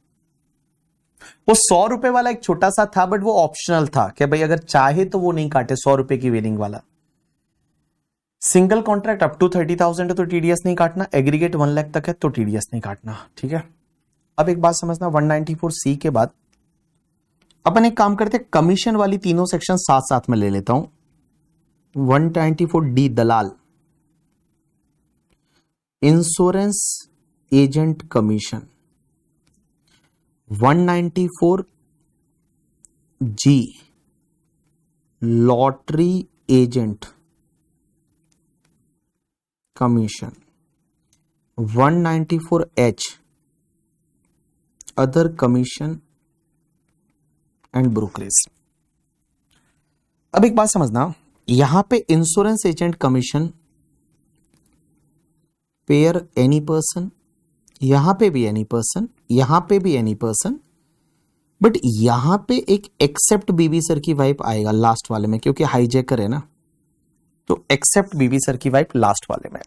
[SPEAKER 1] वो 100 रुपए वाला एक छोटा सा था, बट वो ऑप्शनल था कि भाई अगर चाहे तो वो नहीं काटे 100 रुपए की विनिंग वाला। सिंगल कॉन्ट्रैक्ट अप टू 30,000 है तो टीडीएस नहीं काटना, एग्रीगेट 1 लाख तक है तो टीडीएस नहीं काटना। ठीक है, अब एक बात समझना, 194 सी के बाद अपन एक काम करते हैं, कमीशन वाली तीनों सेक्शन साथ साथ में ले लेता हूं। 194 डी दलाल, insurance agent commission. 194 G lottery agent commission. 194 H other commission and brokerage. अब एक बात समझना, यहां पे insurance agent commission payer any person, यहां पे भी एनी पर्सन, यहां पे भी एनी पर्सन, बट यहां पे एक एक्सेप्ट बीबी सर की वाइफ आएगा लास्ट वाले में, क्योंकि हाईजैकर है ना, तो एक्सेप्ट बीबी सर की वाइफ लास्ट वाले में।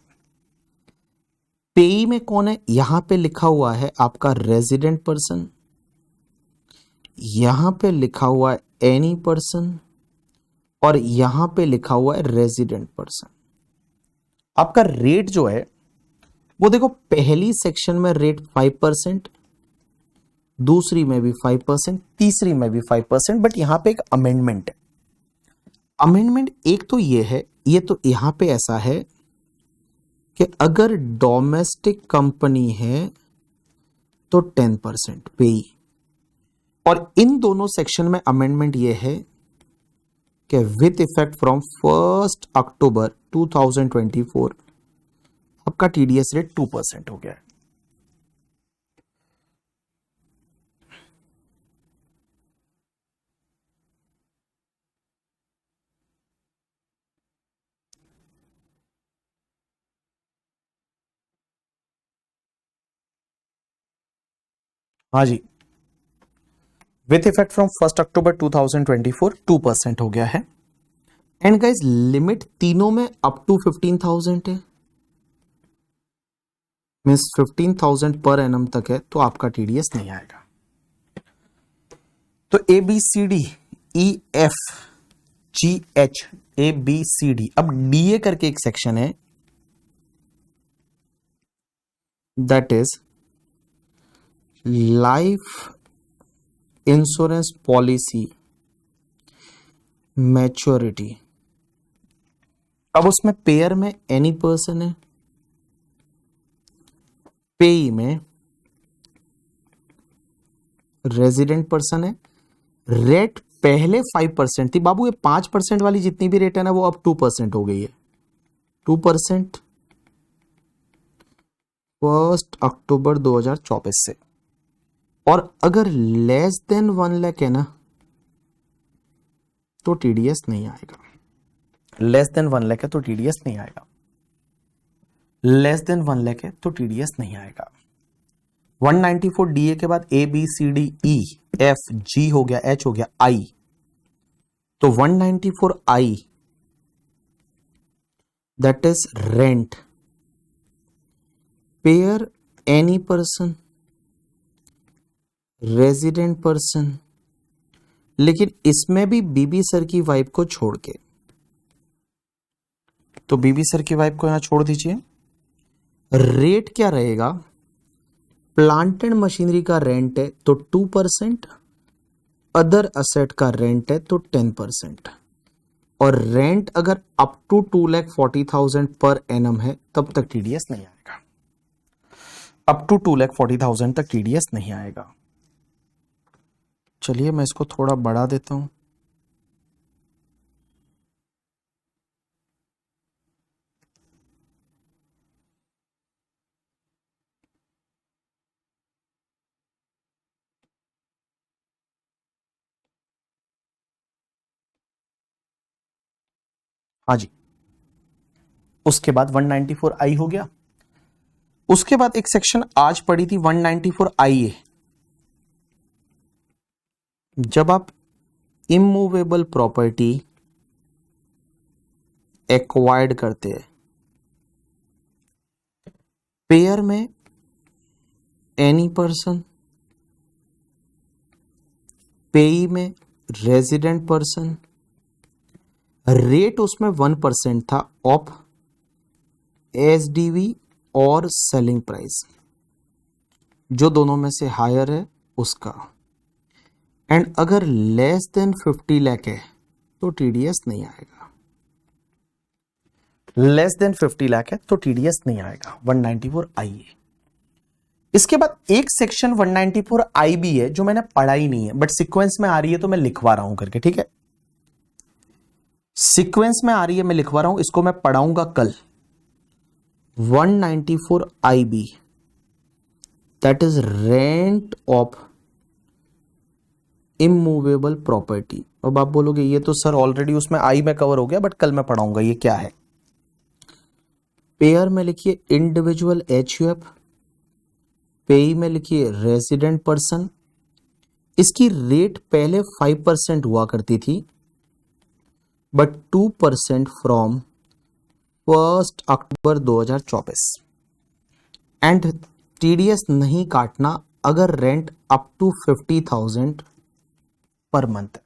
[SPEAKER 1] पेई में कौन है? यहां पे लिखा हुआ है आपका रेजिडेंट पर्सन, यहां पे लिखा हुआ है एनी पर्सन, और यहां पे लिखा हुआ है रेजिडेंट पर्सन। आपका रेट जो है वो देखो, पहली सेक्शन में रेट 5%, दूसरी में भी 5%, तीसरी में भी 5%, बट यहां पे एक अमेंडमेंट है। अमेंडमेंट एक तो ये है, ये तो यहां पे ऐसा है कि अगर डोमेस्टिक कंपनी है तो 10% पे, और इन दोनों सेक्शन में अमेंडमेंट ये है कि विथ इफेक्ट फ्रॉम 1 अक्टूबर 2024 आपका टीडीएस रेट 2% हो गया है। हाँ जी, विथ इफेक्ट फ्रॉम 1 अक्टूबर 2024 2% हो गया है। एंड गाइस, लिमिट तीनों में अप टू 15,000 है, मीन्स 15,000 पर एनम तक है तो आपका टीडीएस नहीं आएगा। तो A B C D E F G H, A B C D. अब डीए करके एक सेक्शन है, that is life insurance policy maturity. अब उसमें पेयर में एनी पर्सन है, पेई में रेजिडेंट पर्सन है। रेट पहले 5% थी बाबू, ये 5% वाली जितनी भी रेट है ना वो अब 2% हो गई है। 2% 1 अक्टूबर 2024 से। और अगर लेस देन 1 लाख है ना तो टीडीएस नहीं आएगा। लेस देन 1 लाख है तो टीडीएस नहीं आएगा। लेस देन 1 लाख है तो टीडीएस नहीं आएगा। 194 डीए के बाद A B C D E F G हो गया, एच हो गया, आई। तो 194 I that is rent. Payer any person, resident person, लेकिन इसमें भी बीबी सर की वाइफ को छोड़ के। तो बीबी सर की वाइफ को यहां छोड़ दीजिए। रेट क्या रहेगा? प्लांट एंड मशीनरी का रेंट है तो 2%, अदर असेट का रेंट है तो 10%। और रेंट अगर अप टू 2,40,000 पर एनम है तब तक टीडीएस नहीं आएगा। अप टू 2,40,000 तक टीडीएस नहीं आएगा। चलिए मैं इसको थोड़ा बढ़ा देता हूं। हाँ जी, उसके बाद 194 आई हो गया। उसके बाद एक सेक्शन आज पड़ी थी 194 आई ए। जब आप इमूवेबल प्रॉपर्टी एक्वायर्ड करते हैं, पेयर में एनी पर्सन, पेई में रेजिडेंट पर्सन, रेट उसमें 1% था ऑफ एसडीवी और सेलिंग प्राइस, जो दोनों में से हायर है उसका। एंड अगर लेस देन 50 लाख है तो टीडीएस नहीं आएगा। लेस देन 50 लाख है तो टीडीएस नहीं आएगा। 194 आई है। इसके बाद एक सेक्शन 194 आई बी है जो मैंने पढ़ा ही नहीं है, बट सीक्वेंस में आ रही है तो मैं लिखवा रहा हूं करके, ठीक है। सीक्वेंस में आ रही है, मैं लिखवा रहा हूं, इसको मैं पढ़ाऊंगा कल। 194 I B that is rent of immovable property. अब आप बोलोगे ये तो सर ऑलरेडी उसमें आई में कवर हो गया, बट कल मैं पढ़ाऊंगा ये क्या है। पेयर में लिखिए इंडिविजुअल एचयूएफ, पेई में लिखिए रेजिडेंट पर्सन। इसकी रेट पहले 5% हुआ करती थी, but 2% from 1 October 2024। And TDS नहीं काटना अगर rent up to 50,000 per month.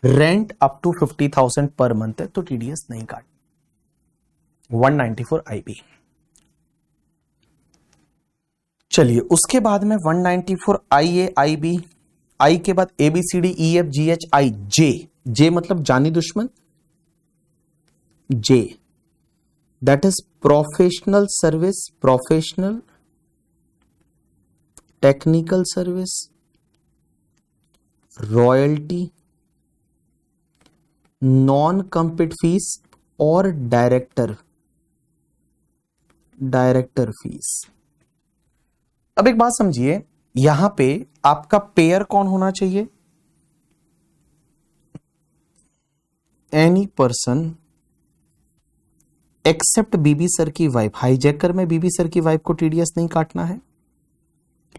[SPEAKER 1] Rent up to 50,000 per month है तो टीडीएस नहीं काट। 194 आईबी। चलिए उसके बाद में 194 आई ए आई बी, आई के बाद A B C D E F G H I J. J मतलब जानी दुश्मन, J that is professional service, professional technical service, royalty, non compete fees और डायरेक्टर फीस। अब एक बात समझिए, यहां पे आपका पेयर कौन होना चाहिए? एनी पर्सन एक्सेप्ट बीबी सर की वाइफ। हाईजैकर में बीबी सर की वाइफ को टीडीएस नहीं काटना है,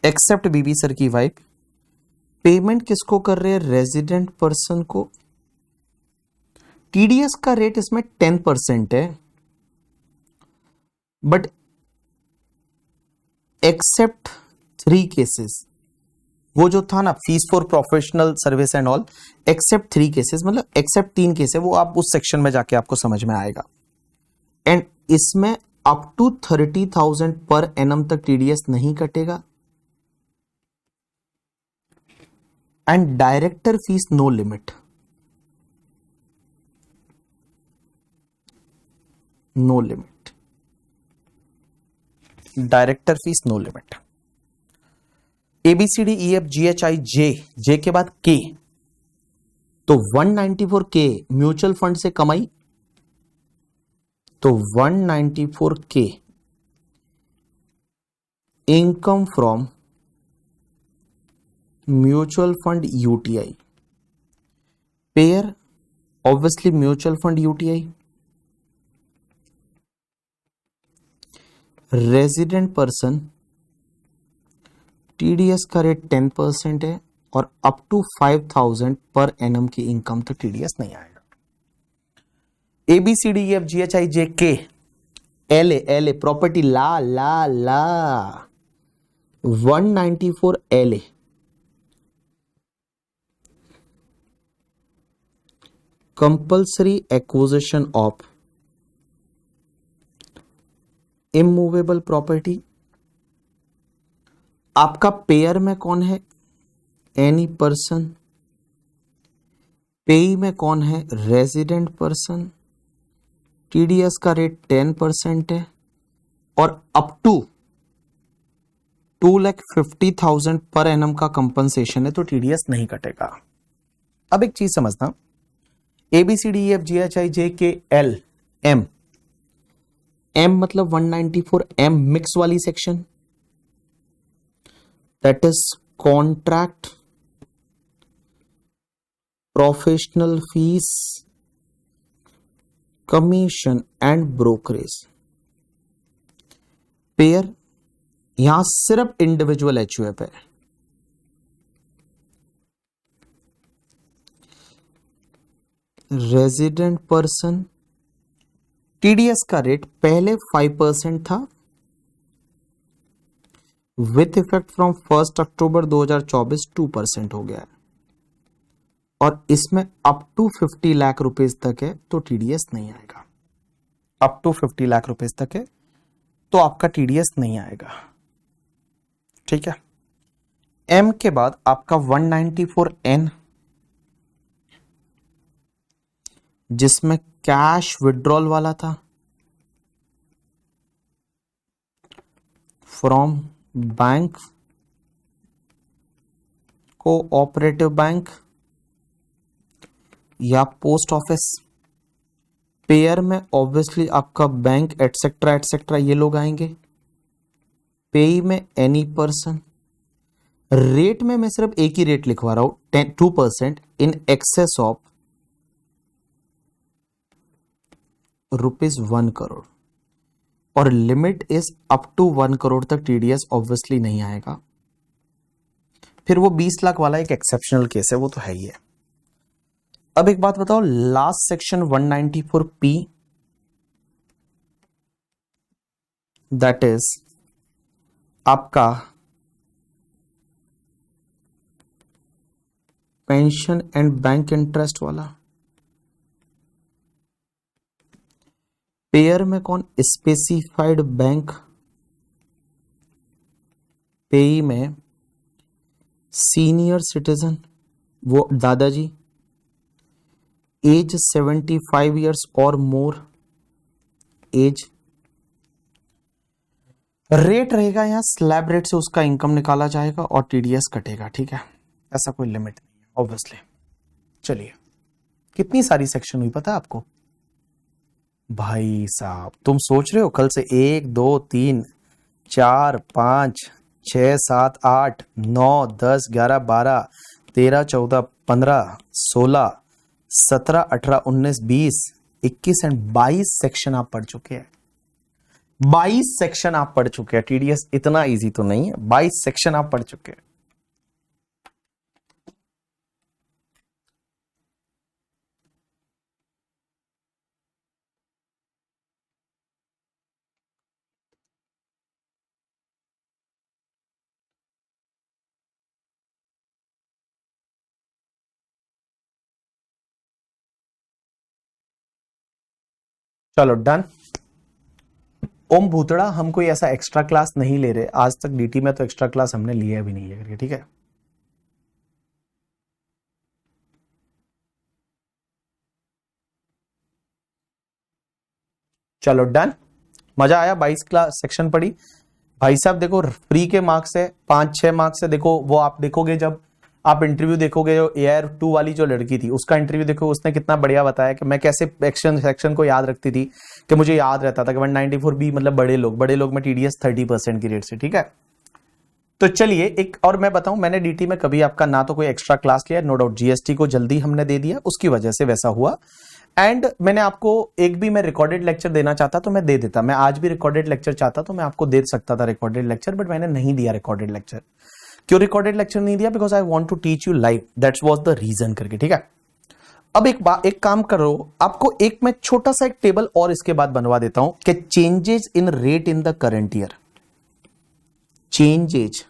[SPEAKER 1] एक्सेप्ट बीबी सर की वाइफ। पेमेंट किसको कर रहे हैं? रेजिडेंट पर्सन को। टीडीएस का रेट इसमें 10% है, बट एक्सेप्ट 3 केसेस, वो जो था ना fees for professional service and all, except 3 cases, मतलब एक्सेप्ट 3 केस है, वो आप उस सेक्शन में जाके आपको समझ में आएगा। एंड इसमें अप टू 30,000 पर एनम तक टीडीएस नहीं कटेगा। And director fees no limit. No limit, director fees no limit. ABCDEFGHI J के बाद के, तो 194K म्यूचुअल फंड से कमाई, तो 194K income from mutual fund UTI, pair obviously mutual fund UTI, resident person TDS का रेट 10% है और अप टू 5,000 पर एनम की इनकम तो TDS नहीं आएगा। ABCDEFGHIJK LA प्रॉपर्टी ला 194 LA compulsory acquisition of immovable property. आपका पेयर में कौन है? Any person. पेई में कौन है? Resident person. TDS का रेट 10% है और अप टू 2,50,000 पर एनम का कंपनसेशन है, तो TDS नहीं कटेगा। अब एक चीज समझना, ABCDEFGHIJKL M मतलब 194 M मिक्स वाली section, that is contract, professional fees, commission and brokerage। Pair यहां सिर्फ इंडिविजुअल HUF है, रेजिडेंट पर्सन TDS का रेट पहले 5% था, विथ इफेक्ट फ्रॉम 1 अक्टूबर 2024 2% हो गया है और इसमें अप टू 50 लाख रुपीस तक है, तो TDS नहीं आएगा। अप टू 50 लाख रुपीस तक है तो आपका TDS नहीं आएगा, ठीक है। M के बाद आपका 194N, जिसमें कैश विड्रॉल वाला था फ्रॉम बैंक, कोऑपरेटिव बैंक या पोस्ट ऑफिस। पेयर में ऑब्वियसली आपका बैंक एटसेट्रा एटसेट्रा ये लोग आएंगे। पेई में एनी पर्सन। रेट में मैं सिर्फ एक ही रेट लिखवा रहा हूं, 2% इन एक्सेस ऑफ ₹1 करोड़ और limit is up to 1 crore तक TDS ऑब्वियसली नहीं आएगा। फिर वो 20 लाख वाला एक एक्सेप्शनल केस है, वो तो है ही है। अब एक बात बताओ, last section 194P, that is आपका पेंशन एंड बैंक इंटरेस्ट वाला। पेयर में कौन? Specified bank. पेई में सीनियर सिटीजन, वो दादाजी, एज 75 ईयर्स और मोर एज। रेट रहेगा यहां स्लैब रेट से उसका इनकम निकाला जाएगा और TDS कटेगा, ठीक है। ऐसा कोई लिमिट नहीं है ऑब्वियसली। चलिए, कितनी सारी सेक्शन हुई पता है आपको? भाई साहब, तुम सोच रहे हो कल से 1 2 3 4 5 6 7 8 9 10 11 12 13 14 15 16 17 18 19 20 21 एंड 22 सेक्शन आप पढ़ चुके हैं। 22 सेक्शन आप पढ़ चुके हैं। TDS इतना इजी तो नहीं है, 22 सेक्शन आप पढ़ चुके हैं। चलो डन। ओम भूतड़ा, हम कोई ऐसा एक्स्ट्रा क्लास नहीं ले रहे आज तक। DT में तो एक्स्ट्रा क्लास हमने लिया भी नहीं है करके, ठीक है। चलो डन, मजा आया। 22 क्लास सेक्शन पढ़ी भाई साहब। देखो फ्री के मार्क्स है, 5-6 मार्क्स है। देखो वो आप देखोगे जब आप इंटरव्यू देखोगे, जो एयर 2 वाली जो लड़की थी उसका इंटरव्यू देखो, उसने कितना बढ़िया बताया कि मैं कैसे सेक्शन को याद रखती थी, कि मुझे याद रहता था कि 194 बी मतलब बड़े लोग में टीडीएस 30% की रेट से, ठीक है। तो चलिए एक और मैं बताऊं, मैंने डीटी में कभी आपका ना तो कोई एक्स्ट्रा क्लास लिया, नो डाउट जीएसटी को जल्दी हमने दे दिया, उसकी वजह से वैसा हुआ। एंड मैंने आपको एक भी मैं रिकॉर्डेड लेक्चर देना चाहता तो मैं दे देता, मैं आज भी रिकॉर्डेड लेक्चर चाहता तो मैं आपको दे सकता था रिकॉर्डेड लेक्चर, बट मैंने नहीं दिया रिकॉर्डेड लेक्चर। क्यों रिकॉर्डेड लेक्चर नहीं दिया? Because I want to teach you live, that's was the reason करके, ठीक है। अब एक काम करो, आपको एक मैं छोटा सा एक टेबल और इसके बाद बनवा देता हूं कि changes in rate in the current year. Changes,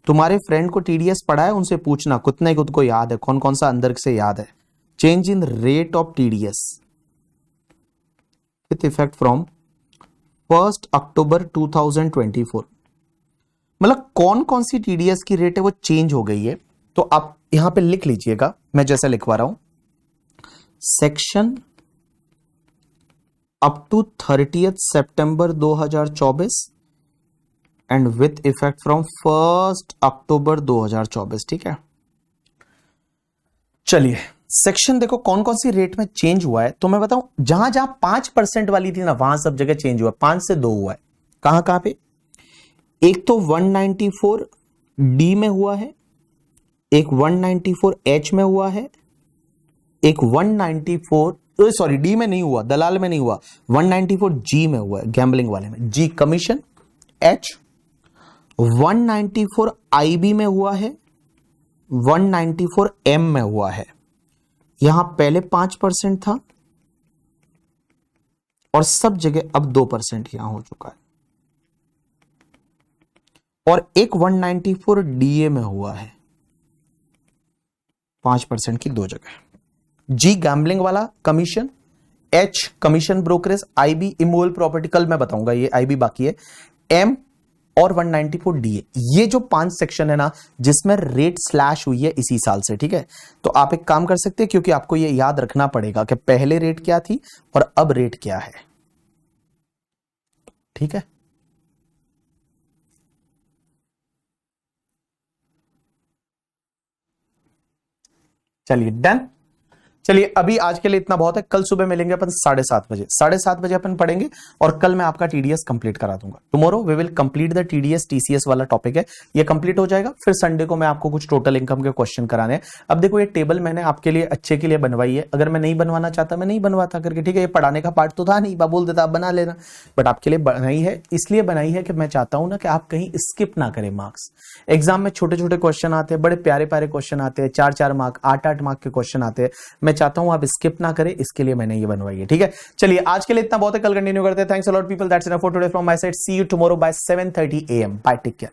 [SPEAKER 1] तुम्हारे फ्रेंड को टीडीएस पढ़ा है, उनसे पूछना कितने खुद को याद है, कौन कौन सा अंदर से याद है। Change in rate of TDS with effect from 1 October 2024। मतलब कौन कौन सी टीडीएस की रेट है वो चेंज हो गई है। तो आप यहां पे लिख लीजिएगा, मैं जैसा लिखवा रहा हूं, section up to 30 September 2024 and with effect from 1 October 2024, ठीक है। चलिए सेक्शन देखो कौन कौन सी रेट में चेंज हुआ है। तो मैं बताऊं, जहां जहां 5% वाली थी ना, वहां सब जगह चेंज हुआ। 5 से 2 हुआ है। कहां कहां पे? एक तो 194 डी में हुआ है, एक 194 एच में हुआ है, एक 194 सॉरी डी में नहीं हुआ, दलाल में नहीं हुआ, 194 जी में हुआ है, गैम्बलिंग वाले में, जी कमीशन, एच 194 आईबी में हुआ है, 194 एम में हुआ है। यहां पहले 5% था और सब जगह अब 2% यहां हो चुका है। और एक 194 डीए में हुआ है, 5% की 2 जगह। जी गैम्बलिंग वाला commission, H commission brokerage, IB इमोवल property, कल मैं बताऊंगा, ये आईबी बाकी है, एम और 194 डीए। ये जो 5 सेक्शन है ना जिसमें रेट स्लैश हुई है इसी साल से, ठीक है। तो आप एक काम कर सकते हैं, क्योंकि आपको ये याद रखना पड़ेगा कि पहले रेट क्या थी और अब रेट क्या है, ठीक है। चलिए डन। चलिए अभी आज के लिए इतना बहुत है, कल सुबह मिलेंगे अपन 7:30 बजे। 7:30 बजे अपन पढ़ेंगे और कल मैं आपका टीडीएस कंप्लीट करा दूंगा। Tomorrow we will complete the TDS TCS वाला टॉपिक है, ये कंप्लीट हो जाएगा। फिर संडे को मैं आपको कुछ टोटल इनकम के क्वेश्चन कराने हैं। अब देखो ये टेबल मैंने आपके लिए अच्छे के लिए बनवाई है, अगर मैं नहीं बनवाना चाहता मैं नहीं बनवाता करके, ठीक है। ये पढ़ाने का पार्ट तो था नहीं, बोल देता आप बना लेना, बट आपके लिए बनाई है। इसलिए बनाई है कि मैं चाहता हूं ना कि आप कहीं स्किप ना करें मार्क्स। एग्जाम में छोटे छोटे क्वेश्चन आते हैं, बड़े प्यारे प्यारे क्वेश्चन आते हैं, 4-4 मार्क 8-8 मार्क के क्वेश्चन आते हैं। मैं चाहता हूं आप स्किप ना करें, इसके लिए मैंने ये बनवाई है, ठीक है। चलिए आज के लिए इतना बहुत है, कल कंटिन्यू करते हैं। Thanks a lot people, that's enough for today from my side. See you tomorrow by 7:30 AM। Bye, take care.